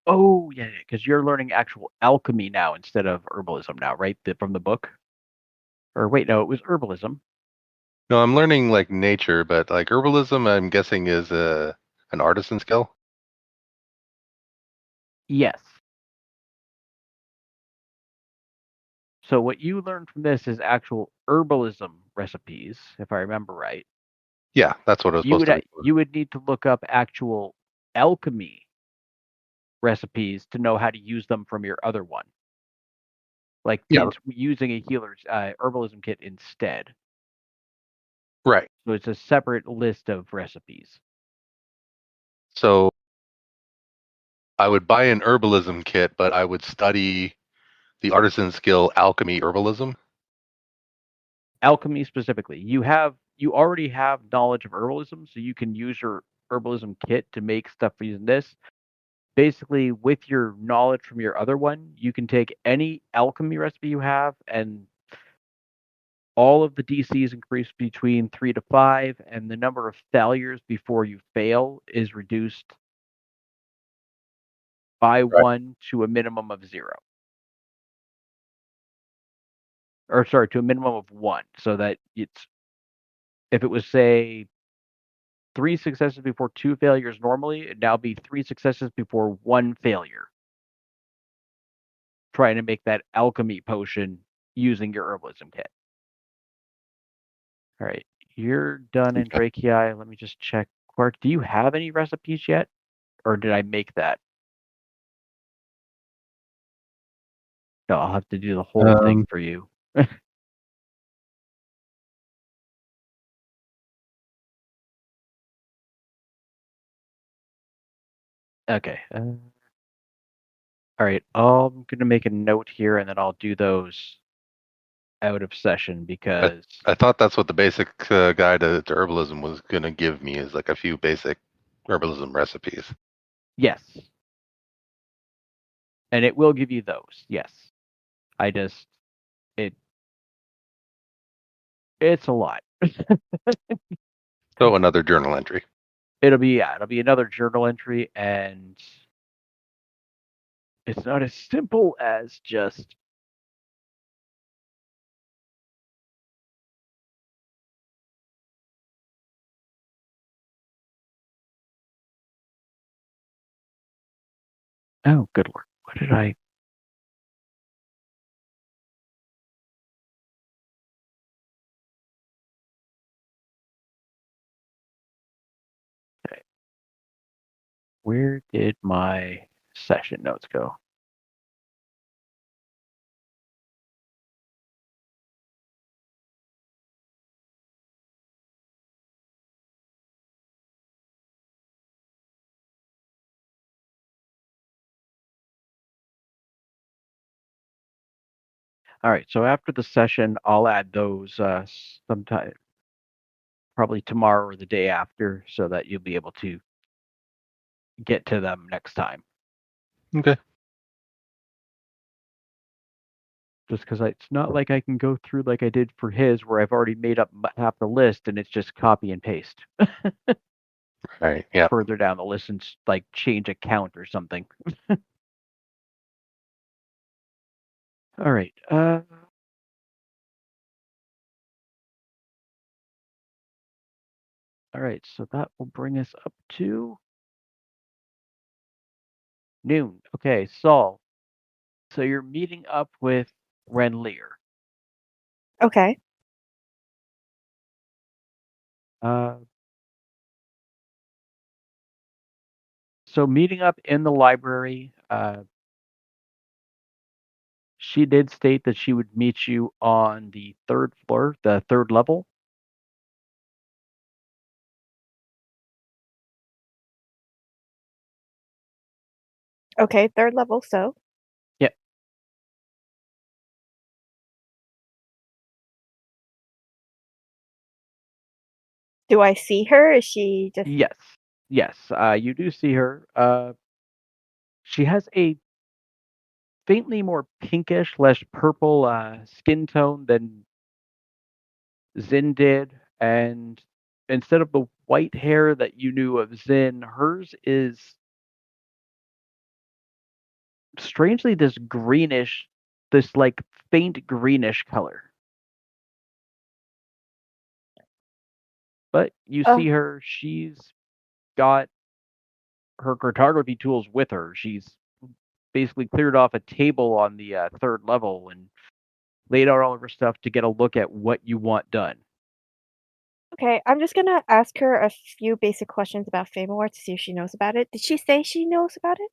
Oh, yeah, because you're learning actual alchemy now instead of herbalism now, right? From the book? Or wait, no, it was herbalism. No, I'm learning like nature, but like herbalism, I'm guessing is an artisan skill. Yes. So what you learned from this is actual herbalism recipes, if I remember right. Yeah, that's what I was supposed to be. You would need to look up actual alchemy recipes to know how to use them from your other one. Like using a healer's herbalism kit instead. Right. So it's a separate list of recipes. So I would buy an herbalism kit, but I would study the artisan skill alchemy herbalism. Alchemy specifically. You already have knowledge of herbalism, so you can use your herbalism kit to make stuff using this. Basically, with your knowledge from your other one, you can take any alchemy recipe you have, and all of the DCs increase between 3 to 5, and the number of failures before you fail is reduced by 1 to a minimum of 0. Or sorry, to a minimum of 1, so that it's if it was, say, 3 successes before 2 failures normally, it'd now be 3 successes before 1 failure. Trying to make that alchemy potion using your herbalism kit. All right, you're done in Dracii. Let me just check. Quark, do you have any recipes yet? Or did I make that? No, I'll have to do the whole thing for you. Okay. All right, I'm going to make a note here, and then I'll do those out of session because... I thought that's what the basic guide to herbalism was going to give me, is like a few basic herbalism recipes. Yes. And it will give you those, yes. It's a lot. So another journal entry. It'll be another journal entry, and it's not as simple as just oh, good lord. What did I... Okay. Where did my session notes go? All right, so after the session, I'll add those sometime, probably tomorrow or the day after, so that you'll be able to get to them next time. Okay. Just because it's not like I can go through like I did for his, where I've already made up half the list and it's just copy and paste. Right, yeah. Further down the list and like change a count or something. All right. All right, so that will bring us up to noon. Okay, Saul. So you're meeting up with Renlier. Okay. So meeting up in the library, she did state that she would meet you on the 3rd floor, the 3rd level. Okay, 3rd level, so? Yeah. Do I see her? Is she just... Yes. Yes, you do see her. She has a faintly more pinkish, less purple skin tone than Zin did, and instead of the white hair that you knew of Zin, hers is strangely this greenish, this like faint greenish color. But you see her, she's got her cartography tools with her. She's basically cleared off a table on the 3rd level and laid out all of her stuff to get a look at what you want done. Okay, I'm just gonna ask her a few basic questions about Famor to see if she knows about it. Did she say she knows about it?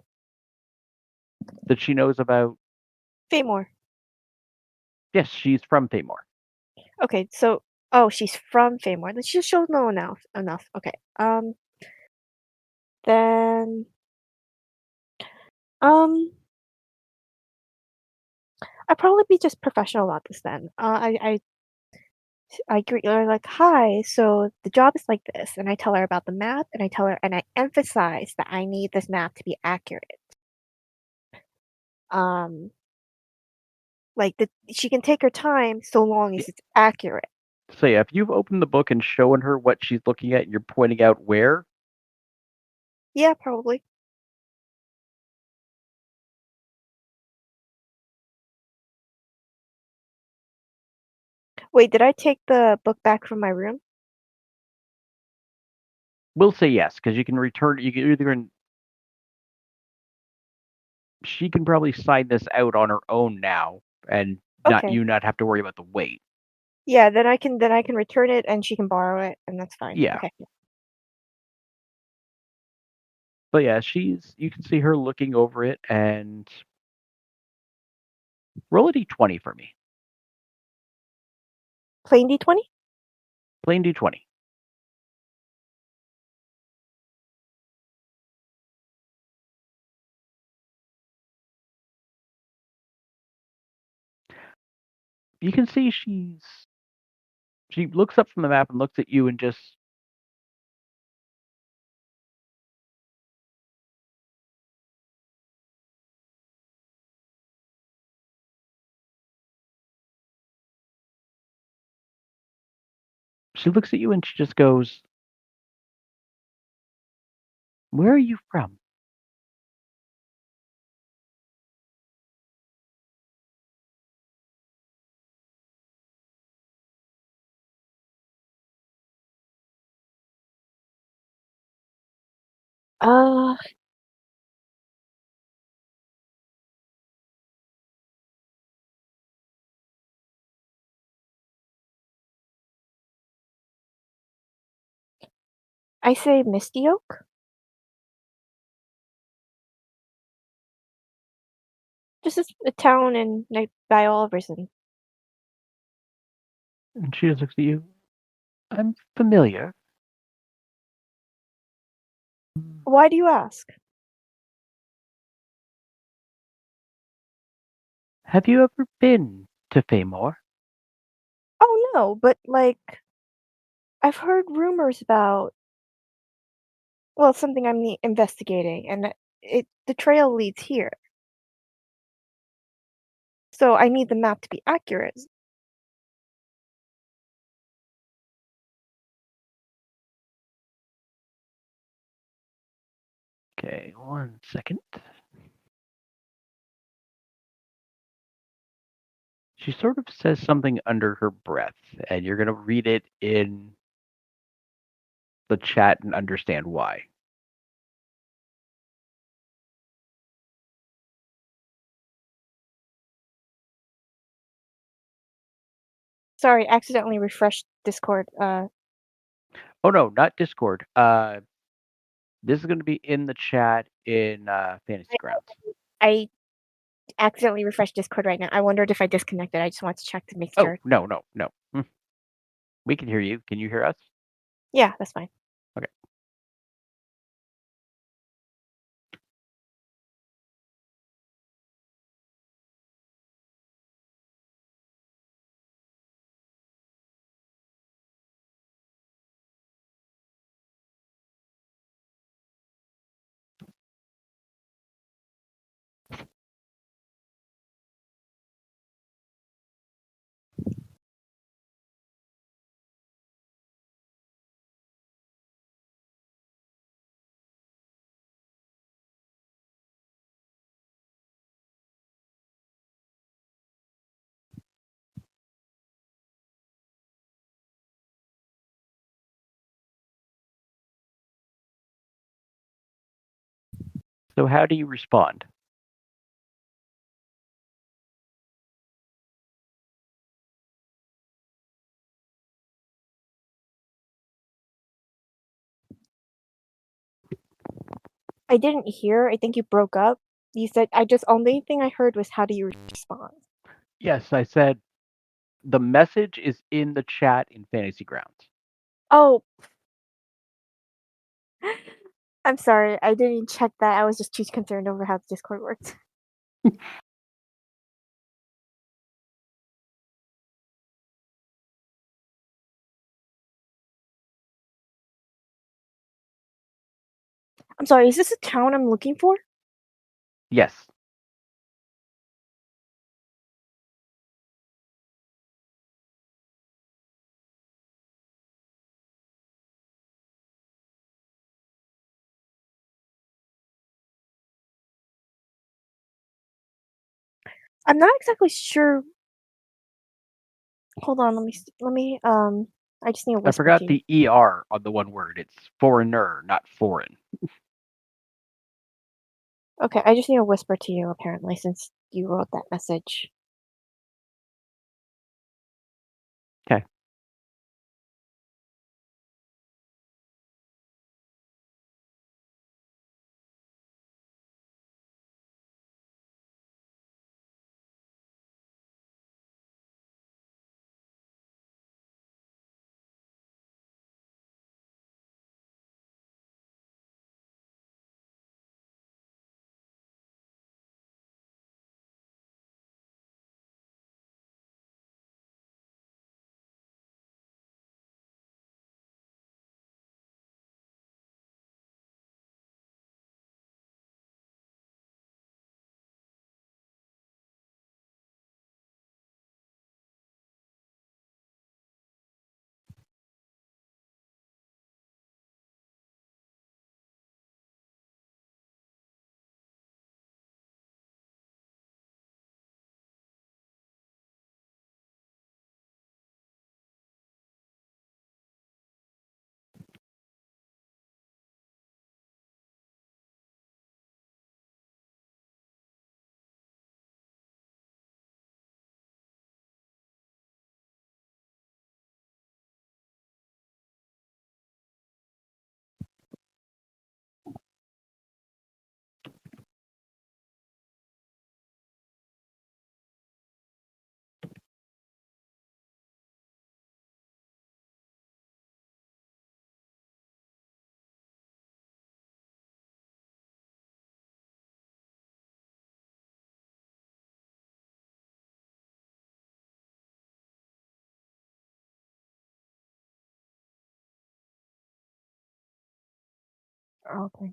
That she knows about? Famor. Yes, she's from Famor. Okay, so she's from Famor. Then she should know enough. Okay. Then I'd probably be just professional about this then. I greet her like, "Hi, so the job is like this," and I tell her about the map, and I emphasize that I need this map to be accurate. She can take her time so long as it's accurate. So yeah, if you've opened the book and shown her what she's looking at, and you're pointing out where. Yeah, probably. Wait, did I take the book back from my room? We'll say yes, because you can return. You can either. She can probably sign this out on her own now, and Okay. not have to worry about the wait. Yeah, then I can return it and she can borrow it, and that's fine. Yeah. Okay. But yeah, you can see her looking over it, and roll a d20 for me. Plain D20? Plain d20. You can see she looks up from the map and looks at you and just goes, "Where are you from?" Uh, I say Misty Oak. This is a town in by Oliverson. And she just looks at you. "I'm familiar." Why do you ask? "Have you ever been to Faymore?" Oh no, but I've heard rumors about something I'm investigating, and the trail leads here. So I need the map to be accurate. Okay, 1 second. She sort of says something under her breath, and you're gonna read it in the chat and understand why. Sorry, accidentally refreshed Discord. Oh no, not Discord. This is gonna be in the chat in Fantasy Grounds. I accidentally refreshed Discord right now. I wondered if I disconnected. I just wanted to check to make sure. Oh, no. We can hear you. Can you hear us? Yeah, that's fine. Okay. So how do you respond? I didn't hear. I think you broke up. You said only thing I heard was how do you respond? Yes, I said the message is in the chat in Fantasy Grounds. Oh. I'm sorry. I didn't check that. I was just too concerned over how the Discord worked. I'm sorry. Is this a town I'm looking for? Yes. I'm not exactly sure. Hold on, I just need to I whisper forgot to you. the ER on the one word. It's foreigner, not foreign. Okay, I just need to whisper to you, apparently, since you wrote that message. Okay. Okay.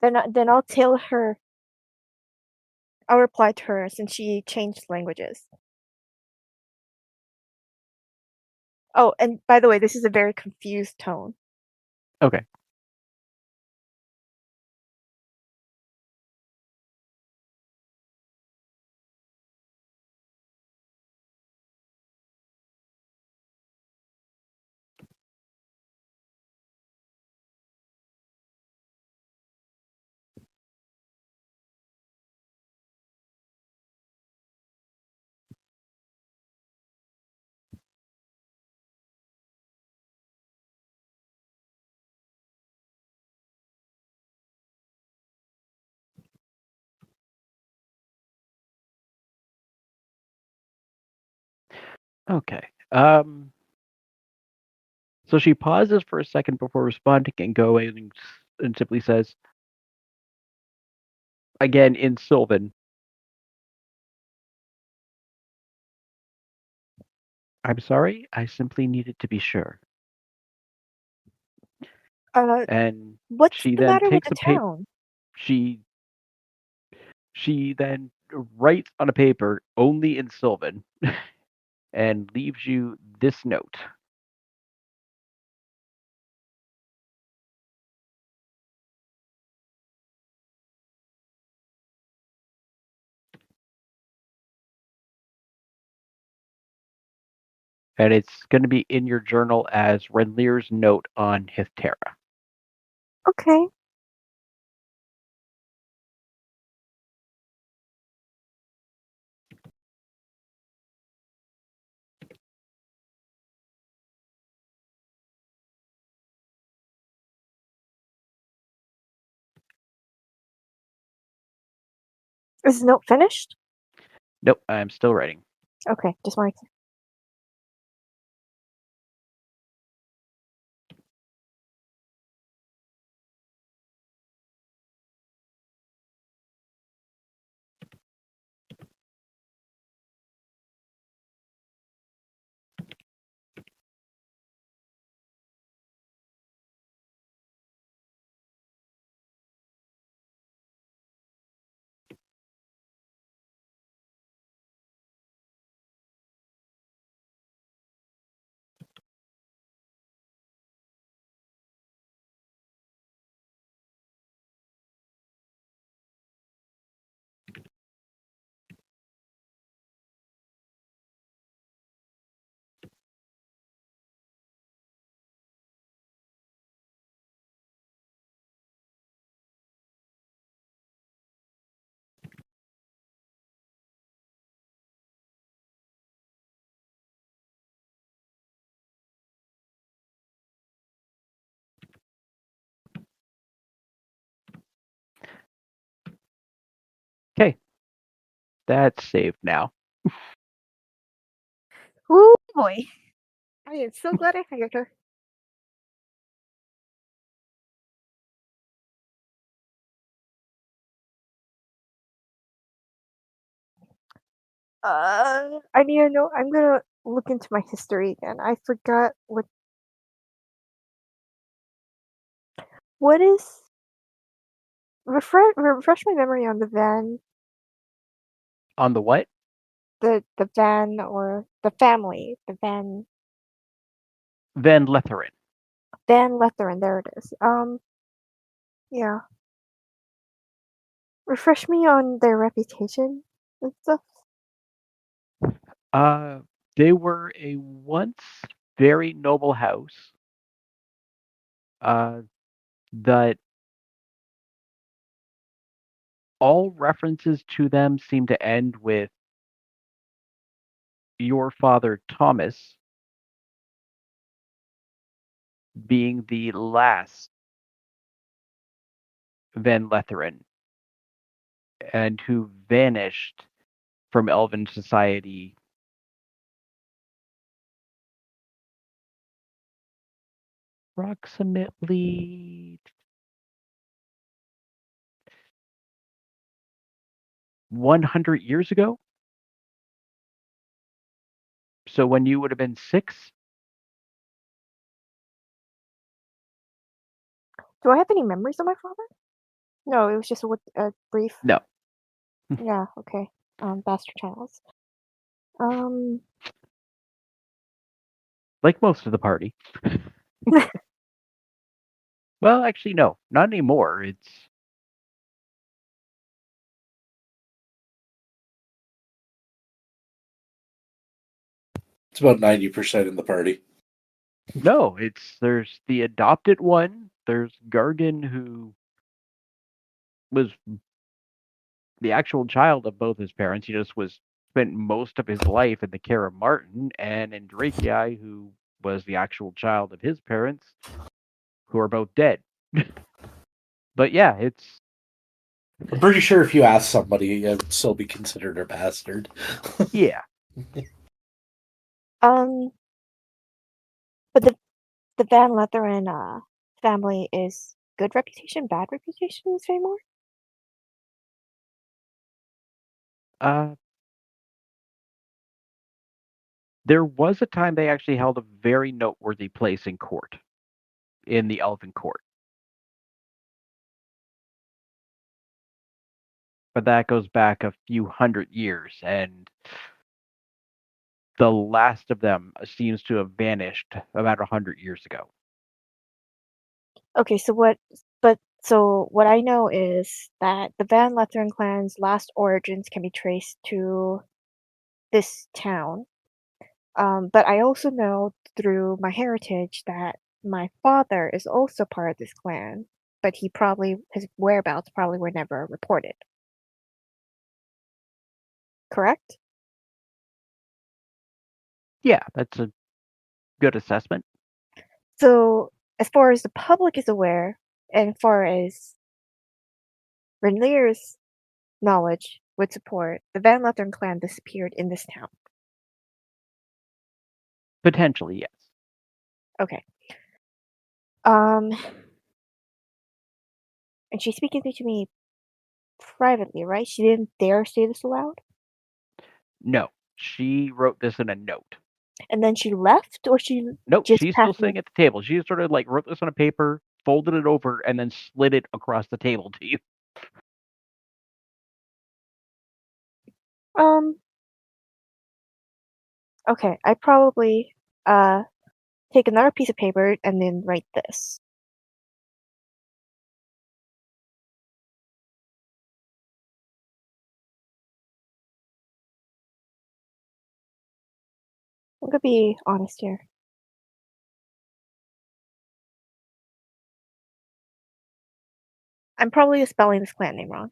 Then I'll tell her. I'll reply to her since she changed languages. Oh, and by the way, this is a very confused tone. Okay. Okay. So she pauses for a second before responding and going and simply says, again in Sylvan, I'm sorry, I simply needed to be sure. And What's she the then matter with takes the a paper. town? She then writes on a paper only in Sylvan and leaves you this note. And it's going to be in your journal as Renlier's note on Hithterra. Okay. Is the note finished? Nope, I'm still writing. Okay, just wanted to. That's saved now. Oh boy. I am so glad I hired her. I need to know. I'm gonna look into my history again. I forgot what is refresh my memory on the van, On the what? the van or the family, the Van Letherin. Van Letherin. There it is. Yeah. Refresh me on their reputation and stuff. They were a once very noble house. That all references to them seem to end with your father Thomas being the last Van Letherin, and who vanished from Elven society approximately 100 years ago. So when you would have been 6? Do I have any memories of my father? No, it was just a brief. No. Yeah. Okay. Bastard Childs. Um. Like most of the party. Well, actually, no, not anymore. It's about 90% in the party. No, there's the adopted one. There's Gargan, who was the actual child of both his parents. He just spent most of his life in the care of Martin, and Andrakii, who was the actual child of his parents, who are both dead. But yeah, I'm pretty sure if you ask somebody, it would still be considered a bastard. Yeah. But the Van Letherin family is good reputation, bad reputation, Miss Raymore? There was a time they actually held a very noteworthy place in court, in the Elven court. But that goes back a few hundred years, and the last of them seems to have vanished about 100 years ago. Okay, so what I know is that the Van Letherin clan's last origins can be traced to this town. But I also know through my heritage that my father is also part of this clan, but his whereabouts probably were never reported. Correct? Yeah, that's a good assessment. So, as far as the public is aware, and as far as Renlier's knowledge would support, the Van Lethern clan disappeared in this town. Potentially, yes. Okay. And she's speaking to me privately, right? She didn't dare say this aloud? No, she wrote this in a note. And then she left, or she Nope, just she's still passed sitting at the table. She sort of like wrote this on a paper, folded it over, and then slid it across the table to you. Okay, I probably take another piece of paper and then write this. I'm gonna be honest here. I'm probably spelling this clan name wrong.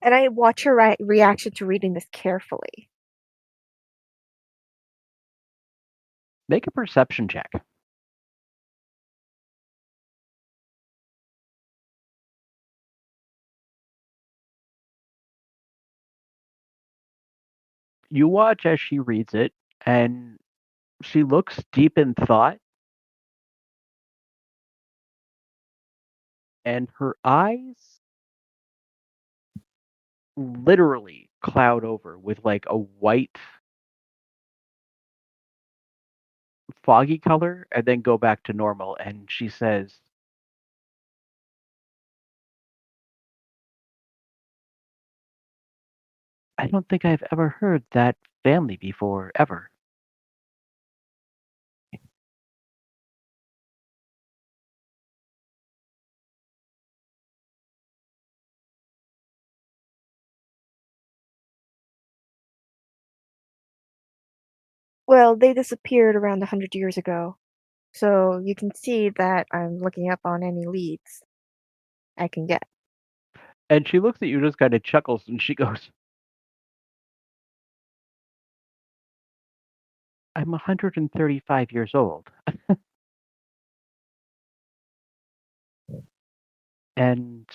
And I watch her reaction to reading this carefully. Make a perception check. You watch as she reads it, and she looks deep in thought, and her eyes literally cloud over with like a white foggy color and then go back to normal, and she says, I don't think I've ever heard that family before, ever. Well, they disappeared around 100 years ago, so you can see that I'm looking up on any leads I can get. And she looks at you, just kind of chuckles, and she goes, I'm 135 years old. And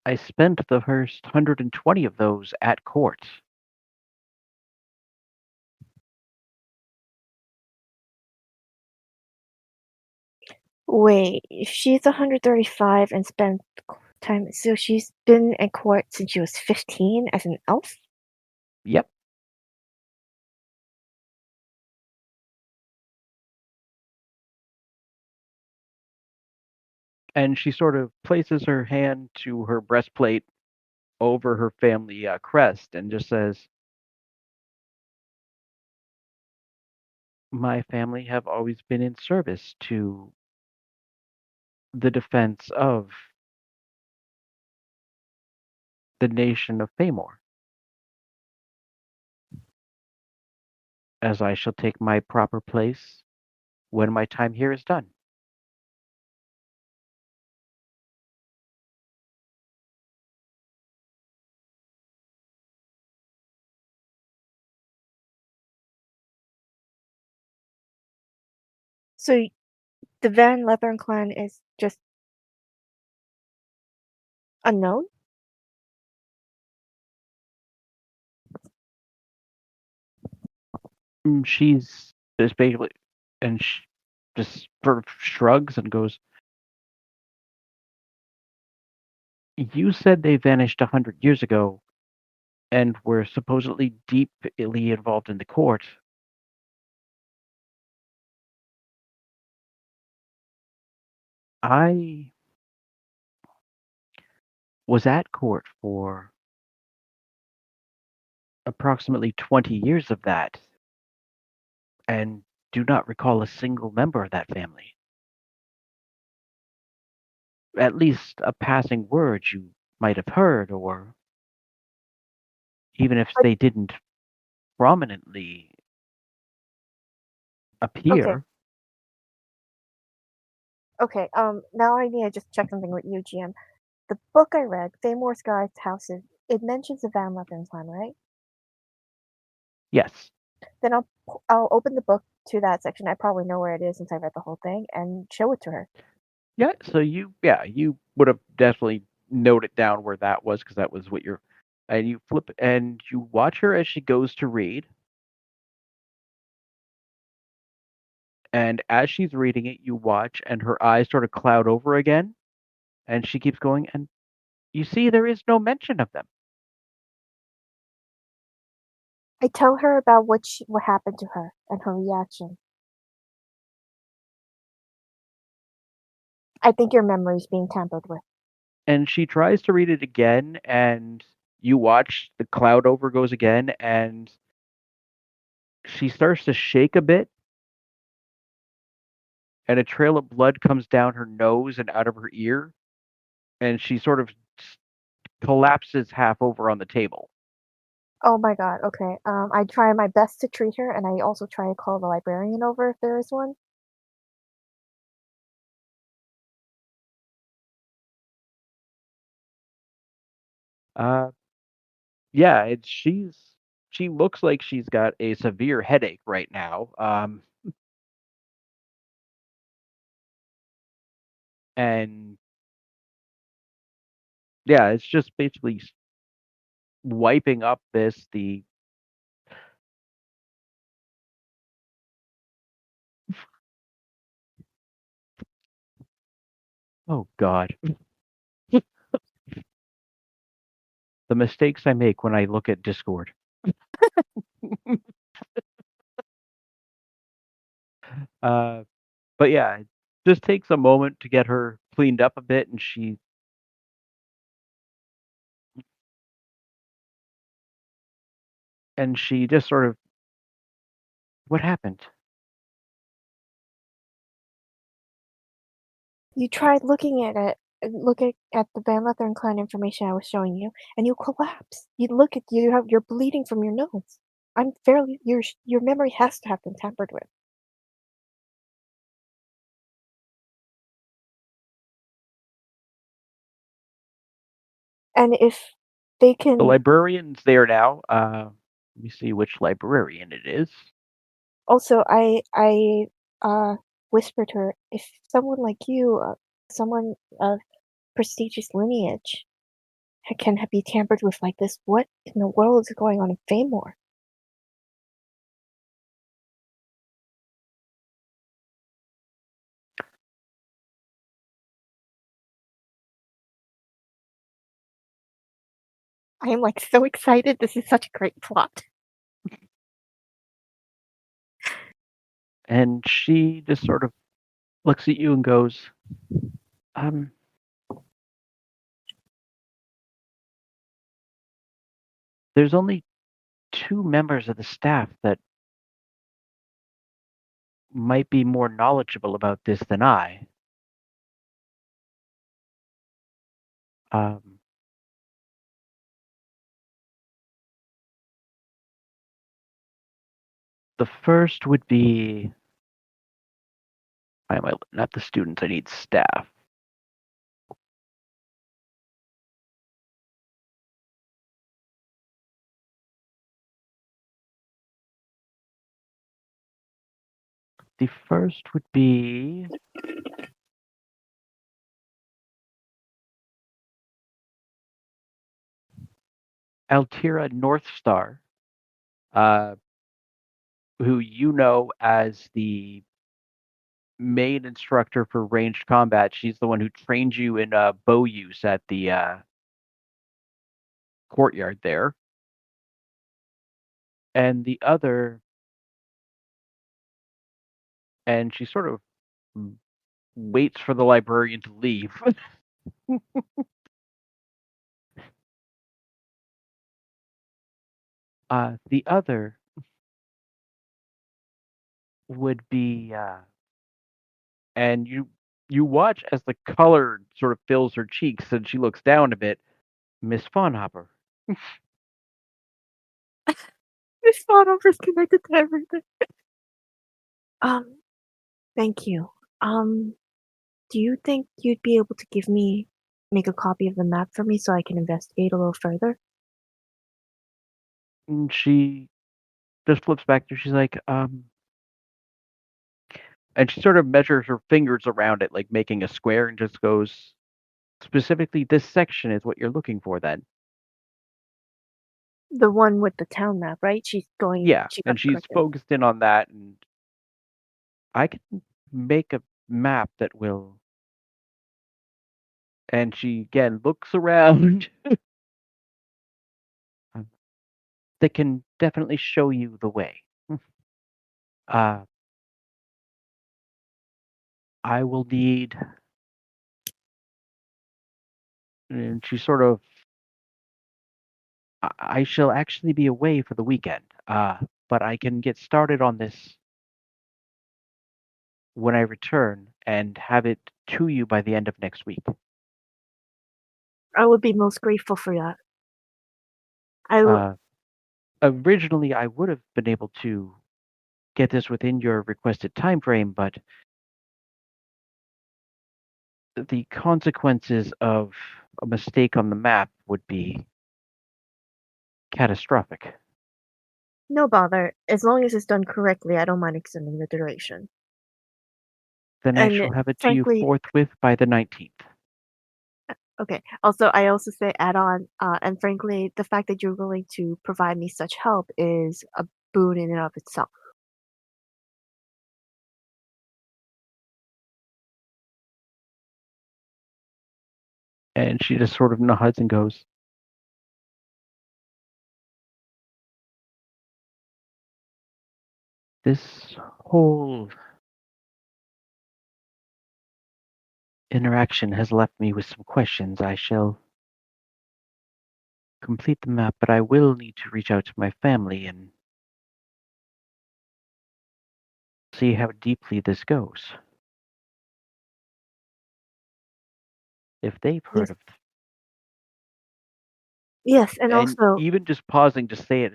I spent the first 120 of those at court. Wait, if she's 135 and spent time, so she's been in court since she was 15 as an elf? Yep. And she sort of places her hand to her breastplate over her family crest and just says, my family have always been in service to the defense of the nation of Famor, as I shall take my proper place when my time here is done. So the Van Lethern clan is just unknown? She's just basically, and she just sort of shrugs and goes, you said they vanished 100 years ago and were supposedly deeply involved in the court. I was at court for approximately 20 years of that and do not recall a single member of that family. At least a passing word you might have heard, or even if they didn't prominently Okay. appear. Okay, now I need to just check something with you, GM. The book I read, Famor's Guide to Houses, it mentions the Van Lethern clan, right? Yes. Then I'll open the book to that section. I probably know where it is since I read the whole thing, and show it to her. Yeah, so you would have definitely noted down where that was, because that was what you're, and you flip and you watch her as she goes to read. And as she's reading it, you watch and her eyes sort of cloud over again, and she keeps going, and you see there is no mention of them. I tell her about what happened to her and her reaction. I think your memory's being tampered with. And she tries to read it again, and you watch the cloud over goes again, and she starts to shake a bit, and a trail of blood comes down her nose and out of her ear, and she sort of collapses half over on the table. Oh my god, okay. I try my best to treat her, and I also try to call the librarian over if there is one. Uh, yeah, she looks like she's got a severe headache right now. And yeah, it's just basically wiping up the oh God, the mistakes I make when I look at Discord. Uh, but yeah, it just takes a moment to get her cleaned up a bit, and she just sort of, what happened? You tried looking at it, looking at the Van Leather and Klein information I was showing you, and you collapse. You look at you're bleeding from your nose. Your memory has to have been tampered with. And if they The can librarian's there now. Let me see which librarian it is. also, I whispered to her, if someone like you, someone of prestigious lineage, can be tampered with like this, what in the world is going on in Famor? I am like so excited. This is such a great plot. And she just sort of looks at you and goes, um, there's only 2 members of the staff that might be more knowledgeable about this than I. Um, the first would be, why am I not the students? I need staff. The first would be Altira Northstar, who you know as the main instructor for ranged combat. She's the one who trained you in bow use at the courtyard there. And the other, and she sort of waits for the librarian to leave. The other would be, and you watch as the color sort of fills her cheeks, and she looks down a bit. Miss Faunhopper. Miss Faunhopper's connected to everything. Thank you. Do you think you'd be able to make a copy of the map for me so I can investigate a little further? And she just flips back to, she's like, and she sort of measures her fingers around it, like making a square, and just goes, specifically, this section is what you're looking for then. The one with the town map, right? Yeah, she got and she's corrected. focused in on that, and I can make a map that will. And she again looks around. That can definitely show you the way. I will need. And she sort of. I shall actually be away for the weekend, but I can get started on this when I return and have it to you by the end of next week. I would be most grateful for that. Originally, I would have been able to get this within your requested time frame, but the consequences of a mistake on the map would be catastrophic. No bother. As long as it's done correctly, I don't mind extending the duration. Then I And shall have it to you frankly, forthwith by the 19th. okay. Also, I also say add on, and frankly, the fact that you're willing to provide me such help is a boon in and of itself. And she just sort of nods and goes, this whole interaction has left me with some questions. I shall complete the map, but I will need to reach out to my family and see how deeply this goes. If they've heard of Yes, and and also, even just pausing to say it,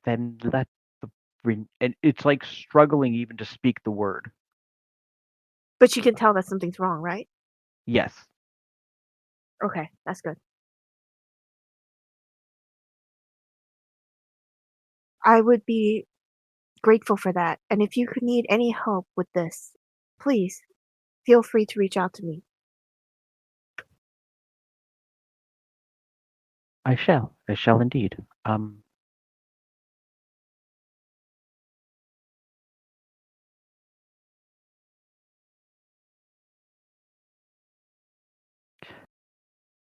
then let and it's like struggling even to speak the word. but you can tell that something's wrong, right? Yes. Okay, that's good. I would be grateful for that. And if you could need any help with this, please feel free to reach out to me. I shall. I shall indeed.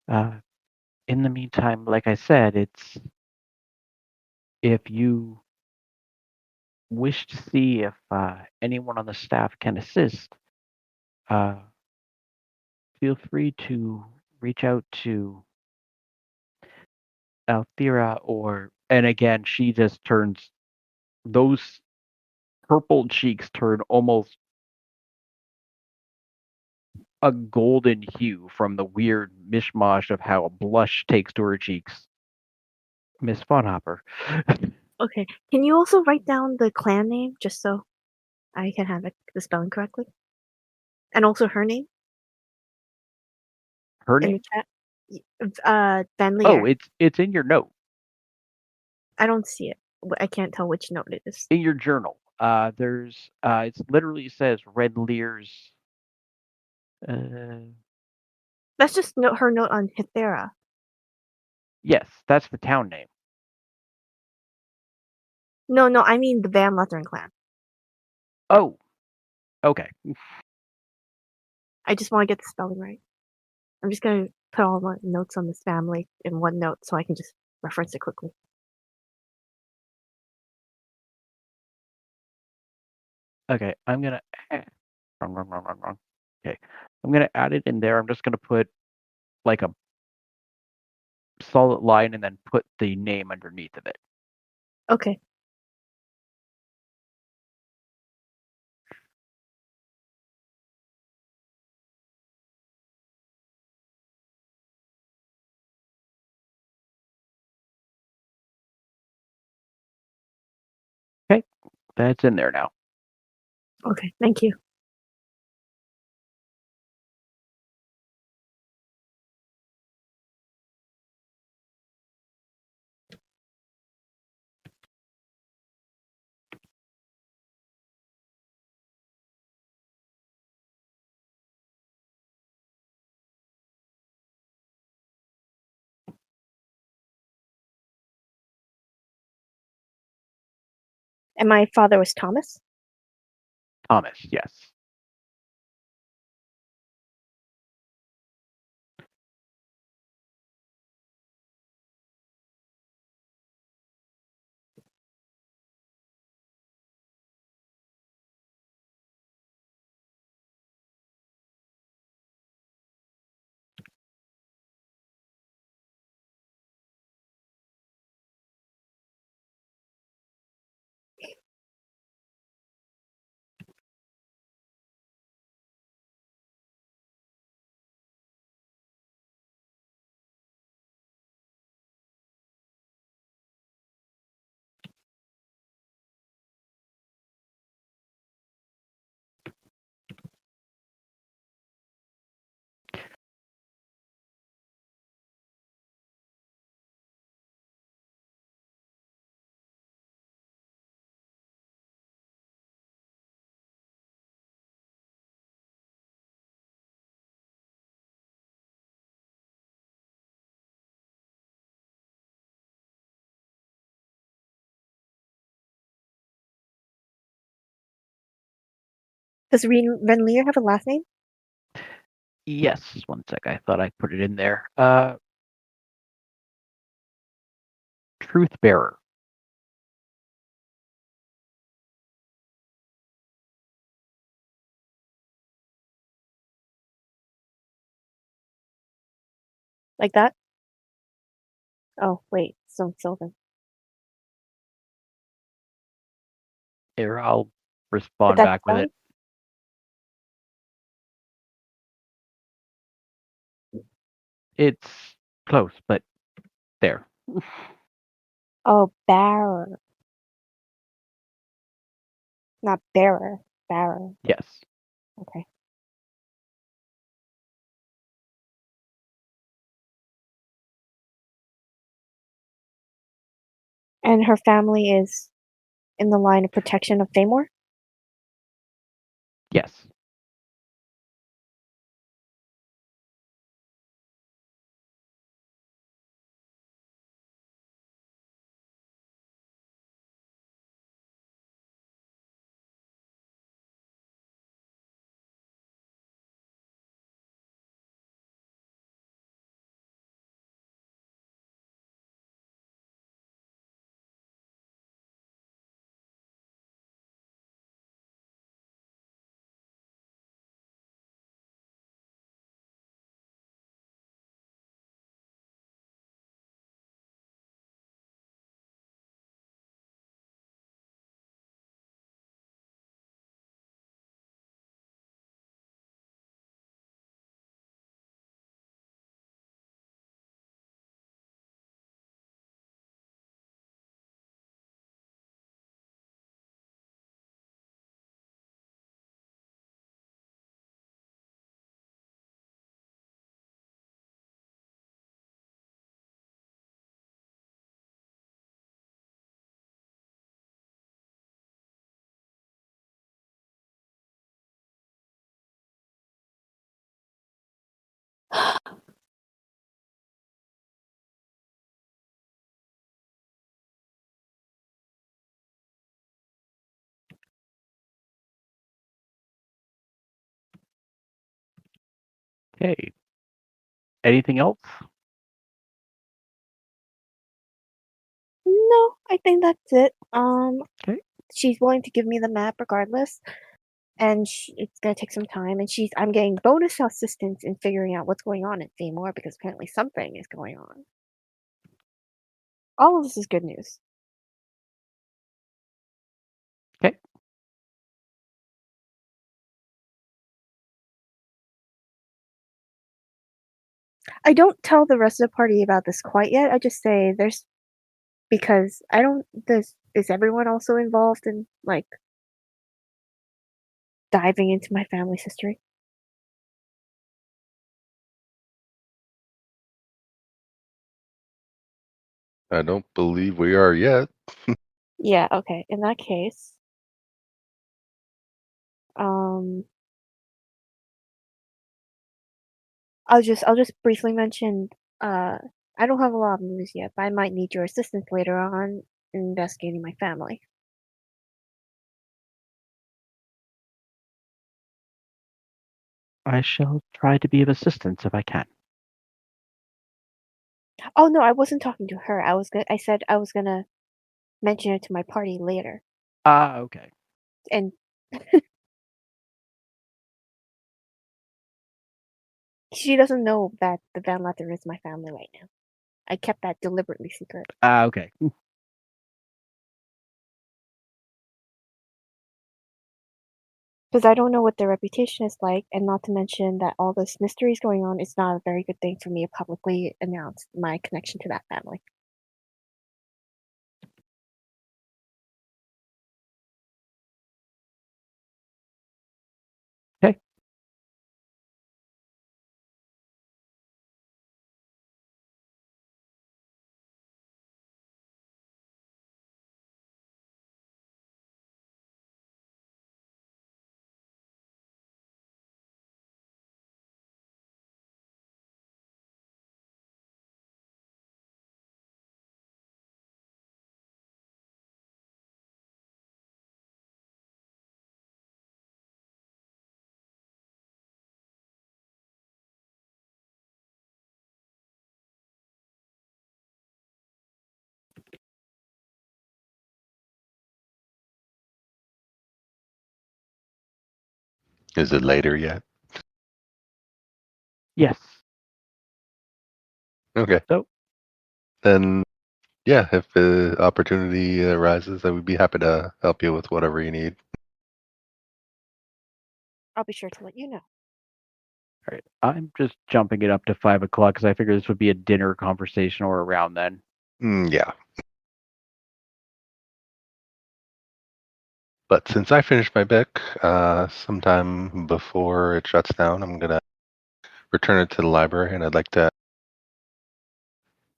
Uh, in the meantime, like I said, it's if you wish to see if anyone on the staff can assist, uh, feel free to reach out to Althea and again, she just turns, those purple cheeks turn almost a golden hue from the weird mishmash of how a blush takes to her cheeks. Miss Faunhopper. Okay. Can you also write down the clan name just so I can have the spelling correctly? And also her name Her in the name? chat? Van Oh, Leer. it's in your note. I don't see it. I can't tell which note it is. In your journal. There's it's literally says Red Lear's That's just her note on Hithera. yes, that's the town name. No, I mean the Van Lutheran clan. Oh. Okay. I just want to get the spelling right. I'm just gonna put all my notes on this family in one note so I can just reference it quickly. Okay, I'm gonna wrong. Okay. I'm gonna add it in there. I'm just gonna put like a solid line and then put the name underneath of it. Okay. Okay. That's in there now. Okay, thank you. And my father was Thomas? Thomas, yes. Does Renlier have a last name? Yes, one sec. I thought I put it in there. Truth Bearer. Like that? Oh, wait. Stone Sylvan. Here, I'll But respond that's back with it. It's close, but there. Oh, Bearer. Not Bearer. Bearer. Yes. Okay. And her family is in the line of protection of Thamor? Yes. Okay. Anything else? No, I think that's it. Okay. She's willing to give me the map regardless, and it's gonna take some time. And I'm getting bonus assistance in figuring out what's going on at Thamor because apparently something is going on. All of this is good news. Okay. I don't tell the rest of the party about this quite yet. I just say because I don't. Is everyone also involved in like diving into my family's history? I don't believe we are yet. Yeah. Okay. In that case, um, I'll just briefly mention. I don't have a lot of news yet, but I might need your assistance later on in investigating my family. I shall try to be of assistance if I can. Oh no, I wasn't talking to her. I said I was gonna mention it to my party later, Ah, okay. and she doesn't know that the Van Latter is my family right now. I kept that deliberately secret. Ah, okay. Because I don't know what their reputation is like, and not to mention that all this mystery is going on. It's not a very good thing for me to publicly announce my connection to that family. Okay. Is it later yet? Yes. Okay. So, Then, yeah, if the opportunity arises, I would be happy to help you with whatever you need. I'll be sure to let you know. all right. I'm just jumping it up to 5 o'clock because I figure this would be a dinner conversation or around then. Yeah. But since I finished my book, sometime before it shuts down, I'm going to return it to the library, and I'd like to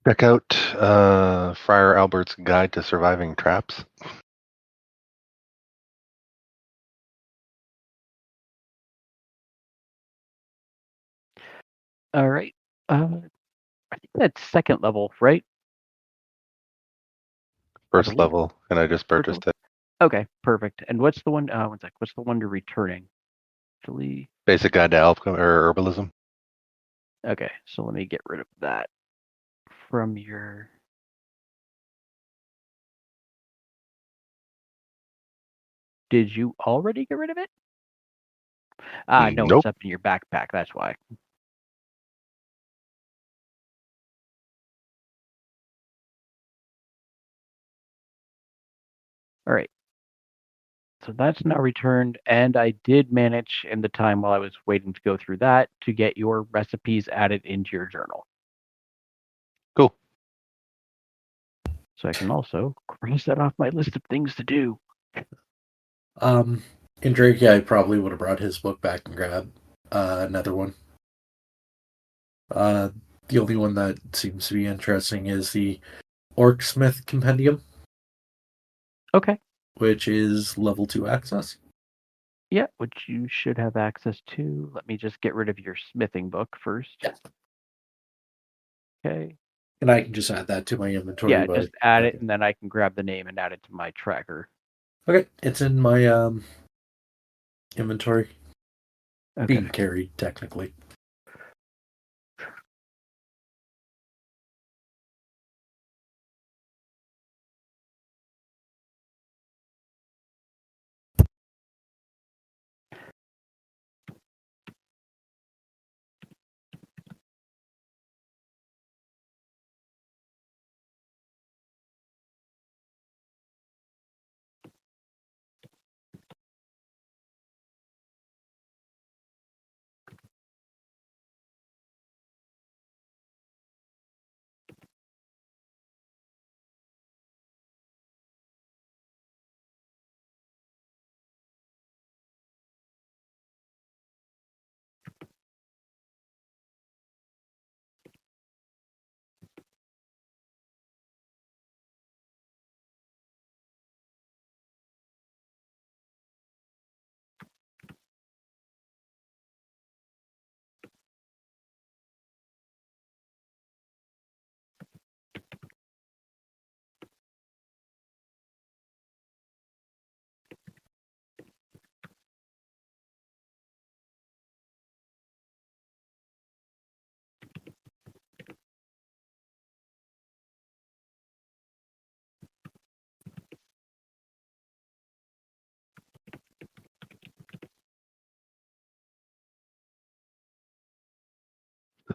check out Friar Albert's Guide to Surviving Traps. All right. I think that's second level, right? First level, and I just purchased it. Okay, perfect. And what's the one? One sec. What's the one you're returning? Actually, Basic Guide to Alchemy or Herbalism. okay. So let me get rid of that from your. Did you already get rid of it? No, Nope. it's up in your backpack. That's why. All right. So that's now returned, and I did manage in the time while I was waiting to go through that to get your recipes added into your journal. Cool. So I can also cross that off my list of things to do. In Drake, yeah, I probably would have brought his book back and grabbed another one. The only one that seems to be interesting is the Orcsmith Compendium. Okay. Which is level 2 access. Yeah, which you should have access to. Let me just get rid of your smithing book first. Yeah. Okay. And I can just add that to my inventory. Yeah, just add it, and then I can grab the name and add it to my tracker. Okay, it's in my inventory. Okay. Being carried, technically.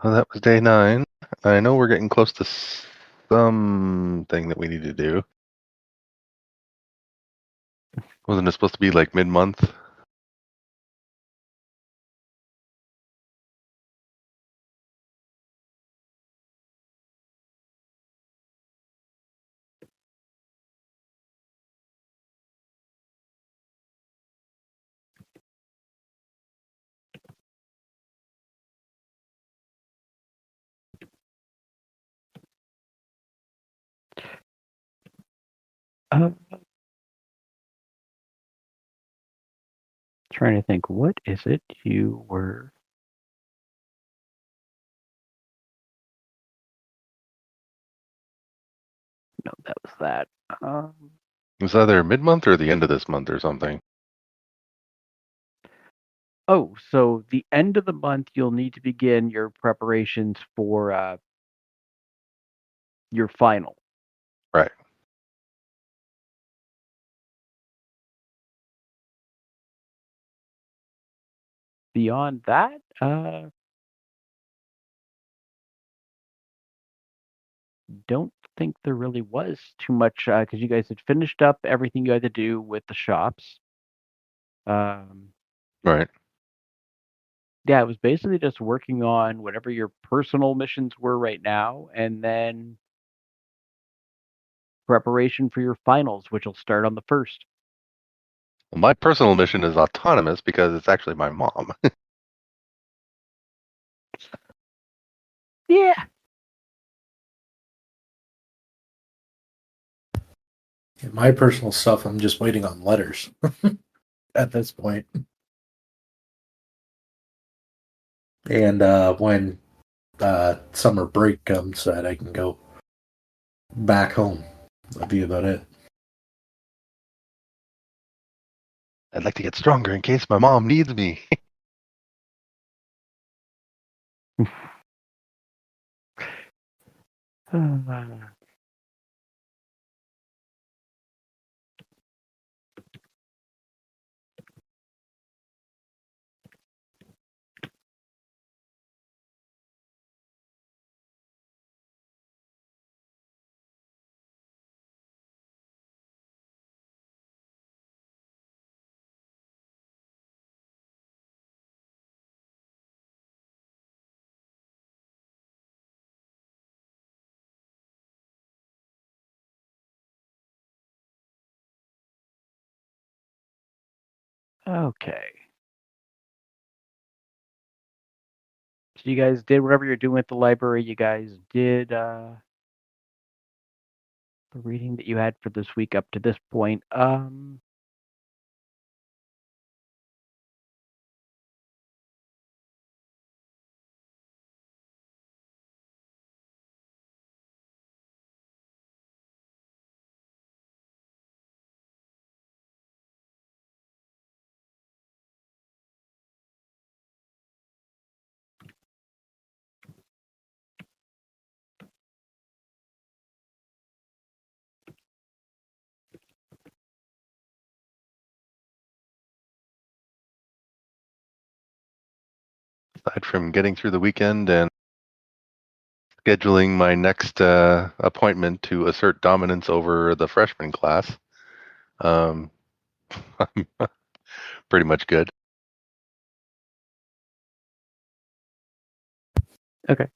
Oh, that was day 9. I know we're getting close to something that we need to do. Wasn't it supposed to be like mid-month? Trying to think, what is it you were? No, that was that. It was either mid-month or the end of this month or something. Oh, so the end of the month, you'll need to begin your preparations for your final. Right. beyond that, don't think there really was too much because you guys had finished up everything you had to do with the shops. Right. Yeah, it was basically just working on whatever your personal missions were right now, and then preparation for your finals, which will start on the 1st. Well, my personal mission is autonomous because it's actually my mom. Yeah. My personal stuff, I'm just waiting on letters at this point. And when summer break comes, that I can go back home. That'll be about it. I'd like to get stronger in case my mom needs me. Okay. So you guys did whatever you're doing at the library. You guys did the reading that you had for this week up to this point. Aside from getting through the weekend and scheduling my next appointment to assert dominance over the freshman class, I'm pretty much good. Okay.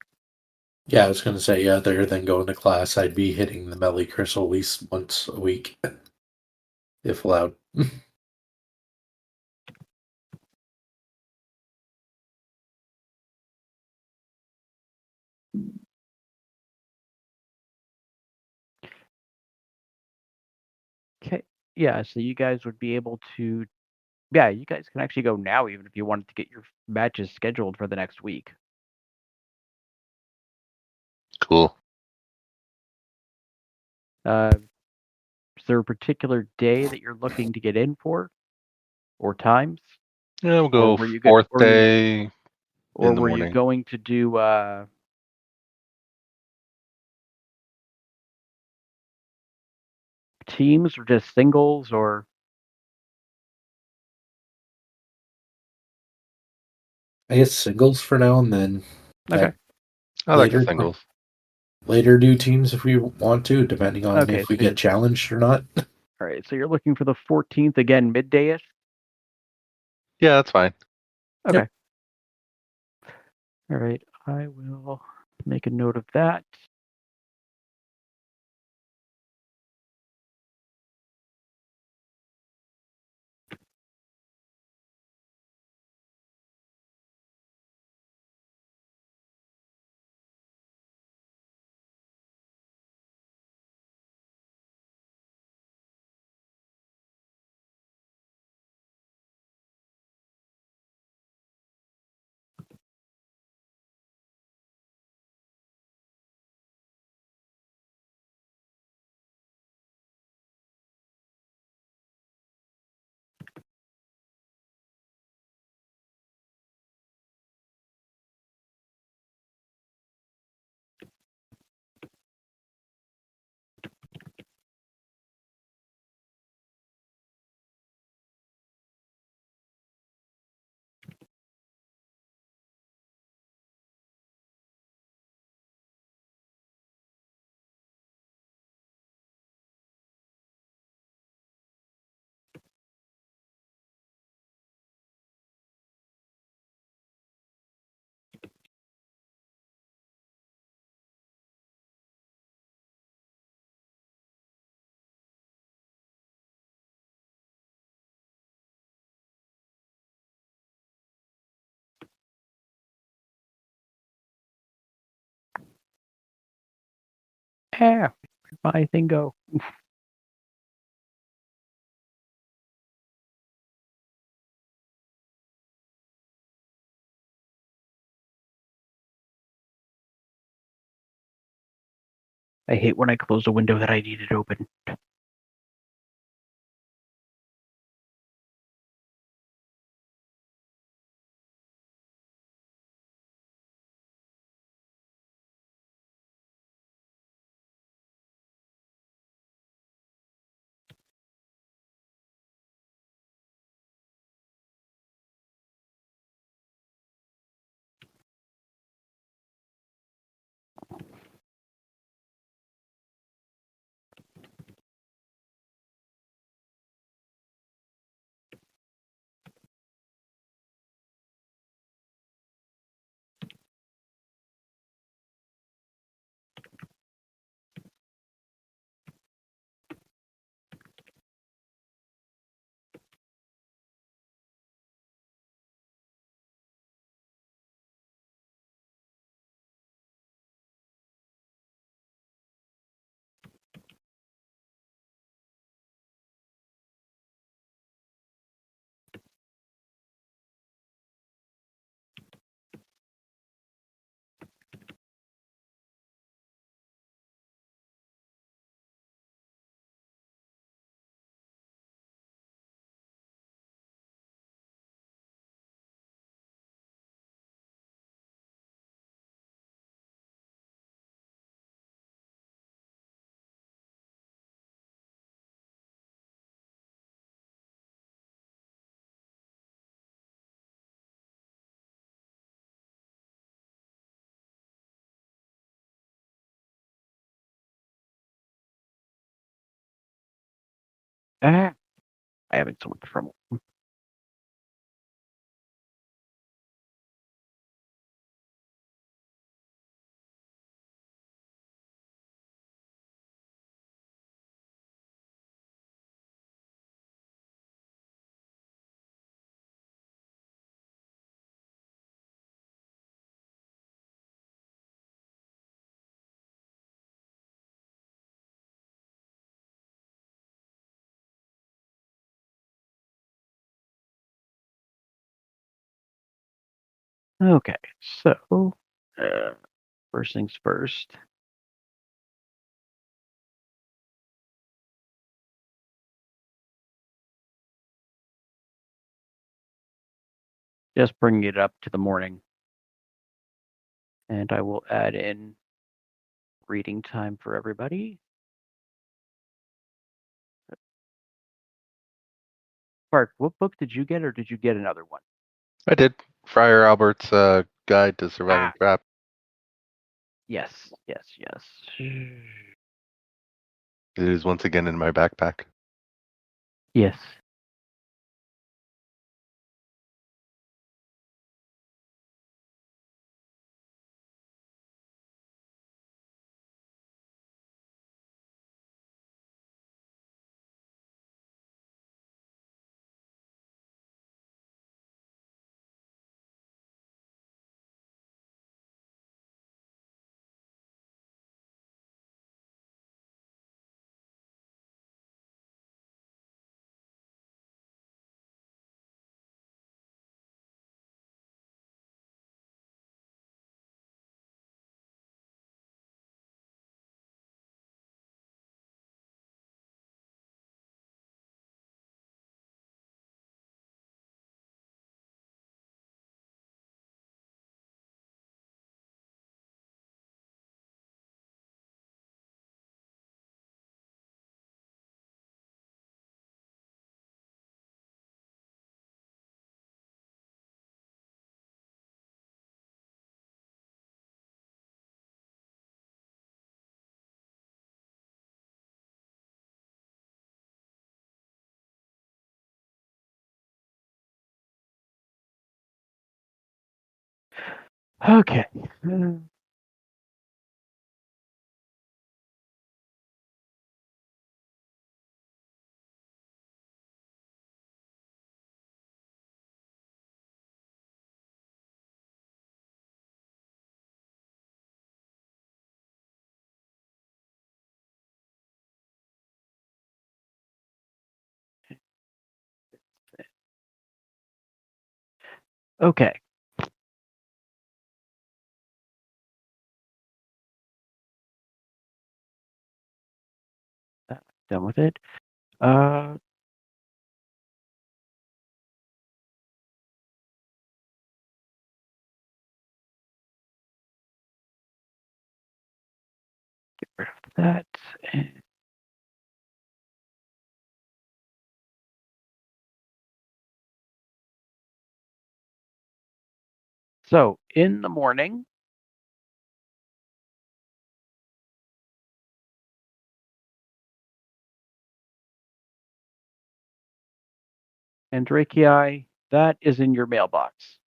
Yeah, I was going to say, other than going to class, I'd be hitting the Melly Crystal at least once a week, if allowed. Okay. Yeah, so you guys would be able to. Yeah, you guys can actually go now, even if you wanted to get your matches scheduled for the next week. Cool. Is there a particular day that you're looking to get in for, or times? Yeah, we'll Or go were you fourth or day or in the were you morning. going to do teams or just singles or? I guess singles for now, and then Okay. I like the singles. Later do teams if we want to, depending on Okay, if we so get challenged or not. All right, so you're looking for the 14th again, midday-ish? Yeah, that's fine. Okay. All right, I will make a note of that. Yeah, my thing go. I hate when I close a window that I needed open. I'm having so much trouble. Okay, so first things first. Just bring it up to the morning. And I will add in reading time for everybody. Bart, what book did you get, or did you get another one? I did. Friar Albert's Guide to Surviving Trap. Yes, yes, yes. It is once again in my backpack. Yes. Okay. Okay. Done with it. Get rid of that. And so in the morning, Andrakii, that is in your mailbox.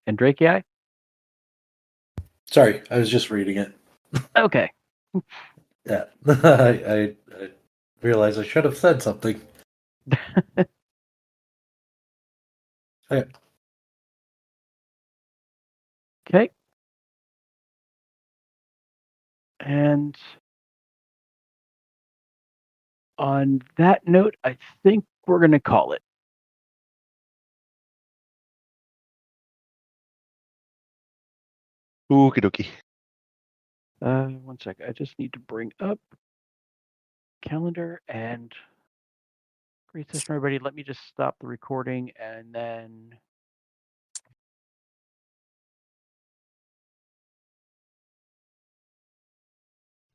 Andrakii? Sorry, I was just reading it. Okay. Yeah. I realized I should have said something. Okay. Okay. And on that note, I think we're going to call it. Okie dokie. 1 second. I just need to bring up calendar and great session, everybody. Let me just stop the recording and then.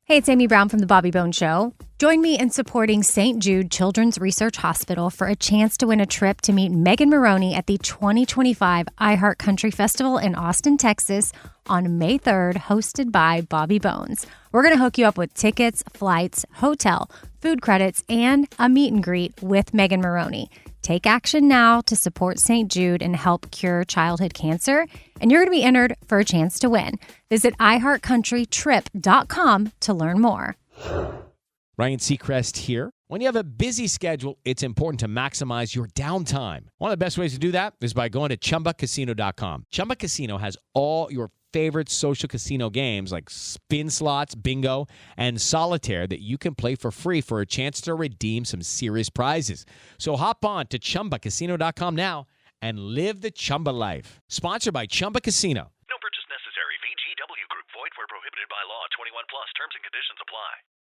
Hey, it's Amy Brown from The Bobby Bone Show. Join me in supporting St. Jude Children's Research Hospital for a chance to win a trip to meet Megan Maroney at the 2025 iHeart Country Festival in Austin, Texas on May 3rd, hosted by Bobby Bones. We're going to hook you up with tickets, flights, hotel, food credits, and a meet and greet with Megan Maroney. Take action now to support St. Jude and help cure childhood cancer, and you're going to be entered for a chance to win. Visit iHeartCountryTrip.com to learn more. Ryan Seacrest here. When you have a busy schedule, it's important to maximize your downtime. One of the best ways to do that is by going to ChumbaCasino.com. Chumba Casino has all your favorite social casino games like spin slots, bingo, and solitaire that you can play for free for a chance to redeem some serious prizes. So hop on to ChumbaCasino.com now and live the Chumba life. Sponsored by Chumba Casino. No purchase necessary. VGW Group. Void where prohibited by law. 21 plus. Terms and conditions apply.